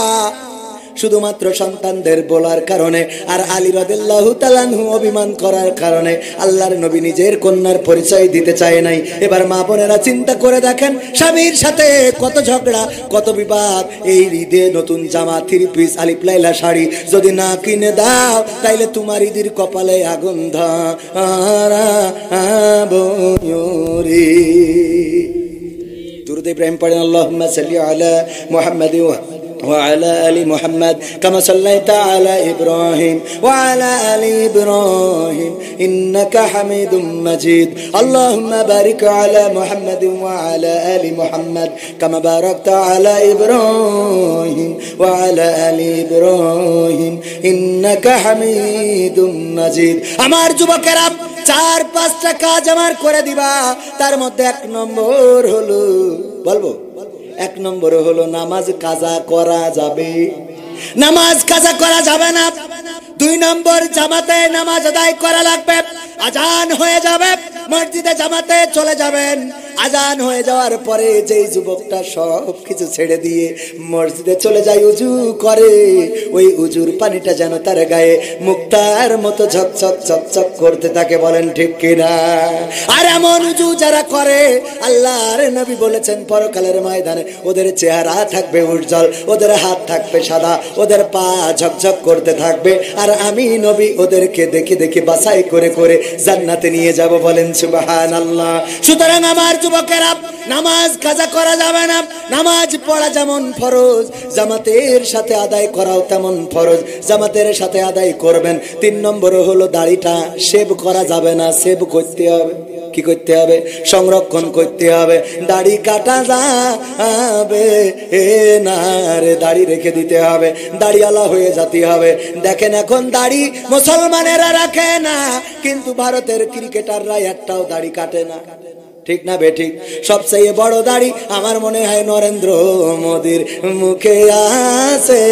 শুধুমাত্র সন্তানদের বলার কারণে আর আলী রাদিয়াল্লাহু তাআলা আনহু অভিমান করার কারণে আল্লাহর নবী নিজের কন্যার পরিচয় দিতে চায় নাই। এবার মা বোনেরা চিন্তা করে দেখেন, স্বামীর সাথে কত ঝগড়া, কত বিবাদ। এই ঈদে নতুন জামা, 3 পিস, আলিফ লাইলা শাড়ি যদি না কিনে দাও, তাইলে তোমার ঈদের কপালে আগুন ধরাবো। দুরূদ ইব্রাহিম পড়েন, আল্লাহুম্মা সাল্লি আলা মুহাম্মাদি وعلى آل محمد كما صليت على إبراهيم وعلى آل إبراهيم إنك حميد مجيد اللهم بارك على محمد وعلى آل محمد كما باركت على إبراهيم وعلى آل إبراهيم إنك حميد مجيد আমার যুবকেরা 4-5টা কাজ আমার করে দিবা। তার মধ্যে 1 নম্বর হলো, বলবো 1 নম্বর হলো নামাজ কাজা করা যাবে, নামাজ কাজা করা যাবে না। 2 নম্বর জামাতে নামাজ আদায় করা লাগবে। আজান হয়ে যাবে, মসজিদে জামাতে চলে যাবেন। আজান হয়ে যাওয়ার পরে যেই যুবকটা সব কিছু ছেড়ে দিয়ে মসজিদে চলে যায়, উজু করে, ওই উজুর পানিটা যেন তার গায়ে মুক্তার মতো ঝকঝক ঝকঝক করতে থাকে, বলেন ঠিক কিনা? আর এমন উজু যারা করে, আল্লাহর নবী বলেছেন পরকালের ময়দানে ওদের চেহারা থাকবে উজ্জ্বল, ওদের হাত থাকবে সাদা, ওদের পা ঝকঝক করতে থাকবে, আর আমি নবী ওদেরকে দেখে দেখে বাছাই করে করে জান্নাতে নিয়ে যাব, বলেন সুবহানাল্লাহ। সুতরাং আমার যুবকেরা, নামাজ কাজা করা যাবে না। নামাজ পড়া যেমন ফরজ, জামাতের সাথে আদায় করাও তেমন ফরজ, জামাতের সাথে আদায় করবেন। 3 নম্বর হলো দাড়িটা শেভ করা যাবে না, শেভ করতে হবে। কি করতে হবে? সংরক্ষণ করতে হবে। দাড়ি কাটা যাবে না রে, দাড়ি রেখে দিতে হবে, দাড়িওয়ালা হয়ে যেতে হবে। দেখেন এখন দাড়ি মুসলমানেরা রাখে না, কিন্তু ভারতের ক্রিকেটাররা একটাও দাড়ি কাটে না, ঠিক না বেঠিক? সবচেয়ে বড় দাড়ি আমার মনে হয় নরেন্দ্র মোদির মুখে আছে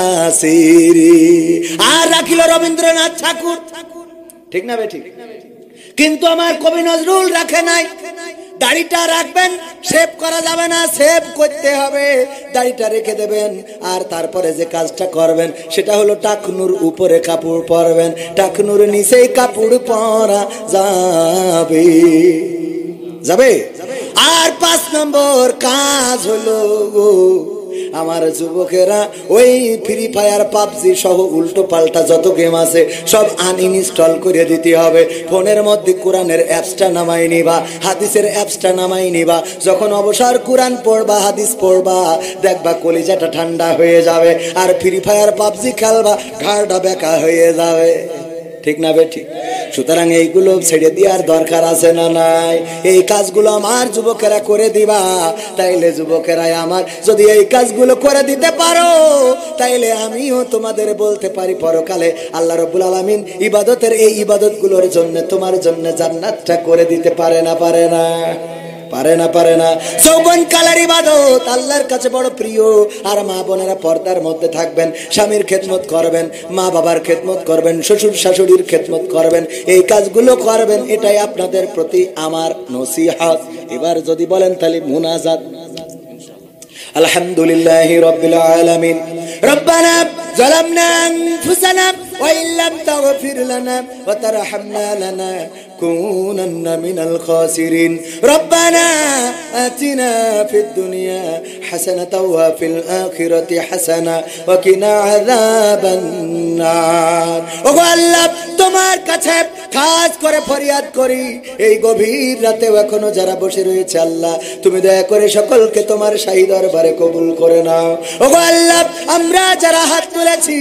আসিরি, আর রাখিল রবীন্দ্রনাথ ঠাকুর, ঠিক না বেঠিক? কিন্তু আমার কবি নজরুল রাখে নাই। দাড়িটা রাখবেন, শেভ করা যাবে না, শেভ করতে হবে, দাড়িটা রেখে দেবেন। আর তারপরে যে কাজটা করবেন সেটা হলো টাকনুর উপরে কাপড় পরবেন, টাকনুর নিচেই কাপড় পরা যাবে যাবে। আর 5 নম্বর কাজ হলো, আমার যুবকেরা ওই ফ্রি ফায়ার, পাবজি সহ উল্টো পাল্টা যত গেম আছে সব আনইনস্টল করে দিতে হবে। ফোনের মধ্যে কোরআনের অ্যাপসটা নামাই নিবা, হাদিসের অ্যাপসটা নামাই নিবা। যখন অবসর কোরআন পড়বা, হাদিস পড়বা, দেখবা কলিজাটা ঠান্ডা হয়ে যাবে। আর ফ্রি ফায়ার পাবজি খেলবা, ঘাড়টা বেঁকা হয়ে যাবে, ঠিক না বেঠিক? সুতরাং এইগুলো ছেড়ে দেওয়ার দরকার আছে না নাই? এই কাজগুলো আমার যুবকেরা করে দিবা। তাইলে যুবকেরা আমার, যদি এই কাজগুলো করে দিতে পারো, তাইলে আমিও তোমাদের বলতে পারি পরকালে আল্লাহ রাব্বুল আলামিন ইবাদতের এই ইবাদতগুলোর জন্য তোমার জন্য জান্নাতটা করে দিতে পারে না? পারে না? পারে না? পারে না? যৌবন কালের ইবাদত আল্লাহর কাছে বড় প্রিয়। আর মা বোনেরা পর্দার মধ্যে থাকবেন, স্বামীর খেদমত করবেন, মা বাবার খেদমত করবেন, শ্বশুর শাশুড়ির খেদমত করবেন, এই কাজগুলো করবেন। এটাই আপনাদের প্রতি আমার নসিহত। এবার যদি বলেন তাহলে মুনাজাত। আলহামদুলিল্লাহি রাব্বিল আলামিন। রব্বানা যালামনা আনফুসানা ওয়া ইল্লাম তাগফির লানা ওয়া তারহামনা লানাকুনান্না মিনাল খাসিরিন। রব্বানা আতিনা ফিদ দুনিয়া হাসানাতাও ওয়া ফিল আখিরাতি হাসানা ওয়া কিনা আযাবান নার। ওগো আল্লাহ, তোমার কাছে খাস করে ফরিয়াদ করি, এই গভীর রাতেও এখনো যারা বসে রয়েছে আল্লাহ, তুমি দয়া করে সকলকে তোমার শাহী দরবারে কবুল করে নাও। ওগো আল্লাহ, আমরা যারা হাত তুলেছি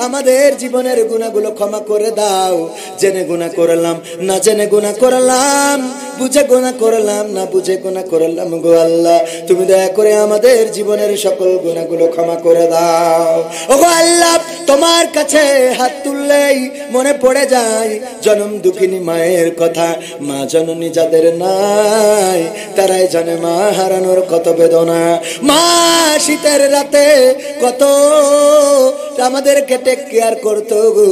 আমাদের জীবনের গুনাহগুলো ক্ষমা করে দাও। জেনে গুনাহ করলাম, না জেনে গুনাহ করলাম, বুঝে গুনাহ করলাম, না বুঝে গুনাহ করলাম, গো আল্লাহ তুমি দয়া করে আমাদের জীবনের সকল গুনাহগুলো ক্ষমা করে দাও। ওগো আল্লাহ, তোমার কাছে হাত তুললেই মনে পড়ে যায় জনম দুঃখিনী মায়ের কথা। মা জননী যাদের নাই তারাই জানে মা হারানোর কত বেদনা। মা শীতের রাতে কত আমাদেরকে টেক কেয়ার করতো গো।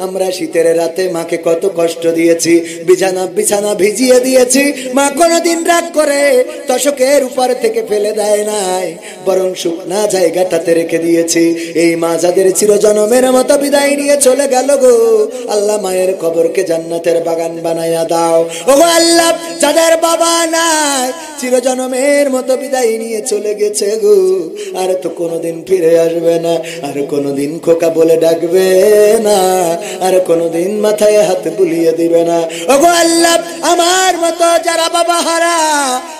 আমরা শীতের রাতে মাকে কত কষ্ট দিয়েছি, বিছানা ভিজিয়ে দিয়েছি। মা কোনোদিন রাগ করে তোশকের উপর থেকে ফেলে দেয় নাই, বরং শুকনা জায়গাটাতে রেখে দিয়েছি। এই মা যাদের চিরজনমের মতো বিদায় নিয়ে চলে গেল গো, আল্লাহ মায়ের কবরকে জান্নাতের বাগান বানাইয়া দাও। ও গো আল্লাহ, যাদের বাবা নাই, চিরজনমের মতো বিদায় নিয়ে চলে গেছে গো, আর তো কোনোদিন ফিরে আসবে না, আর কোনোদিন খোকা বলে ডাকবে না, আর কোনোদিন মাথায় হাত বুলিয়ে দিবে না। ও গো আল্লাহ, আমার মতো যারা বাবা হারা,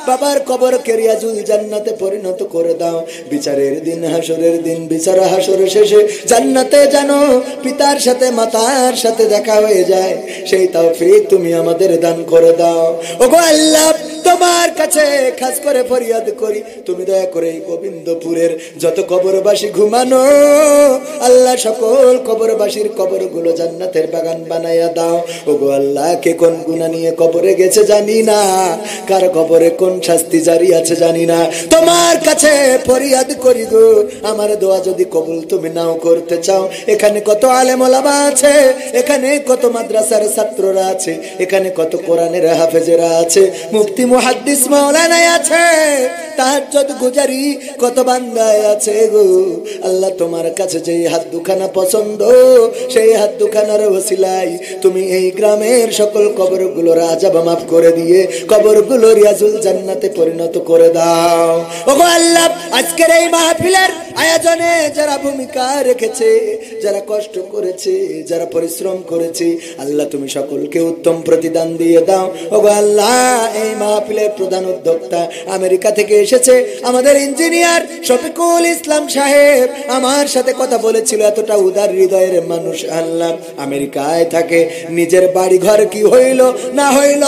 বাবার কবরকে রিয়াজুল জান্নাতে পরিণত করে দাও। বিচারের দিন, হাসরের দিন, বিচার হাসর শেষে জান্নাতে জানো পিতার সাথে মাতার সাথে দেখা হয়ে যায়, সেই তৌফিক তুমি আমাদের দান করে দাও। ও গো আল্লাহ, তোমার কাছে খাস করে ফরিয়াদ করি, তুমি দয়া করে এই গোবিন্দপুরের যত কবরবাসী ঘুমানো, আল্লাহ সকল কবরবাসীর কবরগুলো জান্নাতের বাগান বানাইয়া দাও। ও গো আল্লাহ, কে কোন গুনাহ নিয়ে কবরে গেছে জানি না, কার কবরে কোন শাস্তি জারি আছে জানি না, তোমার কাছে ফরিয়াদ করি গো। আমার দোয়া যদি কবুল তুমি নাও করতে চাও, এখানে কত আলেম ওলামা আছে, এখানে কত মাদ্রাসার ছাত্ররা আছে, এখানে কত কোরআনের হাফেজেরা আছে, মুফতি মুহাদ্দিস মাওলানা আছে, তাহাজ্জুদ গুজারি কত বান্দায় আছে গো। আল্লাহ, তোমার কাছে যেই হাত দুখানা পছন্দ, সেই হাত দুখানার ওসিলায় তুমি এই গ্রামের সকল কবরগুলোর আযাব মাফ করে দিয়ে কবরগুলো রিয়াজুল জান্নাতে পরিণত করে দাও। ওগো আল্লাহ, আজকের এই মাহফিলের আয়োজনে যারা ভূমিকা রেখেছে, যারা কষ্ট করেছে, যারা পরিশ্রম করেছে, আল্লাহ তুমি সকলকে উত্তম প্রতিদান দিয়ে দাও। ওগো আল্লাহ, এই মাহফিলের প্রধান উদ্যোক্তা আমেরিকা থেকে এসেছে আমাদের ইঞ্জিনিয়ার শফিকুল ইসলাম সাহেব, আমার সাথে কথা বলেছিল, এতটা উদার হৃদয়ের মানুষ। আল্লাহ, আমেরিকায় থাকে, নিজের বাড়ি ঘর কি হইল না হইল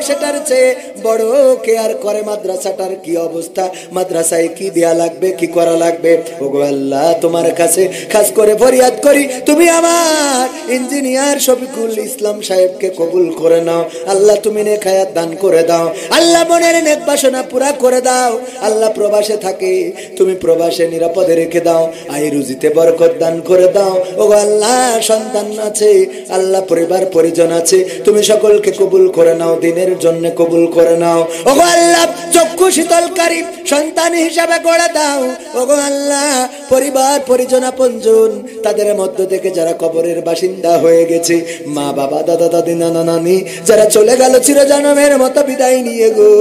সেটার চেয়ে বড় কেয়ার করে মাদ্রাসাটার কি অবস্থা, মাদ্রাসায় কি দেয়া লাগবে, কি করা লাগবে। ওগো আল্লাহ, তোমার কাছে খাস করে ফরিয়াদ করি, তুমি আমার ইঞ্জিনিয়ার শফিকুল ইসলাম সাহেবকে কবুল করে নাও। আল্লাহ, তুমি নেক হায়াত দান করে দাও। আল্লাহ, মনের নেক বাসনা পুরা করে দাও। আল্লাহ, প্রবাসে থাকে, তুমি প্রবাসে নিরাপদে রেখে দাও, আয় রুজিতে বরকত দান করে দাও। ওগো আল্লাহ, সন্তান আছে, আল্লাহ পরিবার পরিজন আছে, তুমি সকলকে কবুল করে নাও, দিনের জন্য কবুল করে নাও। ওগো আল্লাহ, চক্ষু শীতলকারী সন্তান হিসাবে গড়ে দাও। ওগো আল্লাহ, পরিবার পরিজন আপনজন, তাদের মধ্য থেকে যারা কবরের বাসিন্দা হয়ে গেছে, মা বাবা দাদা দাদি নানা নানি, যারা চলে গেল চিরজনমের মতো বিদায় নিয়ে গো,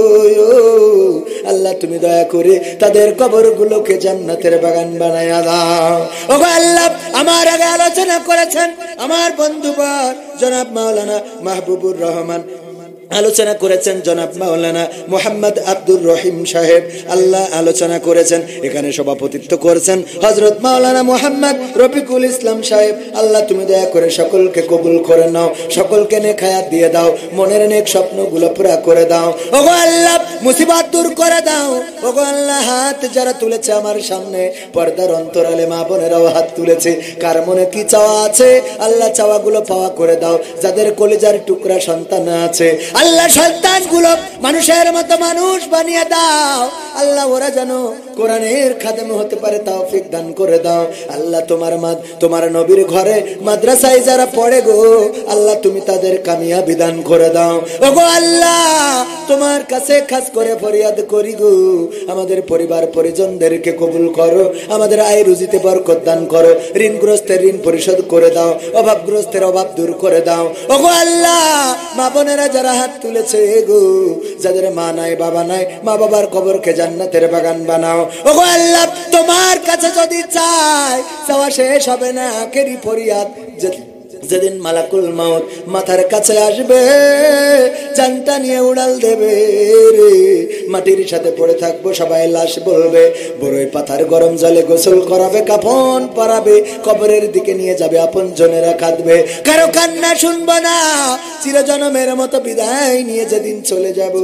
আল্লাহ তুমি দয়া করে তাদের কবরগুলোকে জান্নাতের বাগান বানায়া দাও। ওগো আল্লাহ, আমার আগে আলোচনা করেছেন আমার বন্ধুবর জনাব মাওলানা মাহবুবুর রহমান, আলোচনা করেছেন জনাব মাওলানা মোহাম্মদ আব্দুর রহিম সাহেব, আল্লাহ আলোচনা করেছেন, এখানে সভাপতিত্ব করেছেন হযরত মাওলানা মোহাম্মদ রফিকুল ইসলাম সাহেব। আল্লাহ তুমি দয়া করে সকলকে কবুল করে নাও, সকলকে নেক হায়াত দিয়ে দাও, মনের নেক স্বপ্নগুলো পুরা করে দাও। ওগো আল্লাহ, মুসিবত দূর করে দাও। ওগো আল্লাহ, হাত যারা তুলেছে আমার সামনে, পর্দার অন্তরালে মা বোনেরাও হাত তুলেছে, কার মনে কি চাওয়া আছে, আল্লাহ চাওয়াগুলো পাওয়া করে দাও। যাদের কলিজার টুকরা সন্তান আছে, আল্লাহ সন্তানগুলো মানুষের মতো মানুষ বানিয়ে দাও। আল্লাহ, ওরা যেন কোরআনের খাদেম হতে পারে তৌফিক দান করে দাও। আল্লাহ, তোমার নবীর ঘরে মাদ্রাসায় যারা পড়ে গো, আল্লাহ তুমি তাদের কামিয়াবি দান করে দাও। ওগো আল্লাহ, তোমার কাছে খাস করে ফরিয়াদ করি গো, আমাদের পরিবার পরিজনদেরকে কবুল করো, আমাদের আয় রুজিতে বরকত দান করো, ঋণগ্রস্তের ঋণ পরিশোধ করে দাও, অভাবগ্রস্তের অভাব দূর করে দাও। ওগো আল্লাহ, মা বোনেরা যারা হাত তুলেছে গো, যাদের মা নাই বাবা নাই, মা বাবার কবরকে জান্নাতের বাগান বানাও। ওগো আল্লাহ, তোমার কাছে যদি চাই, চাওয়া শেষ হবে না। আখেরি ফরিয়াদ, যেদিন মালাকুল মাউত মাথার কাছে আসবে, জানটা নিয়ে উড়াল দেবে রে, মাটির সাথে পড়ে থাকবো, সবাই লাশ বলবে, বড়ই পাথার গরম জলে গোসল করাবে, কাফন পরাবে, কবরের দিকে নিয়ে যাবে, আপন জনেরা কাঁদবে, কারো কান্না শুনবো না। চিরজনমের মতো বিদায় নিয়ে যেদিন চলে যাব,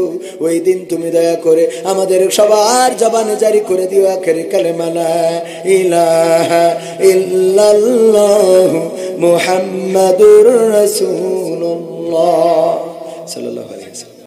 ওই দিন তুমি দয়া করে আমাদের সবার জবানে জারি করে দিও আখেরি কালেমা লা ইলাহা ইল্লাল্লাহ মুহাম্মাদুর রাসূলুল্লাহ সাল্লাল্লাহু আলাইহি ওয়াসাল্লাম।